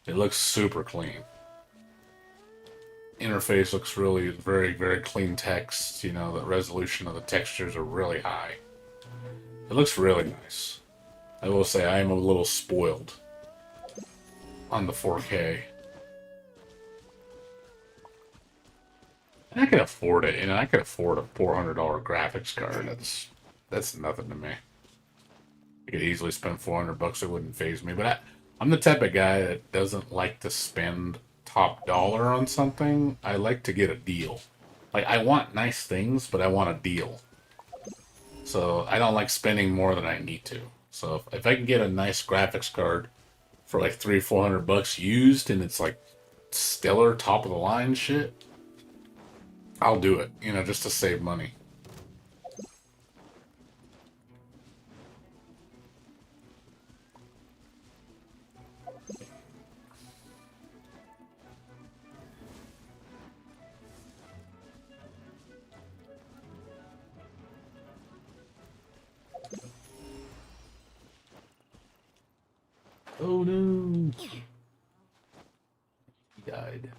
It looks super clean. Interface looks really very, very clean text. You know, the resolution of the textures are really high. It looks really nice. I will say I am a little spoiled on the 4K. And I can afford it. You know, I could afford a $400 graphics card. That's nothing to me. I could easily spend $400. It wouldn't phase me. But I'm the type of guy that doesn't like to spend top dollar on something. I like to get a deal. Like, I want nice things, but I want a deal. So I don't like spending more than I need to. So if I can get a nice graphics card for like $300-400 used, and it's like stellar, top of the line shit, I'll do it. You know, just to save money. Oh no! She died.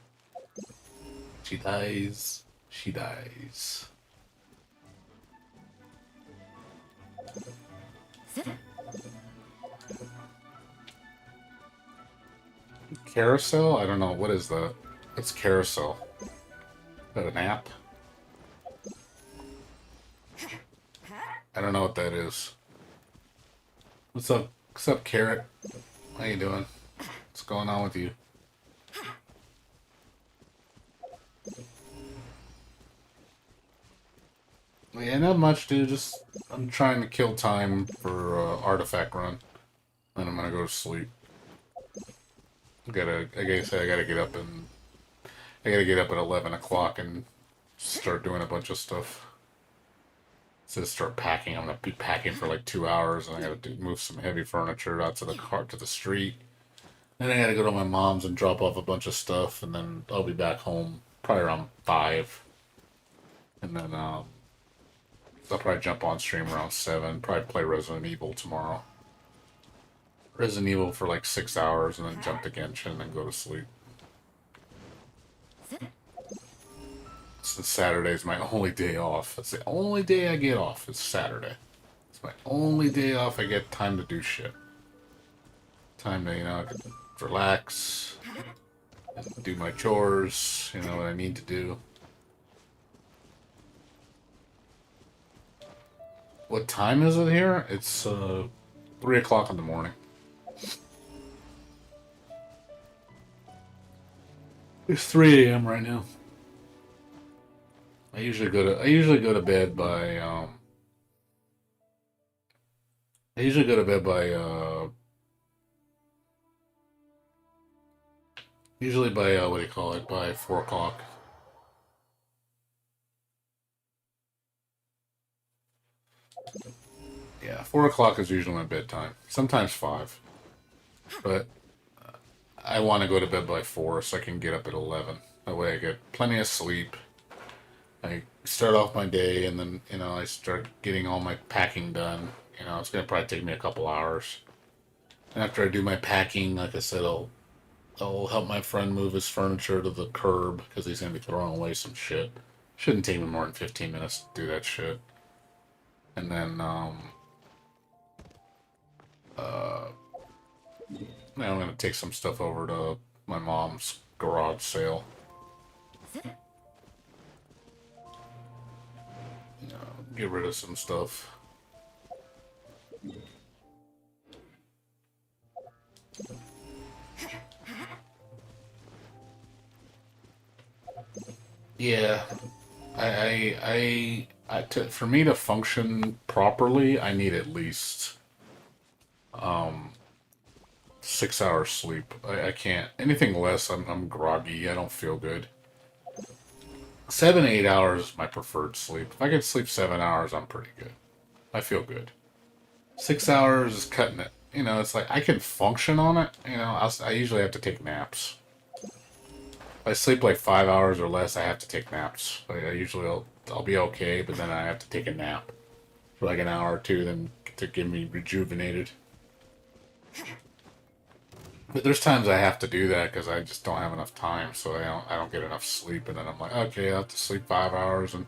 She dies. She dies. Carousel? I don't know. What is that? It's carousel. Is that an app? I don't know what that is. What's up? What's up, Carrot? How you doing? What's going on with you? Yeah, not much, dude. Just I'm trying to kill time for artifact run. Then I'm gonna go to sleep. I guess I gotta get up and I gotta get up at 11 o'clock and start doing a bunch of stuff. So start packing. I'm gonna be packing for like 2 hours, and I gotta move some heavy furniture out to the car to the street. Then I gotta go to my mom's and drop off a bunch of stuff, and then I'll be back home probably around 5. And then I'll probably jump on stream around 7. Probably play Resident Evil tomorrow. Resident Evil for like 6 hours, and then jump to Genshin and then go to sleep. Since Saturday's my only day off. That's the only day I get off, is Saturday. It's my only day off I get time to do shit. Time to, you know, relax, and do my chores, you know, what I need to do. What time is it here? It's 3 o'clock in the morning. It's 3 a.m. right now. I usually go to bed by usually by what do you call it, by 4 o'clock. Yeah, 4 o'clock is usually my bedtime. Sometimes 5. But I want to go to bed by 4 so I can get up at 11. That way I get plenty of sleep. I start off my day, and then, you know, I start getting all my packing done. You know, it's going to probably take me a couple hours. And after I do my packing, like I said, I'll help my friend move his furniture to the curb because he's going to be throwing away some shit. Shouldn't take me more than 15 minutes to do that shit. And then, now I'm going to take some stuff over to my mom's garage sale. You know, get rid of some stuff. Yeah, for me to function properly, I need at least 6 hours sleep. I can't anything less. I'm groggy. I don't feel good. 7 8 hours is my preferred sleep. If I can sleep 7 hours, I'm pretty good. I feel good. 6 hours is cutting it. You know, it's like I can function on it. You know, I usually have to take naps. If I sleep like 5 hours or less, I have to take naps. Like I'll be okay, but then I have to take a nap for like an hour or two, then to get me rejuvenated. But there's times I have to do that because I just don't have enough time, so I don't get enough sleep, and then I'm like, okay, I have to sleep 5 hours and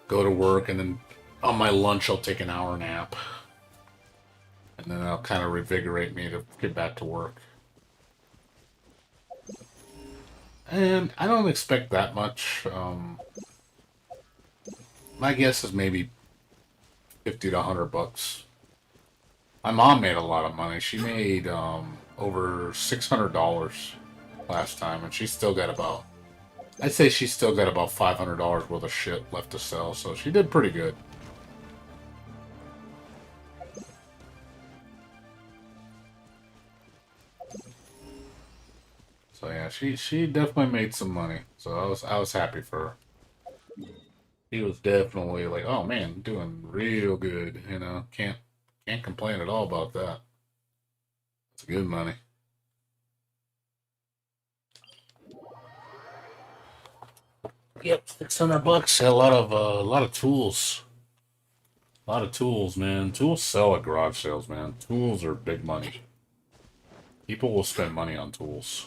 go to work, and then on my lunch I'll take an hour nap, and then that'll kind of revigorate me to get back to work. And I don't expect that much. My guess is maybe 50 to $100. My mom made a lot of money. She made over $600 last time, and she still got about. I'd say she still got about $500 worth of shit left to sell, so she did pretty good. So yeah, she definitely made some money. So I was happy for her. He was definitely like, oh man, doing real good. Can't complain at all about that. It's good money. Yep, $600. Had a lot of tools. A lot of tools, man. Tools sell at garage sales, man. Tools are big money. People will spend money on tools.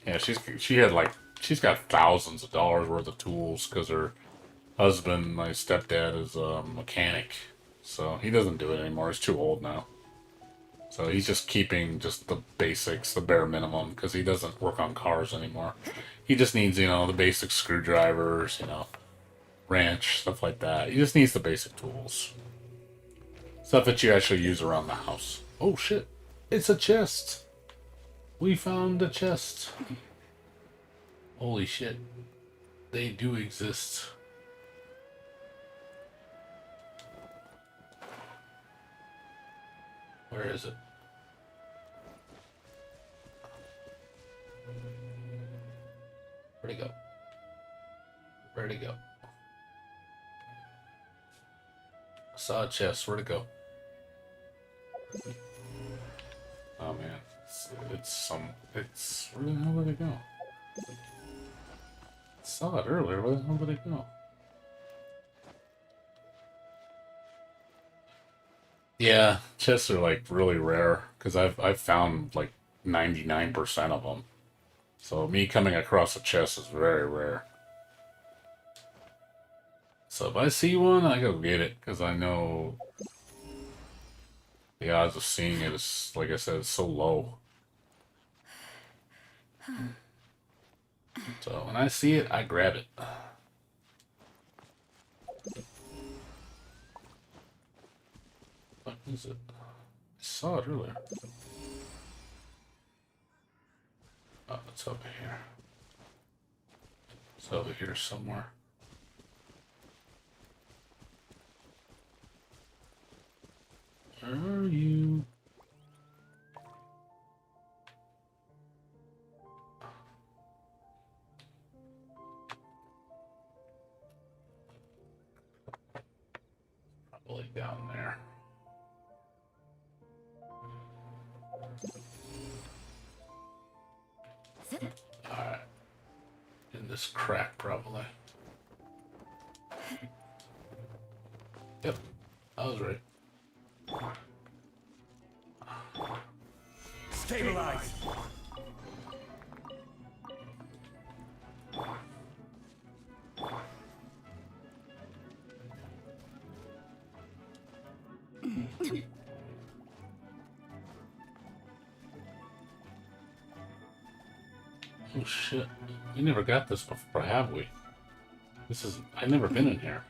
Yeah, she's got thousands of dollars worth of tools because her husband, my stepdad, is a mechanic, so he doesn't do it anymore. He's too old now, so he's just keeping just the basics, the bare minimum, because he doesn't work on cars anymore. He just needs, the basic screwdrivers, wrench, stuff like that. He just needs the basic tools, stuff that you actually use around the house. Oh shit! It's a chest. We found a chest. Holy shit! They do exist. Where is it? Where'd it go? Where'd it go? I saw a chest. Where'd it go? Oh man, it's where the hell did it go? I saw it earlier. Where the hell did it go? Yeah, chests are like really rare because I've found like 99% of them. So me coming across a chest is very rare. So if I see one, I go get it because I know the odds of seeing it is, like I said, it's so low. So when I see it, I grab it. What is it? I saw it earlier. Oh, it's over here. It's over here somewhere. Where are you? Probably down there. Alright. In this crack, probably. Yep. I was right.
Stabilize.
Oh shit. We never got this before, have we? I've never been in here.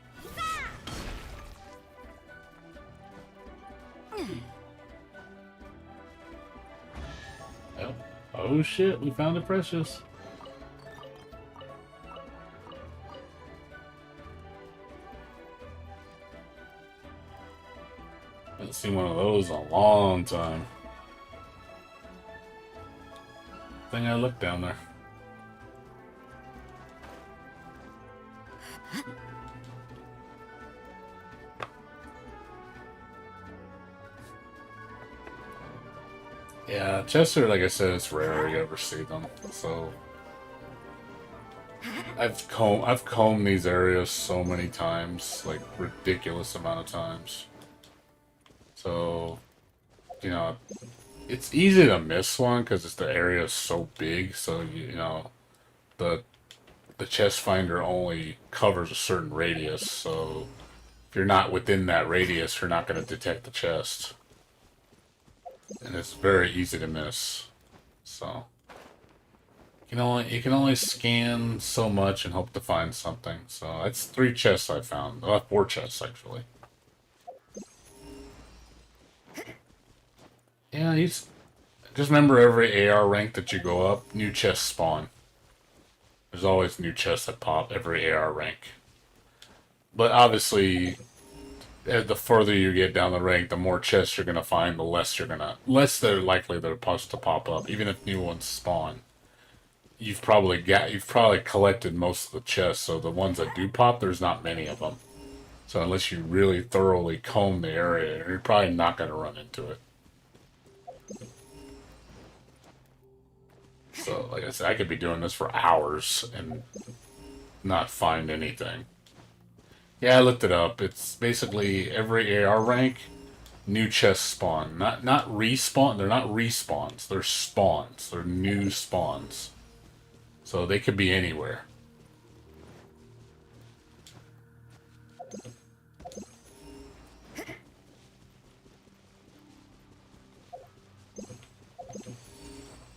Yep. Oh shit, we found a precious. Haven't seen one of those in a long time. I think I looked down there. Yeah, Chester, like I said, it's rare you ever see them. So I've combed these areas so many times, like ridiculous amount of times. So, you know, it's easy to miss one because the area is so big. So, you know, the the chest finder only covers a certain radius. So, if you're not within that radius, you're not going to detect the chest. And it's very easy to miss. So, you can only scan so much and hope to find something. So, that's 3 chests I found. 4 chests, actually. Yeah, just remember every AR rank that you go up, new chests spawn. There's always new chests that pop every AR rank. But obviously, the further you get down the rank, the more chests you're gonna find, less they're likely they're supposed to pop up. Even if new ones spawn, you've probably collected most of the chests. So the ones that do pop, there's not many of them. So unless you really thoroughly comb the area, you're probably not gonna run into it. So, like I said, I could be doing this for hours and not find anything. Yeah, I looked it up. It's basically every AR rank, new chests spawn. Not respawn. They're not respawns. They're spawns. They're new spawns. So they could be anywhere.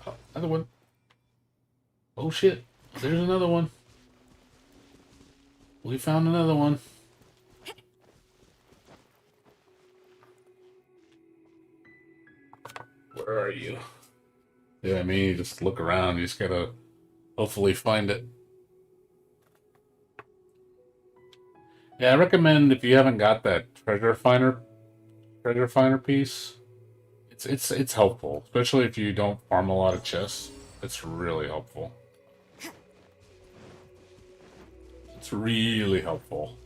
Oh, another one. Oh shit! There's another one. We found another one. Where are you? Yeah, I mean, you just look around. You just gotta hopefully find it. Yeah, I recommend if you haven't got that treasure finder piece. It's helpful, especially if you don't farm a lot of chests. It's really helpful. It's really helpful.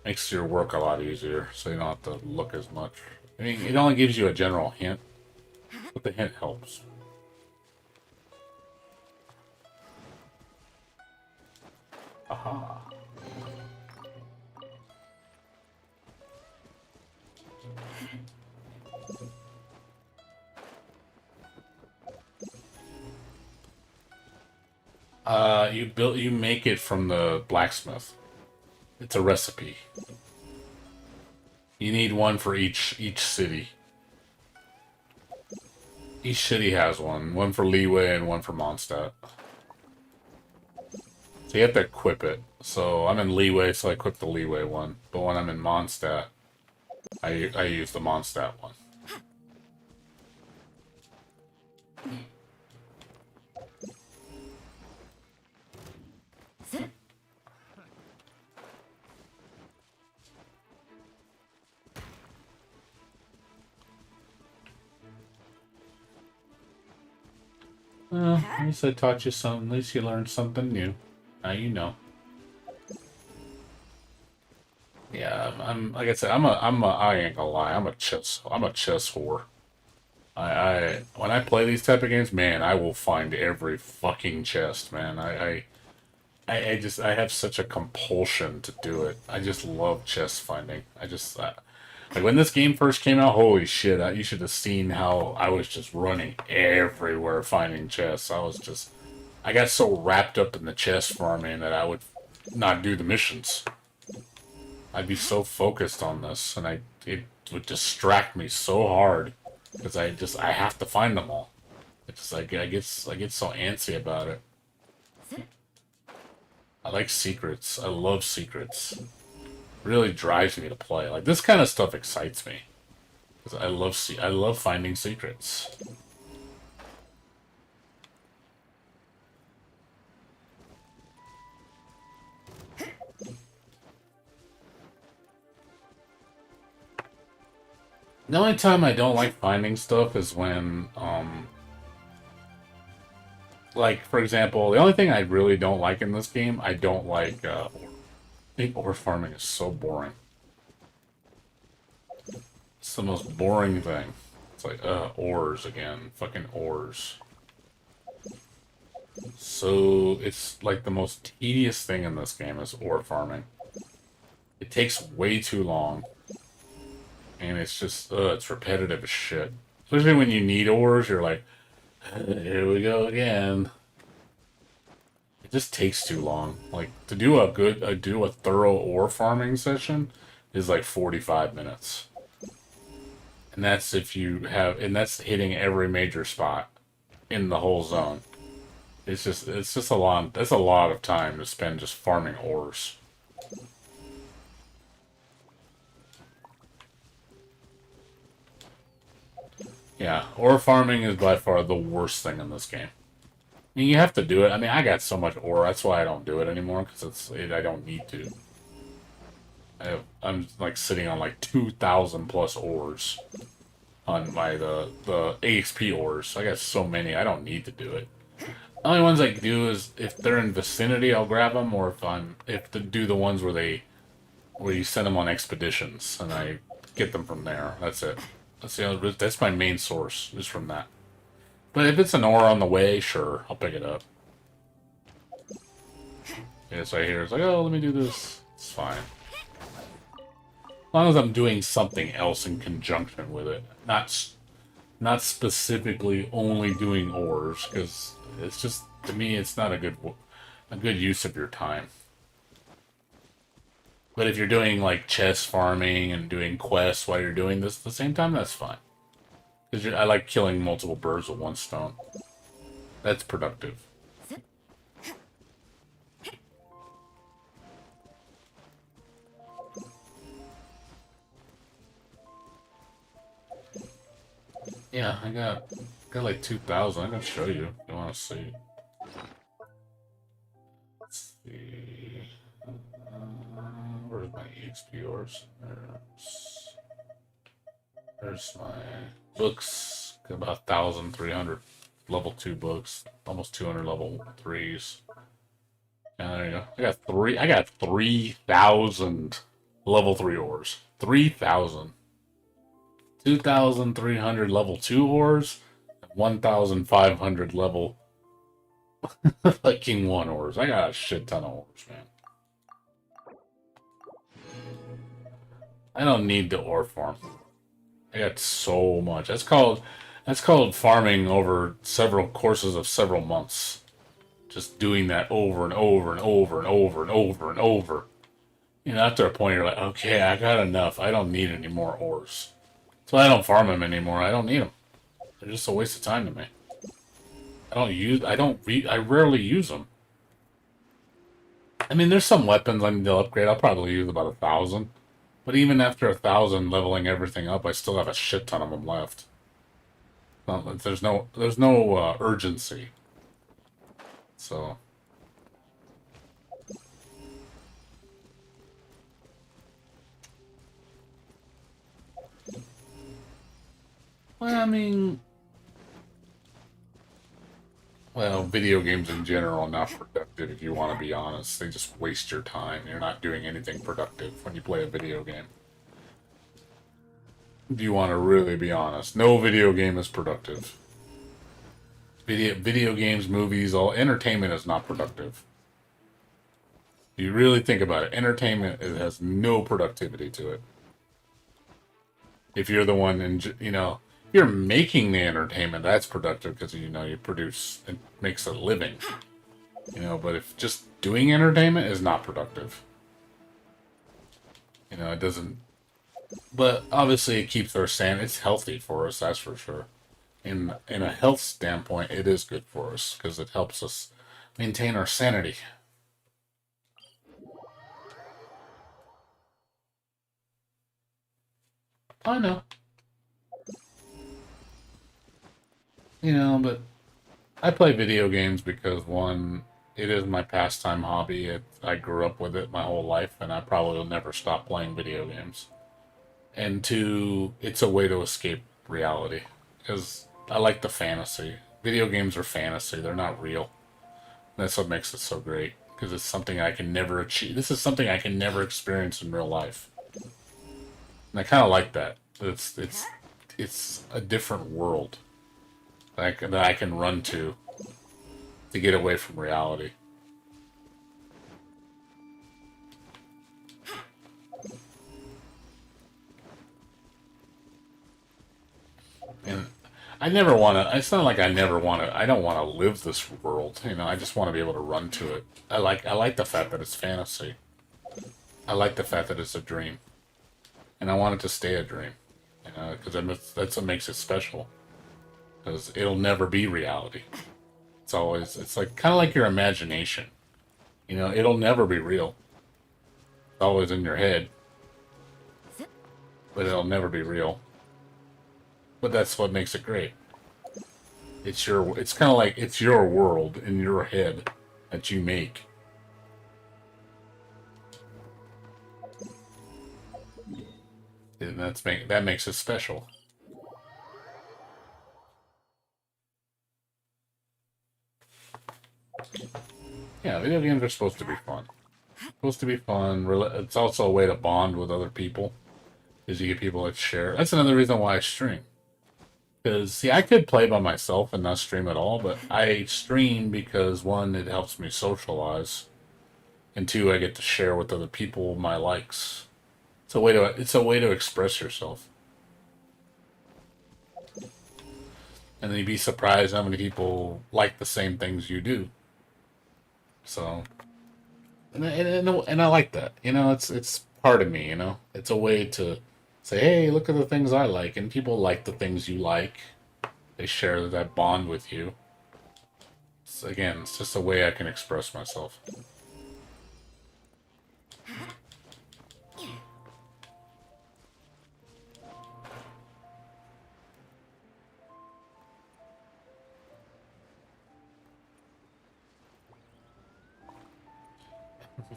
Makes your work a lot easier, so you don't have to look as much. I mean, it only gives you a general hint, but the hint helps. Aha. You make it from the blacksmith. It's a recipe. You need one for each city. Each city has one. One for Leeway and one for Mondstadt. So you have to equip it. So I'm in Leeway, so I equip the Leeway one. But when I'm in Mondstadt, I use the Mondstadt one. Well, at least I taught you something. At least you learned something new. Now you know. Yeah, I'm like I said, I ain't gonna lie, I'm a chess whore. When I play these type of games, man, I will find every fucking chest, man. I have such a compulsion to do it. I just love chest finding. Like when this game first came out, holy shit! You should have seen how I was just running everywhere finding chests. I got so wrapped up in the chest farming that I would not do the missions. I'd be so focused on this, and it would distract me so hard because I have to find them all. It's just like I get so antsy about it. I like secrets. I love secrets. Really drives me to play. Like this kind of stuff excites me because I love finding secrets. The only time I don't like finding stuff is when like for example, the only thing I really don't like in this game, I don't like I think ore farming is so boring. It's the most boring thing. It's like, ores again. Fucking ores. So, it's like the most tedious thing in this game is ore farming. It takes way too long. And it's just, it's repetitive as shit. Especially when you need ores, you're like, here we go again. It just takes too long. Like, to do do a thorough ore farming session is like 45 minutes. And that's if you have, and that's hitting every major spot in the whole zone. It's just a lot, that's a lot of time to spend just farming ores. Yeah, ore farming is by far the worst thing in this game. I mean, you have to do it. I mean, I got so much ore, that's why I don't do it anymore, because I don't need to. I'm like sitting on like 2,000 plus ores on my the AXP ores. I got so many, I don't need to do it. The only ones I do is if they're in vicinity, I'll grab them, or if to do the ones where you send them on expeditions and I get them from there. That's it. That's my main source is from that. But if it's an ore on the way, sure, I'll pick it up. Yeah, so I hear it's like, oh, let me do this. It's fine. As long as I'm doing something else in conjunction with it, not specifically only doing ores, because it's just, to me, it's not a good use of your time. But if you're doing like chest farming and doing quests while you're doing this at the same time, that's fine. Because I like killing multiple birds with one stone. That's productive. Yeah, I got like 2,000. I can show you if you want to see. Let's see. Where's my EXP ores? There's my books. Got about 1,300 level 2 books. Almost 200 level 3s. And there you go. I got 3,000 level 3 ores. 3,000. 2,300 level 2 ores. 1,500 level fucking 1 ores. I got a shit ton of ores, man. I don't need the ore farm. I got so much. That's called farming over several courses of several months. Just doing that over and over and over and over and over and over. You know, after a point, you're like, okay, I got enough. I don't need any more ores. That's why I don't farm them anymore. I don't need them. They're just a waste of time to me. I rarely use them. I mean, there's some weapons I need to upgrade. I'll probably use about 1,000. But even after 1,000 leveling everything up, I still have a shit ton of them left. There's no urgency. So. Well, I mean, video games in general are not productive if you want to be honest. They just waste your time. You're not doing anything productive when you play a video game. If you want to really be honest, no video game is productive. Video games, movies, all entertainment is not productive. If you really think about it, entertainment it has no productivity to it. If you're the one, you're making the entertainment, that's productive because you produce and makes a living. But if just doing entertainment is not productive, it doesn't. But obviously, it keeps our sanity. It's healthy for us, that's for sure. In a health standpoint, it is good for us because it helps us maintain our sanity. I know. But I play video games because one, it is my pastime hobby. I grew up with it my whole life, and I probably will never stop playing video games. And two, it's a way to escape reality because I like the fantasy. Video games are fantasy; they're not real. That's what makes it so great because it's something I can never achieve. This is something I can never experience in real life, and I kind of like that. It's a different world that I can run to get away from reality. I never want to. It's not like I never want to. I don't want to live this world. You know, I just want to be able to run to it. I like the fact that it's fantasy. I like the fact that it's a dream, and I want it to stay a dream. You know, because that's what makes it special. Because it'll never be reality. It's like kind of like your imagination. You know, it'll never be real. It's always in your head, but it'll never be real. But that's what makes it great. It's kind of like it's your world in your head that you make. And that makes it special. Yeah, video games are supposed to be fun. Supposed to be fun. It's also a way to bond with other people. Is you get people that share. That's another reason why I stream. Because, see, I could play by myself and not stream at all, but I stream because, one, it helps me socialize, and two, I get to share with other people my likes. It's a way to express yourself. And then you'd be surprised how many people like the same things you do. So, and I like that. You know, it's part of me. You know, it's a way to say, hey, look at the things I like, and people like the things you like. They share that bond with you. So again, it's just a way I can express myself.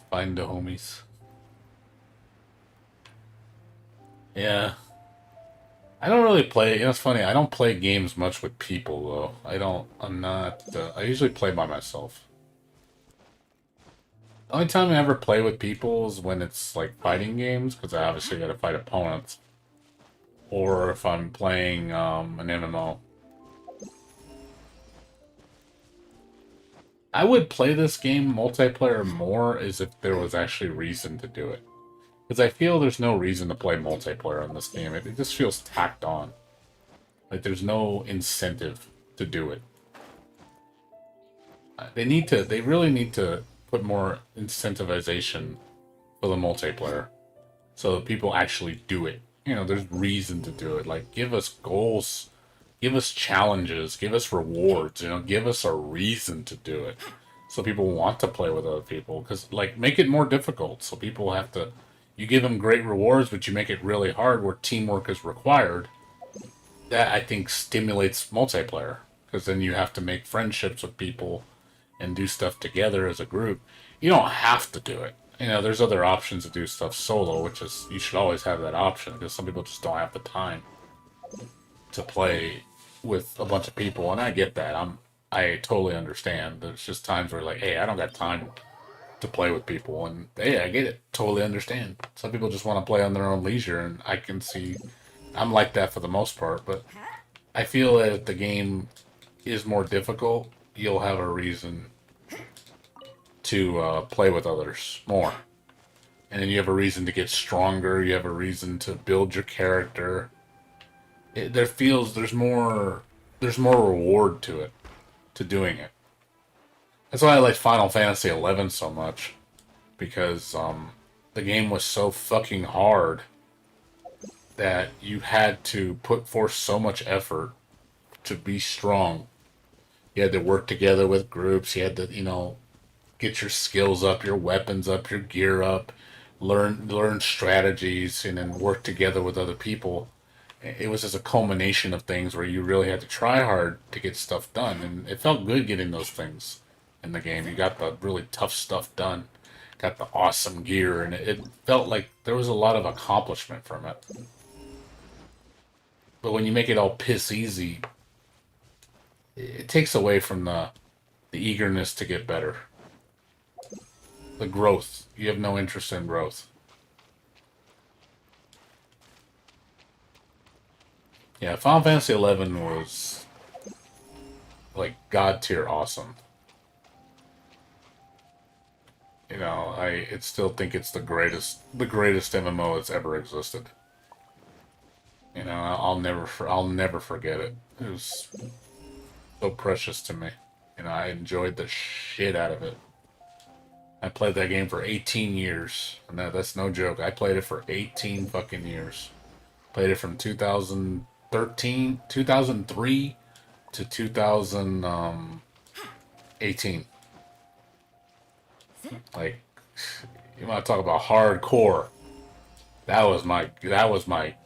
Find the homies. Yeah. I don't really play. You know, it's funny. I don't play games much with people, though. I don't. I'm not. I usually play by myself. The only time I ever play with people is when it's like fighting games, because I obviously got to fight opponents. Or if I'm playing an MMO. I would play this game multiplayer more as if there was actually reason to do it. Because I feel there's no reason to play multiplayer in this game. It just feels tacked on. Like there's no incentive to do it. They really need to put more incentivization for the multiplayer. So that people actually do it. You know, there's reason to do it. Like, give us goals, give us challenges, give us rewards, you know, give us a reason to do it. So people want to play with other people. Because, like, make it more difficult. So people have to, you give them great rewards, but you make it really hard where teamwork is required. That, I think, stimulates multiplayer. Because then you have to make friendships with people and do stuff together as a group. You don't have to do it. You know, there's other options to do stuff solo, which is, you should always have that option, because some people just don't have the time to play with a bunch of people, and I get that. I totally understand. There's just times where, like, hey, I don't got time to play with people, and hey, I get it. Totally understand. Some people just want to play on their own leisure, and I can see I'm like that for the most part, but I feel that if the game is more difficult, you'll have a reason to play with others more. And then you have a reason to get stronger, you have a reason to build your character. There's more reward to it, to doing it. That's why I like Final Fantasy XI so much, because the game was so fucking hard that you had to put forth so much effort to be strong. You had to work together with groups, you had to, you know, get your skills up, your weapons up, your gear up, learn strategies, and then work together with other people. It was just a culmination of things where you really had to try hard to get stuff done, and it felt good getting those things in the game. You got the really tough stuff done, got the awesome gear, and it felt like there was a lot of accomplishment from it. But when you make it all piss easy, it takes away from the eagerness to get better. The growth. You have no interest in growth. Yeah, Final Fantasy XI was like god tier awesome. You know, I still think it's the greatest MMO that's ever existed. You know, I'll never forget it. It was so precious to me. You know, I enjoyed the shit out of it. I played that game for 18 years, and that's no joke. I played it for 18 fucking years. Played it from 2003 to 2018. Like, you want to talk about hardcore? That was my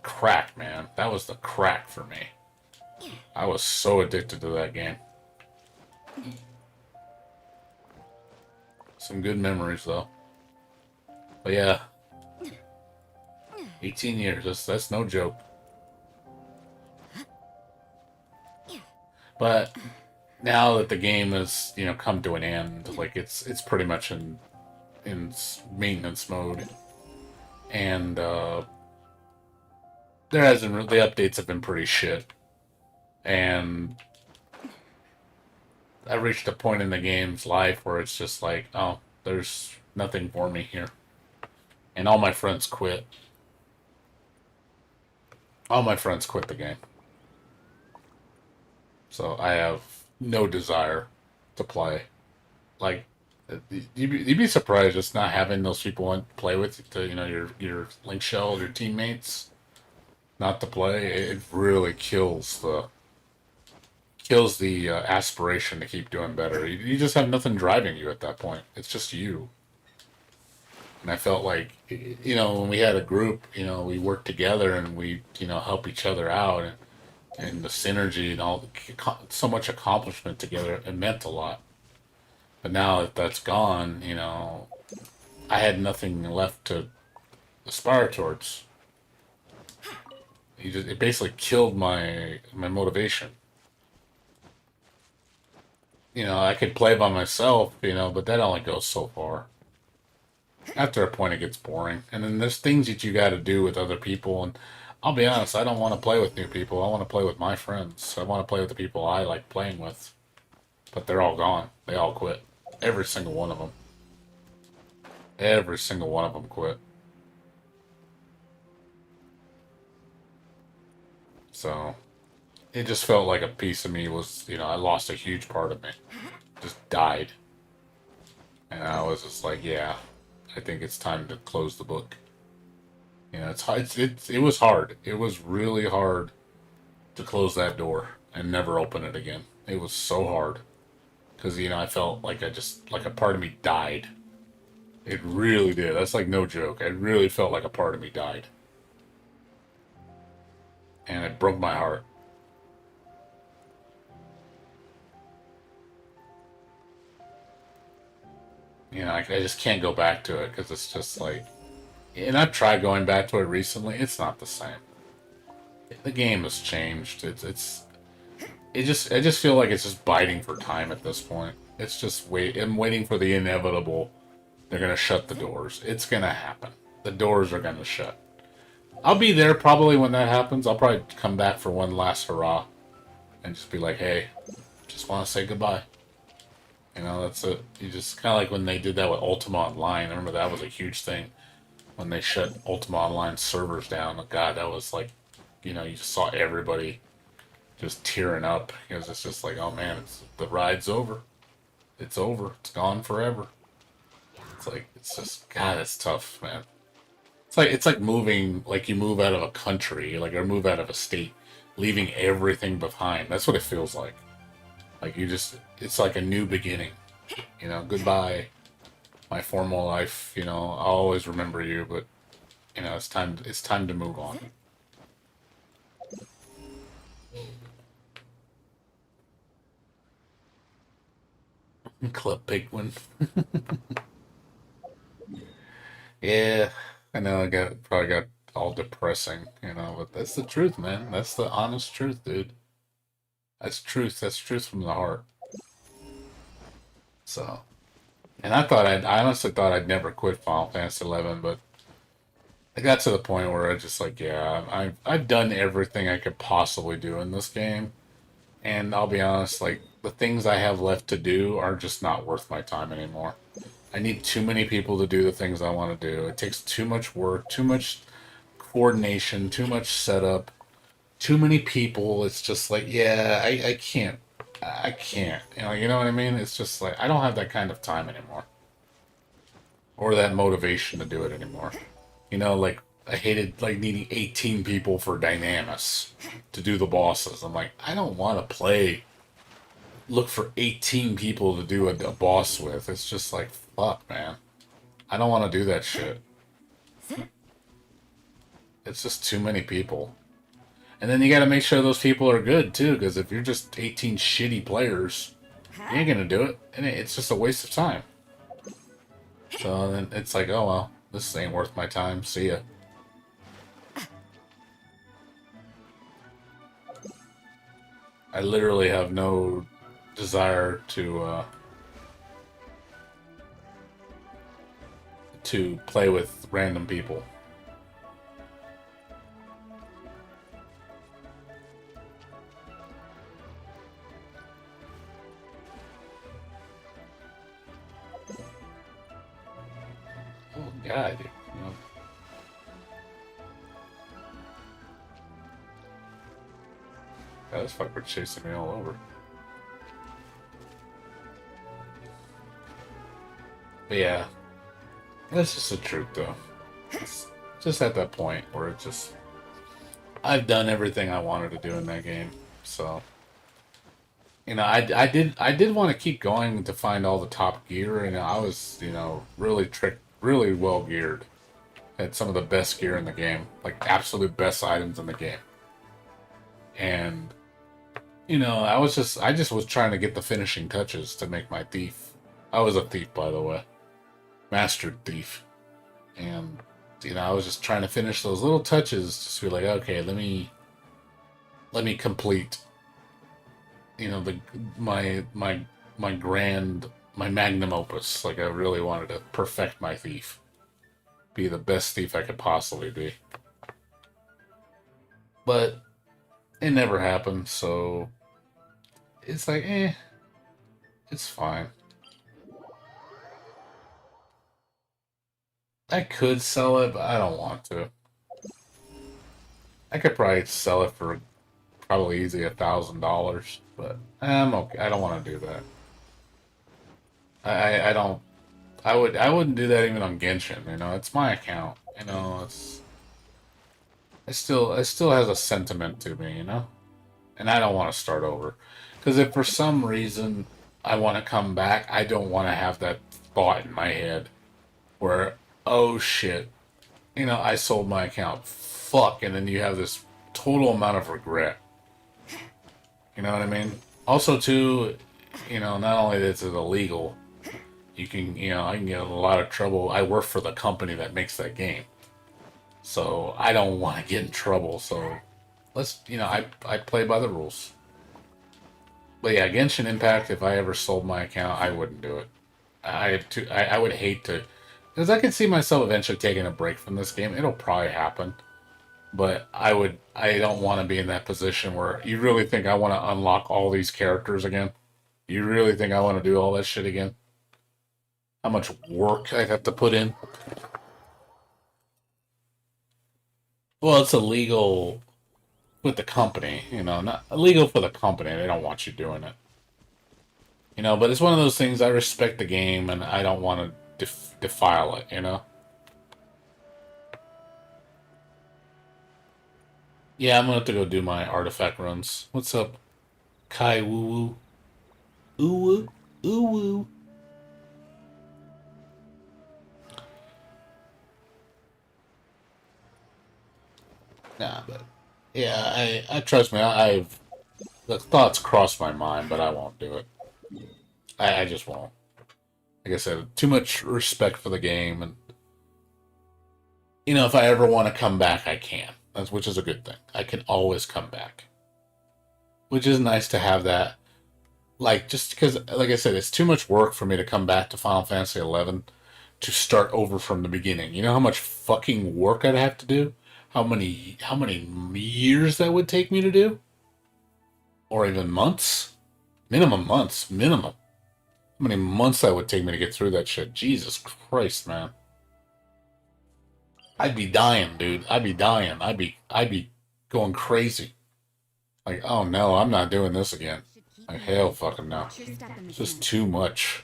crack, man. That was the crack for me. I was so addicted to that game. Some good memories though. But yeah, 18 years. That's no joke. But now that the game has come to an end, like it's pretty much in maintenance mode, and there hasn't the updates have been pretty shit, and I reached a point in the game's life where it's just like, oh, there's nothing for me here, and all my friends quit. All my friends quit the game, so I have no desire to play. Like, you'd be surprised just not having those people want to play with to your link shell, your teammates, not to play. It really kills the aspiration to keep doing better. You just have nothing driving you at that point. It's just you. And I felt like, when we had a group, we worked together and we, help each other out, and the synergy and all, so much accomplishment together, it meant a lot. But now that that's gone, I had nothing left to aspire towards. It basically killed my motivation. I could play by myself, but that only goes so far. After a point, it gets boring. And then there's things that you got to do with other people. And I'll be honest, I don't want to play with new people. I want to play with my friends. I want to play with the people I like playing with. But they're all gone. They all quit. Every single one of them. Every single one of them quit. So it just felt like a piece of me was, I lost a huge part of me. Just died. And I was just like, yeah, I think it's time to close the book. It's hard. It was hard. It was really hard to close that door and never open it again. It was so hard. Because, I felt like like a part of me died. It really did. That's like no joke. I really felt like a part of me died. And it broke my heart. I just can't go back to it because it's just like, and I've tried going back to it recently. It's not the same. The game has changed. I just feel like it's just biting for time at this point. It's just I'm waiting for the inevitable. They're gonna shut the doors. It's gonna happen. The doors are gonna shut. I'll be there probably when that happens. I'll probably come back for one last hurrah and just be like, hey, just want to say goodbye. That's it. You just kind of like when they did that with Ultima Online. I remember that was a huge thing when they shut Ultima Online servers down. God, that was like, you just saw everybody just tearing up because it's just like, oh man, the ride's over. It's over. It's gone forever. It's just, God, it's tough, man. It's like moving, like you move out of a country, like or move out of a state, leaving everything behind. That's what it feels like. Like it's like a new beginning. Goodbye, my formal life. I'll always remember you, but it's time to move on. Club Penguin. Yeah, I know. Probably got all depressing, but that's the truth, man. That's the honest truth, dude. That's truth. That's truth from the heart. So, and I honestly thought I'd never quit Final Fantasy 11, but I got to the point where I just like, yeah, I've done everything I could possibly do in this game, and I'll be honest, like the things I have left to do are just not worth my time anymore. I need too many people to do the things I want to do. It takes too much work, too much coordination, too much setup. too many people. It's just like, yeah, I can't. I can't. You know what I mean? It's just like I don't have that kind of time anymore, or that motivation to do it anymore. Like I hated like needing 18 people for Dynamis to do the bosses. I'm like, I don't want to look for 18 people to do a boss with. It's just like, fuck, man. I don't want to do that shit. It's just too many people. And then you got to make sure those people are good too, because if you're just 18 shitty players, you ain't gonna do it, and it's just a waste of time. So then it's like, oh well, this ain't worth my time. See ya. I literally have no desire to play with random people. Oh God, God, this fucker chasing me all over. But yeah, that's just the truth, though. It's just at that point where it just I've done everything I wanted to do in that game, so. I did want to keep going to find all the top gear, and I was, really well geared. Had some of the best gear in the game, like absolute best items in the game. And, I just was trying to get the finishing touches to make my thief. I was a thief, by the way. Mastered thief. And, I was just trying to finish those little touches, just be like, okay, let me complete my magnum opus. Like I really wanted to perfect my thief, be the best thief I could possibly be, but it never happened. So it's like, it's fine. I could sell it, but I don't want to. I could probably sell it for probably easy $1,000, but I'm okay. I don't want to do that. I don't. I wouldn't do that even on Genshin. It's my account. It still has a sentiment to me. And I don't want to start over, because if for some reason I want to come back, I don't want to have that thought in my head where, oh shit, I sold my account. Fuck, and then you have this total amount of regret. You know what I mean? Also, too, not only is it illegal, I can get in a lot of trouble. I work for the company that makes that game, so I don't want to get in trouble. So I play by the rules. But yeah, Genshin Impact. If I ever sold my account, I wouldn't do it. I would hate to, because I could see myself eventually taking a break from this game. It'll probably happen. But I don't want to be in that position where you really think I want to unlock all these characters again? You really think I want to do all that shit again? How much work I have to put in? Well, it's illegal with the company, not illegal for the company. They don't want you doing it. But it's one of those things. I respect the game and I don't want to defile it, Yeah, I'm gonna have to go do my artifact runs. What's up, Kai Woo Woo? Ooh woo, ooh woo. Nah, but yeah, I trust me. I've the thoughts cross my mind, but I won't do it. I just won't. Like I said, too much respect for the game, and if I ever want to come back, I can. Which is a good thing. I can always come back, which is nice to have that. Like, just because, like I said, it's too much work for me to come back to Final Fantasy 11 to start over from the beginning. You know how much fucking work I'd have to do? How many years that would take me to do? Or even months? Minimum months. Minimum. How many months that would take me to get through that shit? Jesus Christ, man. I'd be dying, dude. I'd be dying. I'd be going crazy. Like, oh no, I'm not doing this again.
Should keep
Like,
you
hell
busy.
fucking no.
Watch your step in the
It's just
sand.
too much.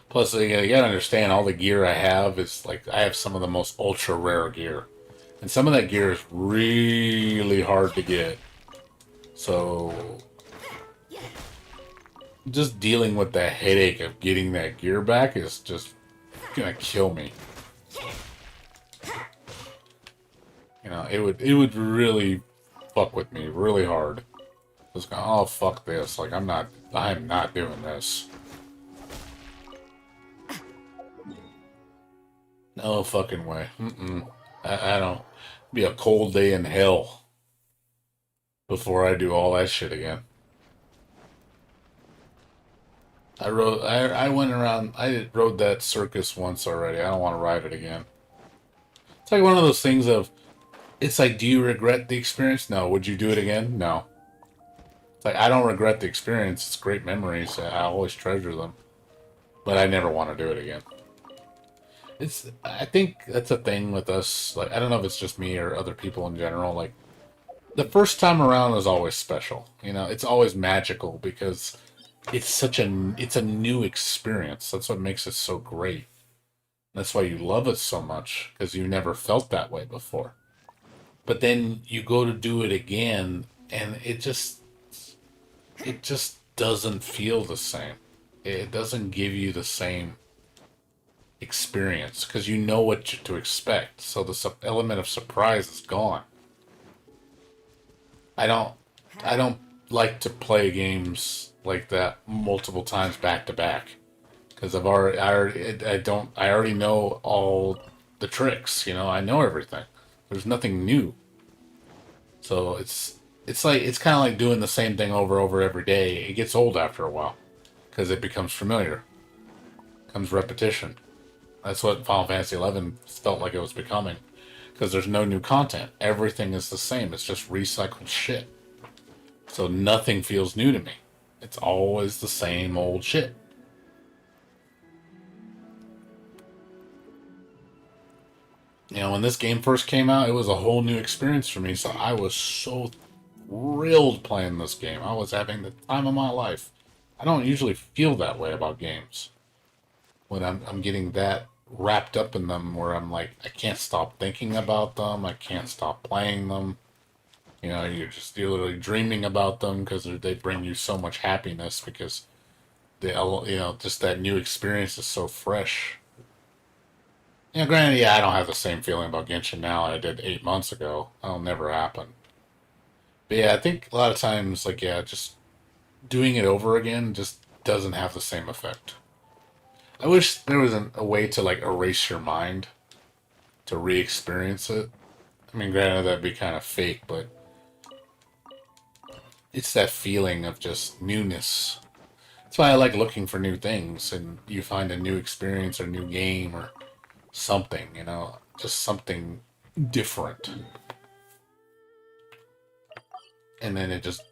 Plus, you gotta understand, all the gear I have is like, I have some of the most ultra rare gear. And some of that gear is really hard to get. So, just dealing with the headache of getting that gear back is just gonna kill me. You know, it would really fuck with me really hard. Just going, oh fuck this. Like I'm not doing this. No fucking way. Mm-mm. I don't. Be a cold day in hell before I do all that shit again. I went around. I rode that circus once already. I don't want to ride it again. It's like one of those things of. It's like, do you regret the experience? No. Would you do it again? No. It's like I don't regret the experience. It's great memories. I always treasure them, but I never want to do it again. I think that's a thing with us. Like, I don't know if it's just me or other people in general. Like, the first time around is always special. You know, it's always magical because it's a new experience. That's what makes it so great. That's why you love it so much because you never felt that way before. But then you go to do it again, and it just doesn't feel the same. It doesn't give you the same experience because you know what to expect. So the element of surprise is gone. I don't I don't like to play games like that multiple times back to back because I already know all the tricks. You know, I know everything. There's nothing new. So it's kind of like doing the same thing over every day. It gets old after a while because it becomes familiar, becomes repetition. That's what Final Fantasy XI felt like it was becoming. Because there's no new content. Everything is the same. It's just recycled shit. So nothing feels new to me. It's always the same old shit. You know, when this game first came out, it was a whole new experience for me. So I was so thrilled playing this game. I was having the time of my life. I don't usually feel that way about games. When I'm getting that wrapped up in them where I'm like, I can't stop thinking about them. I can't stop playing them. You know, you're literally dreaming about them because they bring you so much happiness because just that new experience is so fresh. You know, granted, yeah, I don't have the same feeling about Genshin now I did 8 months ago. That'll never happen. But yeah, I think a lot of times, like, yeah, just doing it over again just doesn't have the same effect. I wish there was a way to, like, erase your mind to re-experience it. I mean, granted, that'd be kind of fake, but it's that feeling of just newness. That's why I like looking for new things, and you find a new experience or new game or something, you know, just something different. And then it just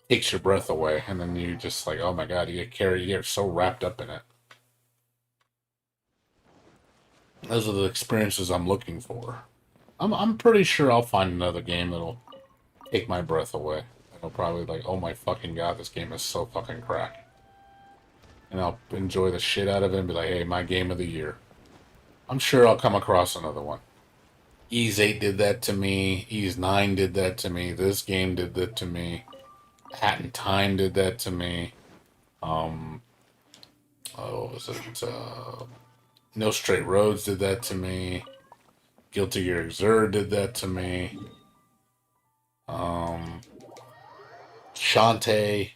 takes your breath away, and then you just like, oh my god, you get so wrapped up in it. Those are the experiences I'm looking for. I'm pretty sure I'll find another game that'll take my breath away. I'll probably like, oh my fucking god, this game is so fucking crack. And I'll enjoy the shit out of it and be like, hey, my game of the year. I'm sure I'll come across another one. Ys 8 did that to me. Ys 9 did that to me. This game did that to me. Hat in Time did that to me. What was it? No Straight Roads did that to me. Guilty Gear Xrd did that to me. Shantae.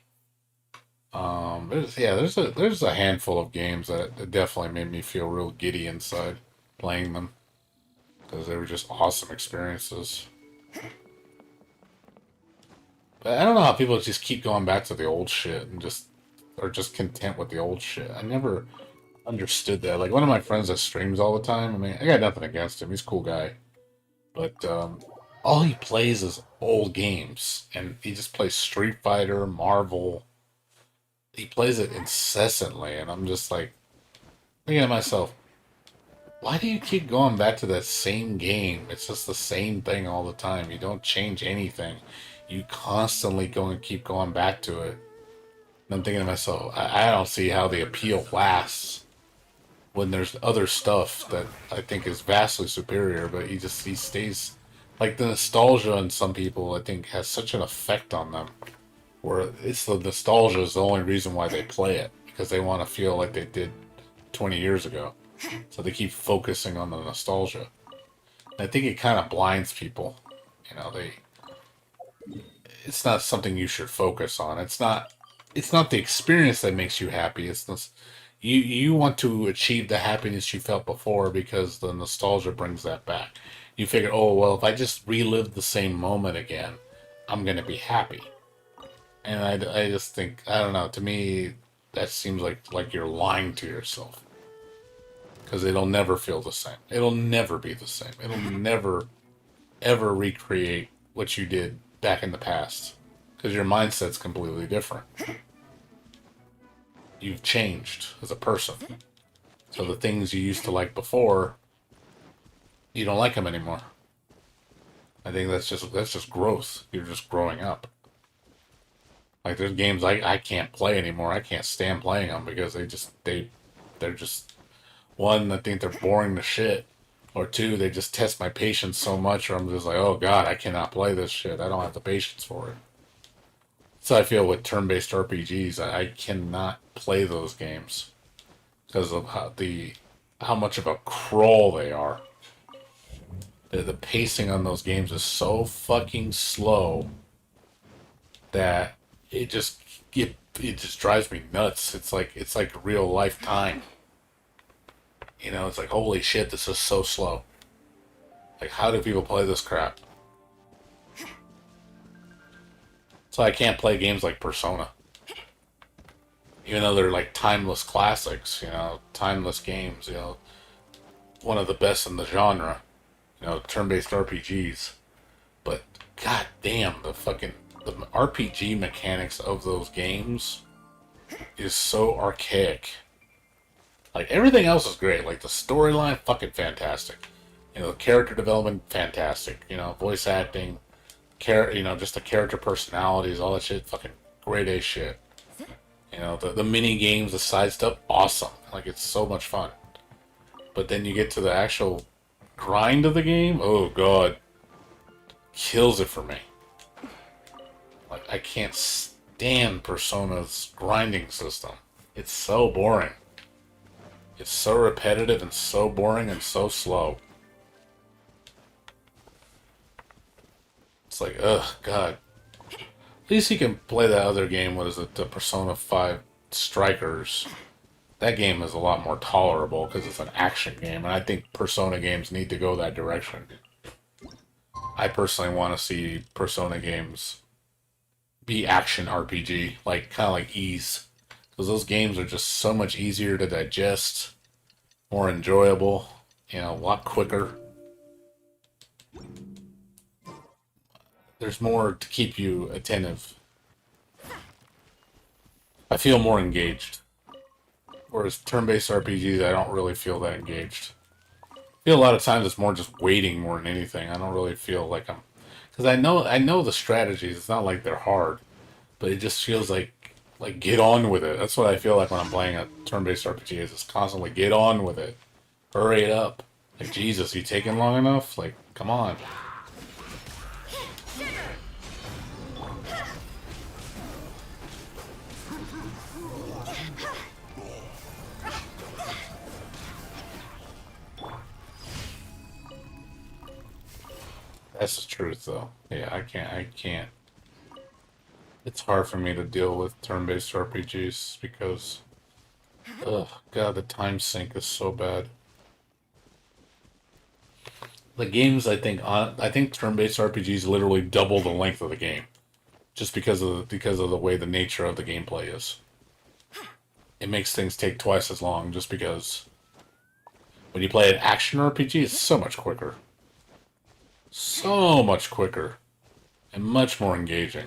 There's a handful of games that definitely made me feel real giddy inside playing them because they were just awesome experiences. But I don't know how people just keep going back to the old shit and just are just content with the old shit. I never understood that. Like one of my friends that streams all the time. I mean, I got nothing against him. He's a cool guy, but all he plays is old games, and he just plays Street Fighter, Marvel. He plays it incessantly, and I'm just like thinking to myself, Why do you keep going back to that same game? It's just the same thing all the time. You don't change anything. You constantly go and keep going back to it. And I'm thinking to myself, I don't see how the appeal lasts when there's other stuff that I think is vastly superior, but he stays like the nostalgia in some people I think has such an effect on them where it's the nostalgia is the only reason why they play it because they want to feel like they did 20 years ago. So they keep focusing on the nostalgia. And I think it kind of blinds people. You know, they it's not something you should focus on. It's not the experience that makes you happy. It's this you want to achieve the happiness you felt before because the nostalgia brings that back. You figure, oh well, if I just relive the same moment again, I'm gonna be happy. And I just think I don't know. To me, that seems like you're lying to yourself because it'll never feel the same. It'll never be the same. It'll never ever recreate what you did back in the past because your mindset's completely different. You've changed as a person. So the things you used to like before, you don't like them anymore. I think that's just growth. You're just growing up. Like there's games I can't play anymore. I can't stand playing them because they're just one, I think they're boring to shit. Or two, they just test my patience so much or I'm just like, oh god, I cannot play this shit. I don't have the patience for it. So I feel with turn-based RPGs, I cannot play those games because of how much of a crawl they are. The pacing on those games is so fucking slow that it just drives me nuts. It's like real life time. You know, it's like holy shit, this is so slow. Like how do people play this crap? So I can't play games like Persona. Even though they're like timeless classics, timeless games, one of the best in the genre, turn-based RPGs. But god damn, the RPG mechanics of those games is so archaic. Like everything else is great. Like the storyline, fucking fantastic. Character development, fantastic. Voice acting, just the character personalities, all that shit, fucking grade A shit. The mini games, the side stuff, awesome. Like it's so much fun. But then you get to the actual grind of the game, oh god, kills it for me. Like I can't stand Persona's grinding system. It's so boring. It's so repetitive and so boring and so slow. It's like, ugh, god. At least you can play that other game, what is it, the Persona 5 Strikers. That game is a lot more tolerable because it's an action game, and I think Persona games need to go that direction. I personally want to see Persona games be action RPG, like kind of like Ys, because those games are just so much easier to digest, more enjoyable, a lot quicker. There's more to keep you attentive. I feel more engaged. Whereas turn-based RPGs, I don't really feel that engaged. I feel a lot of times it's more just waiting more than anything. I don't really feel like I'm... Because I know the strategies. It's not like they're hard. But it just feels like get on with it. That's what I feel like when I'm playing a turn-based RPG. Is it's constantly get on with it. Hurry it up. Like, Jesus, you taking long enough? Like, come on. That's the truth, though. Yeah, I can't. It's hard for me to deal with turn-based RPGs because, ugh, God, the time sink is so bad. The games, I think turn-based RPGs literally double the length of the game, just because of the way the nature of the gameplay is. It makes things take twice as long, just because when you play an action RPG, it's so much quicker, and much more engaging.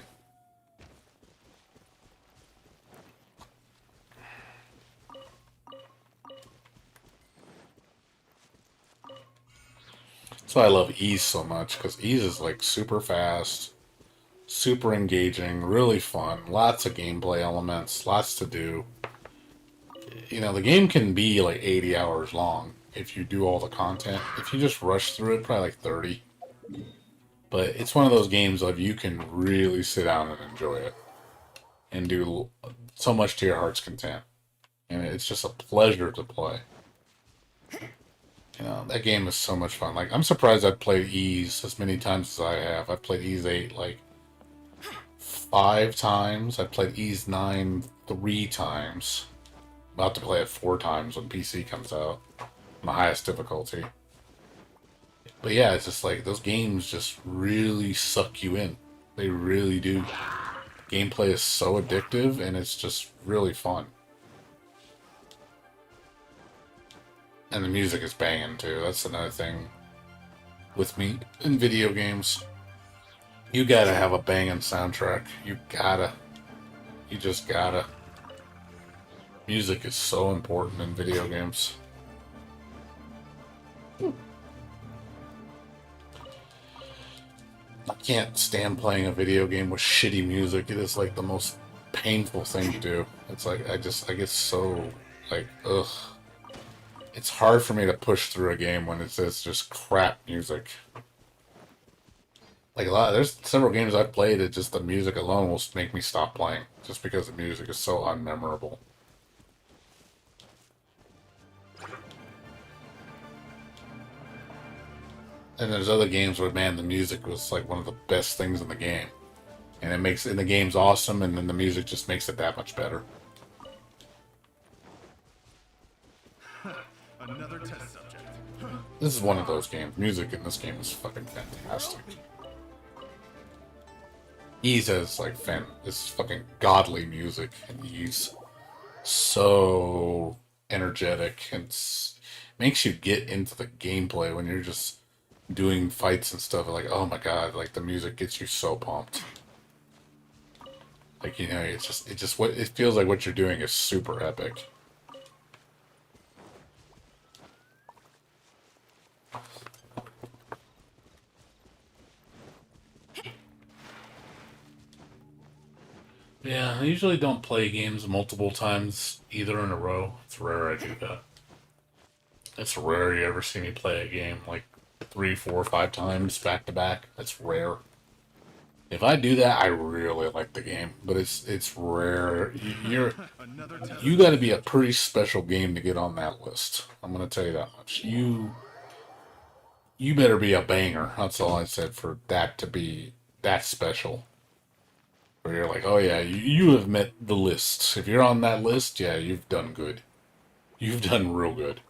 That's why I love Ease so much, because Ease is like super fast, super engaging, really fun, lots of gameplay elements, lots to do. You know, the game can be like 80 hours long if you do all the content. If you just rush through it, probably like 30. But it's one of those games of you can really sit down and enjoy it and do so much to your heart's content. And it's just a pleasure to play. You know, that game is so much fun. Like, I'm surprised I've played Ease as many times as I have. I've played Ease 8 like 5 times. I've played Ease 9 3 times. About to play it 4 times when PC comes out. My highest difficulty. But yeah, it's just like those games just really suck you in. They really do. Gameplay is so addictive and it's just really fun. And the music is banging too. That's another thing with me in video games. You gotta have a banging soundtrack. You gotta. You just gotta. Music is so important in video games. I can't stand playing a video game with shitty music. It is like the most painful thing to do. It's like I get so like ugh. It's hard for me to push through a game when it's just crap music. Like there's several games I've played that just the music alone will make me stop playing, just because the music is so unmemorable. And there's other games where, man, the music was like one of the best things in the game. And the game's awesome, and then the music just makes it that much better.
Another test subject.
This is one of those games. Music in this game is fucking fantastic. Ease has like this fucking godly music, and he's so energetic and makes you get into the gameplay when you're just doing fights and stuff. Like, oh my god, like the music gets you so pumped. Like, you know, it feels like what you're doing is super epic. Yeah, I usually don't play games multiple times either in a row. It's rare I do that. It's rare you ever see me play a game like 3, 4, 5 times back to back. That's rare. If I do that, I really like the game, but it's rare. You got to be a pretty special game to get on that list. I'm gonna tell you that much. You better be a banger. That's all I said for that to be that special. Where you're like, oh yeah, you have met the list. If you're on that list, yeah, you've done good. You've done real good.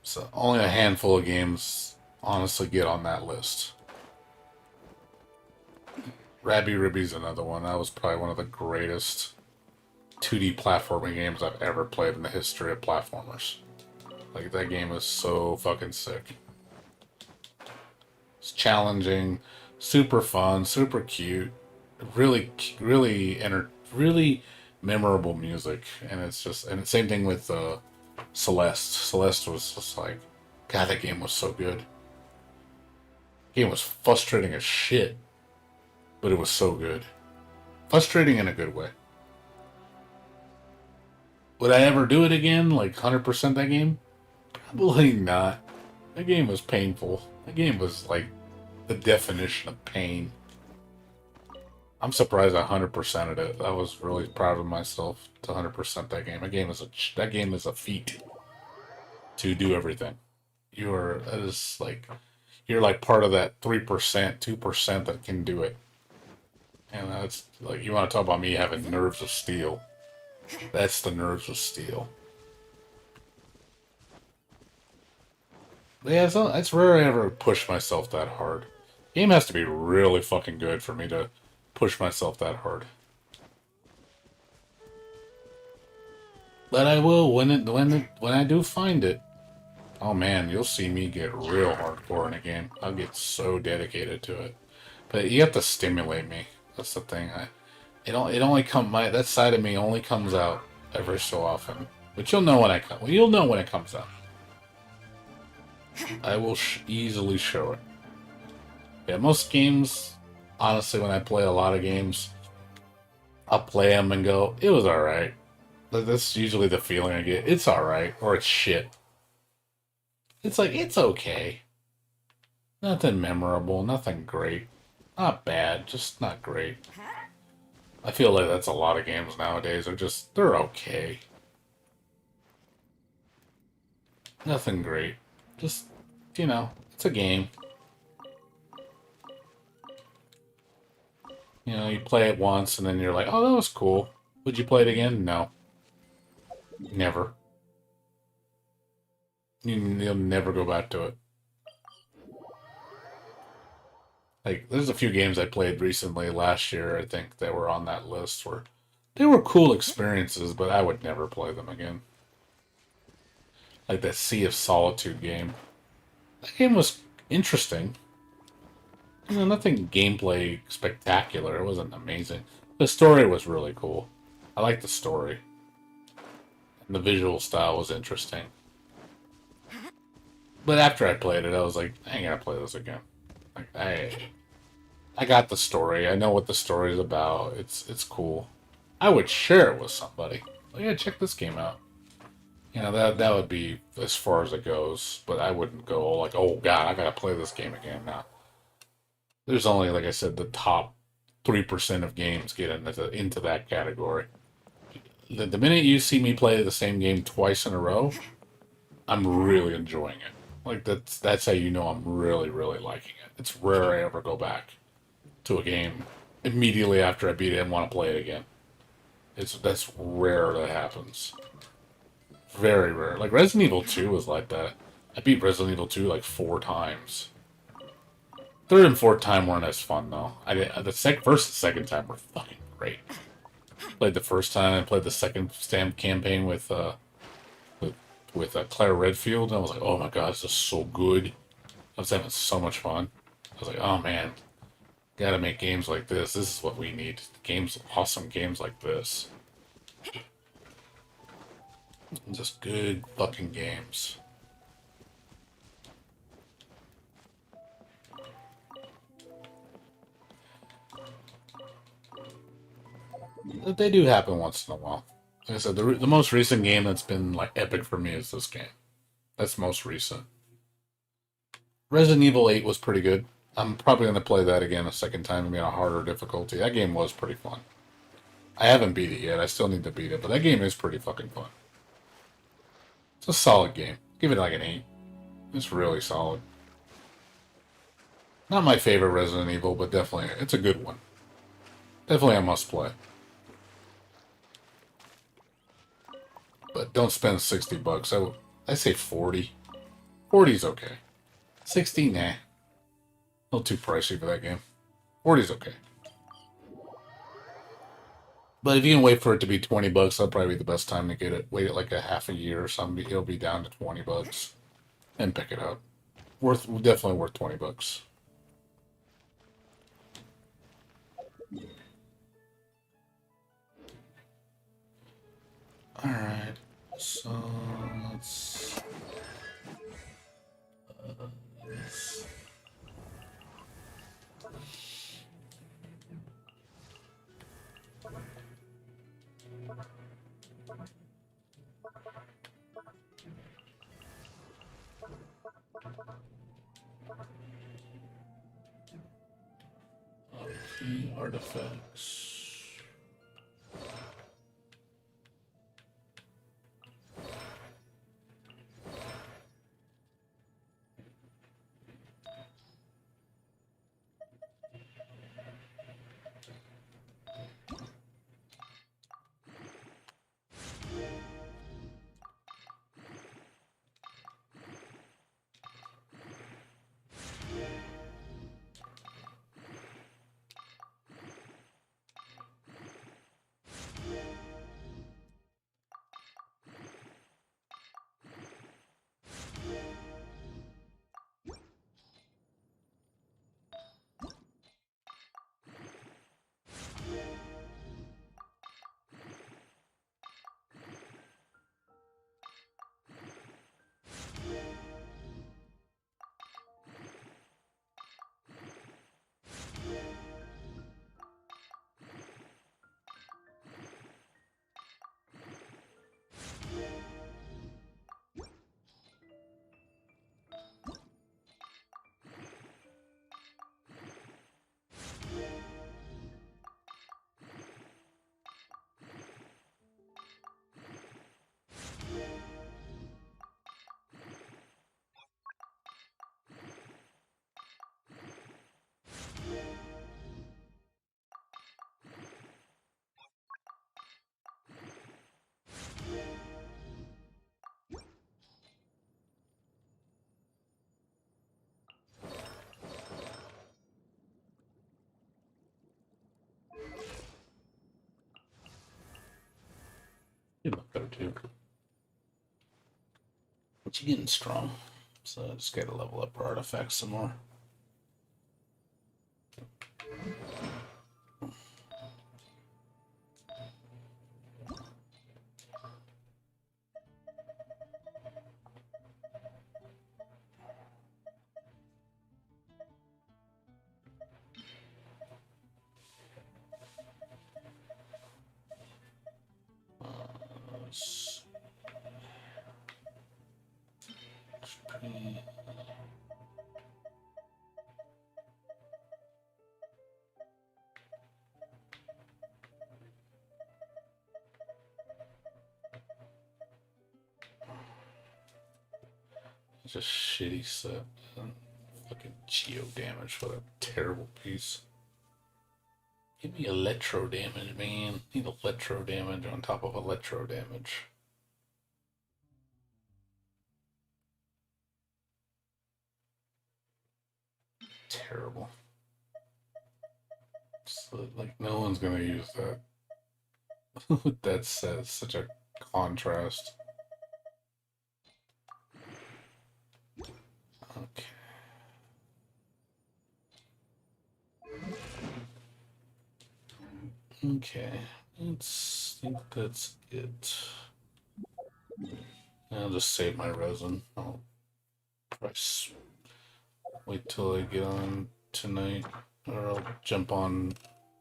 So only a handful of games honestly get on that list. Rabby Ribby's another one. That was probably one of the greatest 2D platforming games I've ever played in the history of platformers. Like, that game is so fucking sick. It's challenging, super fun, super cute, really memorable music, and it's the same thing with Celeste. Celeste was just like, God, that game was so good. The game was frustrating as shit, but it was so good. Frustrating in a good way. Would I ever do it again, like 100% that game? Probably not. That game was painful. That game was like the definition of pain. I'm surprised I 100%ed it. I was really proud of myself to 100% that game. That game is a feat to do everything. You're like part of that 3%, 2% that can do it. And that's like, you want to talk about me having nerves of steel. That's the nerves of steel. But yeah, it's rare I ever push myself that hard. Game has to be really fucking good for me to push myself that hard. But I will when I do find it. Oh man, you'll see me get real hardcore in a game. I'll get so dedicated to it. But you have to stimulate me. That's the thing. That side of me only comes out every so often. But you'll know when I come. Well, you'll know when it comes out. I will easily show it. Yeah, most games, honestly, when I play a lot of games, I'll play them and go, it was alright. That's usually the feeling I get. It's alright, or it's shit. It's like, it's okay. Nothing memorable, nothing great. Not bad, just not great. I feel like that's a lot of games nowadays. They're okay. Nothing great. Just, it's a game. You play it once and then you're like, oh, that was cool. Would you play it again? No. Never. You'll never go back to it. Like, there's a few games I played recently, last year, I think, that were on that list where they were cool experiences, but I would never play them again. Like that Sea of Solitude game. That game was interesting. Nothing gameplay spectacular. It wasn't amazing. The story was really cool. I liked the story. And the visual style was interesting. But after I played it, I was like, I ain't gonna play this again. Like, I got the story. I know what the story is about. It's cool. I would share it with somebody. Like, yeah, check this game out. That would be as far as it goes. But I wouldn't go like, oh god, I gotta play this game again now. There's only, like I said, the top 3% of games get into that category. The minute you see me play the same game twice in a row, I'm really enjoying it. Like that's how you know I'm really, really liking it. It's rare I ever go back to a game immediately after I beat it and want to play it again. That's rare that happens. Very rare. Like Resident Evil 2 was like that. I beat Resident Evil 2 like 4 times. Third and fourth time weren't as fun though. First and second time were fucking great. Played the first time, I played the second stamp campaign with Claire Redfield, and I was like, oh my god, this is so good. I was having so much fun. I was like, oh man, gotta make games like this. This is what we need. Awesome games like this. Just good fucking games. They do happen once in a while. Like I said, the most recent game that's been like epic for me is this game. That's most recent. Resident Evil 8 was pretty good. I'm probably going to play that again a second time and be on a harder difficulty. That game was pretty fun. I haven't beat it yet. I still need to beat it, but that game is pretty fucking fun. It's a solid game. Give it like an 8. It's really solid. Not my favorite Resident Evil, but definitely, it's a good one. Definitely a must play. But don't spend 60 bucks. I say 40. 40's okay. 60, nah. A little too pricey for that game. 40's okay. But if you can wait for it to be 20 bucks, that'll probably be the best time to get it. Wait it like a half a year or something. It'll be down to 20 bucks. And pick it up. Definitely worth 20 bucks. Alright. So, let's... Yes. Artifacts. You look better too. But you're getting strong. So I just gotta level up our artifacts some more. Let's see. It's a shitty set. Fucking geo damage. What a terrible piece. Give me electro damage, man. Need electro damage on top of electro damage. Terrible. So, like, no one's gonna use that. That says such a contrast. Okay. Okay. Let's think that's it. I'll just save my resin. I'll probably wait till I get on tonight, or I'll jump on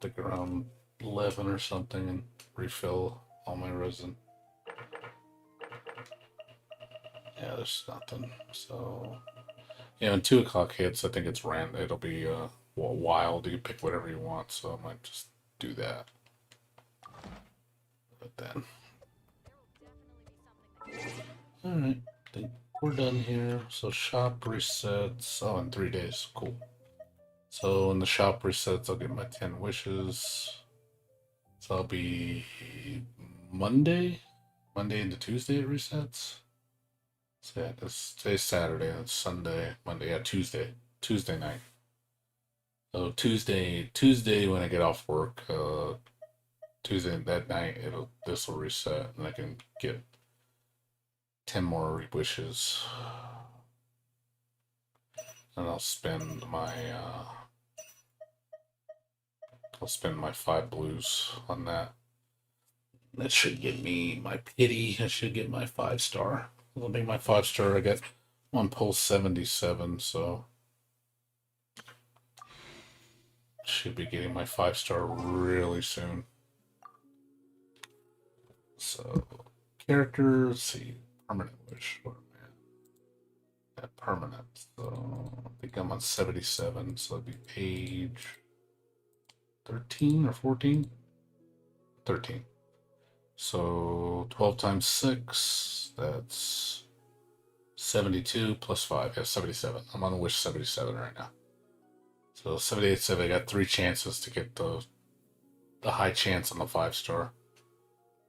like around 11 or something and refill all my resin. Yeah, there's nothing. So, yeah, when 2 o'clock hits, I think it's random. It'll be wild. You pick whatever you want, so I might just do that. But then, all right, I think we're done here. So shop resets. Oh, in 3 days. Cool. So when the shop resets, I'll get my 10 wishes. So I'll be Monday into Tuesday it resets. So yeah, today's Saturday, it's Sunday, Monday, yeah, Tuesday night. So Tuesday when I get off work, Tuesday that night this will reset and I can get 10 more wishes, and I'll spend my 5 blues on that. That should get me my pity. I should get my 5-star. It'll be my 5-star. I got on pull 77, so should be getting my 5-star really soon. So character, let's see, permanent wish. What am I at? Permanent. So I think I'm on 77, so it'd be page 13 or 14? 13. So 12 times 6, that's 72 plus 5. Yeah, 77. I'm on wish 77 right now. So 78, 7. I got 3 chances to get the high chance on the 5-star.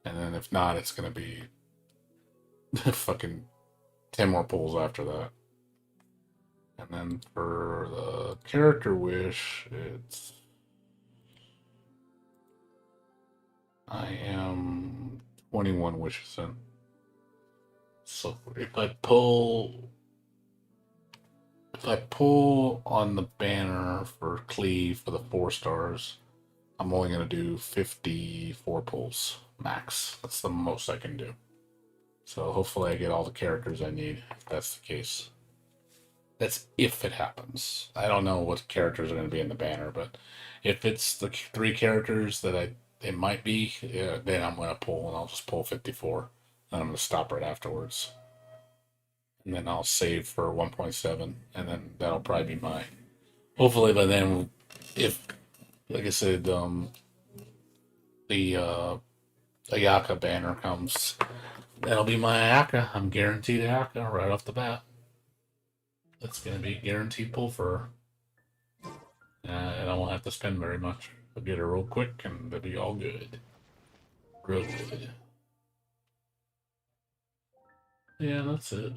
And then if not, it's going to be fucking 10 more pulls after that. And then for the character wish, I am 21 wishes in. So if I pull on the banner for Cleve for the 4 stars, I'm only going to do 54 pulls max. That's the most I can do. So hopefully I get all the characters I need, if that's the case. That's if it happens. I don't know what characters are going to be in the banner, but if it's the 3 characters that it might be, yeah, then I'm going to pull, and I'll just pull 54. And I'm going to stop right afterwards. And then I'll save for 1.7, and then that'll probably be my. Hopefully by then, if, like I said, the Ayaka banner comes, that'll be my Ayaka. I'm guaranteed Ayaka right off the bat. That's going to be guaranteed pull for her. And I won't have to spend very much. I'll get her real quick and it'll be all good. Real good. Yeah, that's it.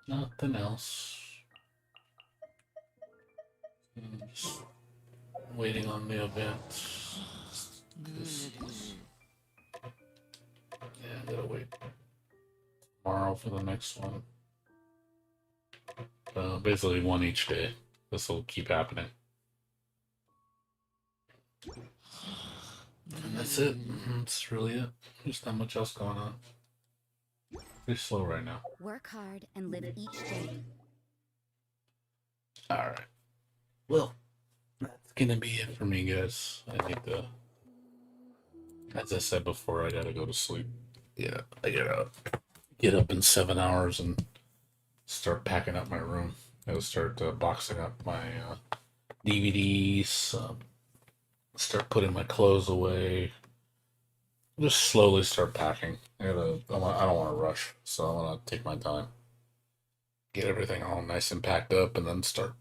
Nothing else. Just waiting on the event. for the next one. Basically one each day. This will keep happening. And that's it. That's really it. There's not much else going on. Pretty slow right now.
Work hard and live each day.
Alright. Well, that's gonna be it for me, guys. I need to, as I said before, I gotta go to sleep. Yeah, I gotta get up in 7 hours and start packing up my room. I gotta start boxing up my DVDs, start putting my clothes away. Just slowly start packing. I don't want to rush, so I want to take my time. Get everything all nice and packed up, and then start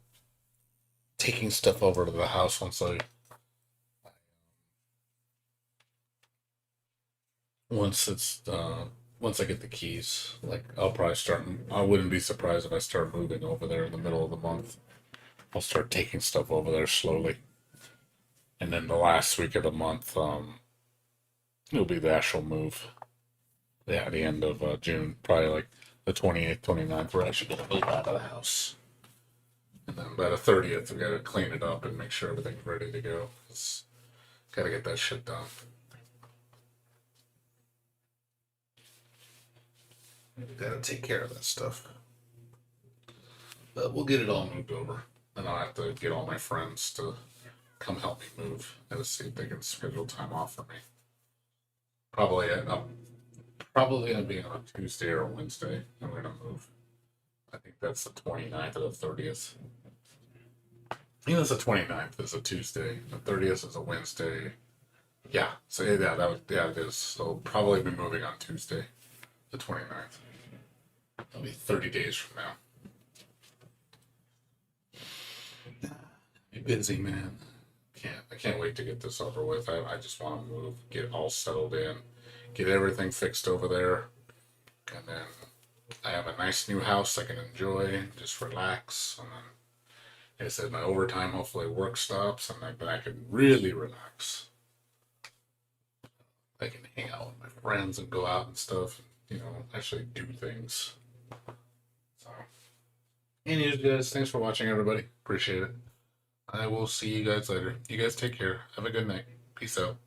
taking stuff over to the house once I get the keys. Like I'll probably start. I wouldn't be surprised if I start moving over there in the middle of the month. I'll start taking stuff over there slowly, and then the last week of the month, it'll be the actual move. Yeah, the end of June, probably like the 28th, 29th, we're actually gonna move out of the house. And then by the 30th, we gotta clean it up and make sure everything's ready to go. Gotta get that shit done. Gotta take care of that stuff. But we'll get it all moved over. And I'll have to get all my friends to come help me move. Gotta see if they can schedule time off for me. Probably gonna be on a Tuesday or a Wednesday. I'm gonna move. I think that's the 29th or the 30th. I think that's the 29th is a Tuesday. The 30th is a Wednesday. Yeah, so yeah, it is. So I'll probably be moving on Tuesday, the 29th. That'll be 30 days from now. Be busy, man. I can't wait to get this over with. I just want to move, get it all settled in, get everything fixed over there, and then I have a nice new house I can enjoy, just relax, and then, like I said, my overtime, hopefully work stops, and then I can really relax. I can hang out with my friends and go out and stuff, and, actually do things. So, anyways, guys, thanks for watching, everybody. Appreciate it. I will see you guys later. You guys take care. Have a good night. Peace out.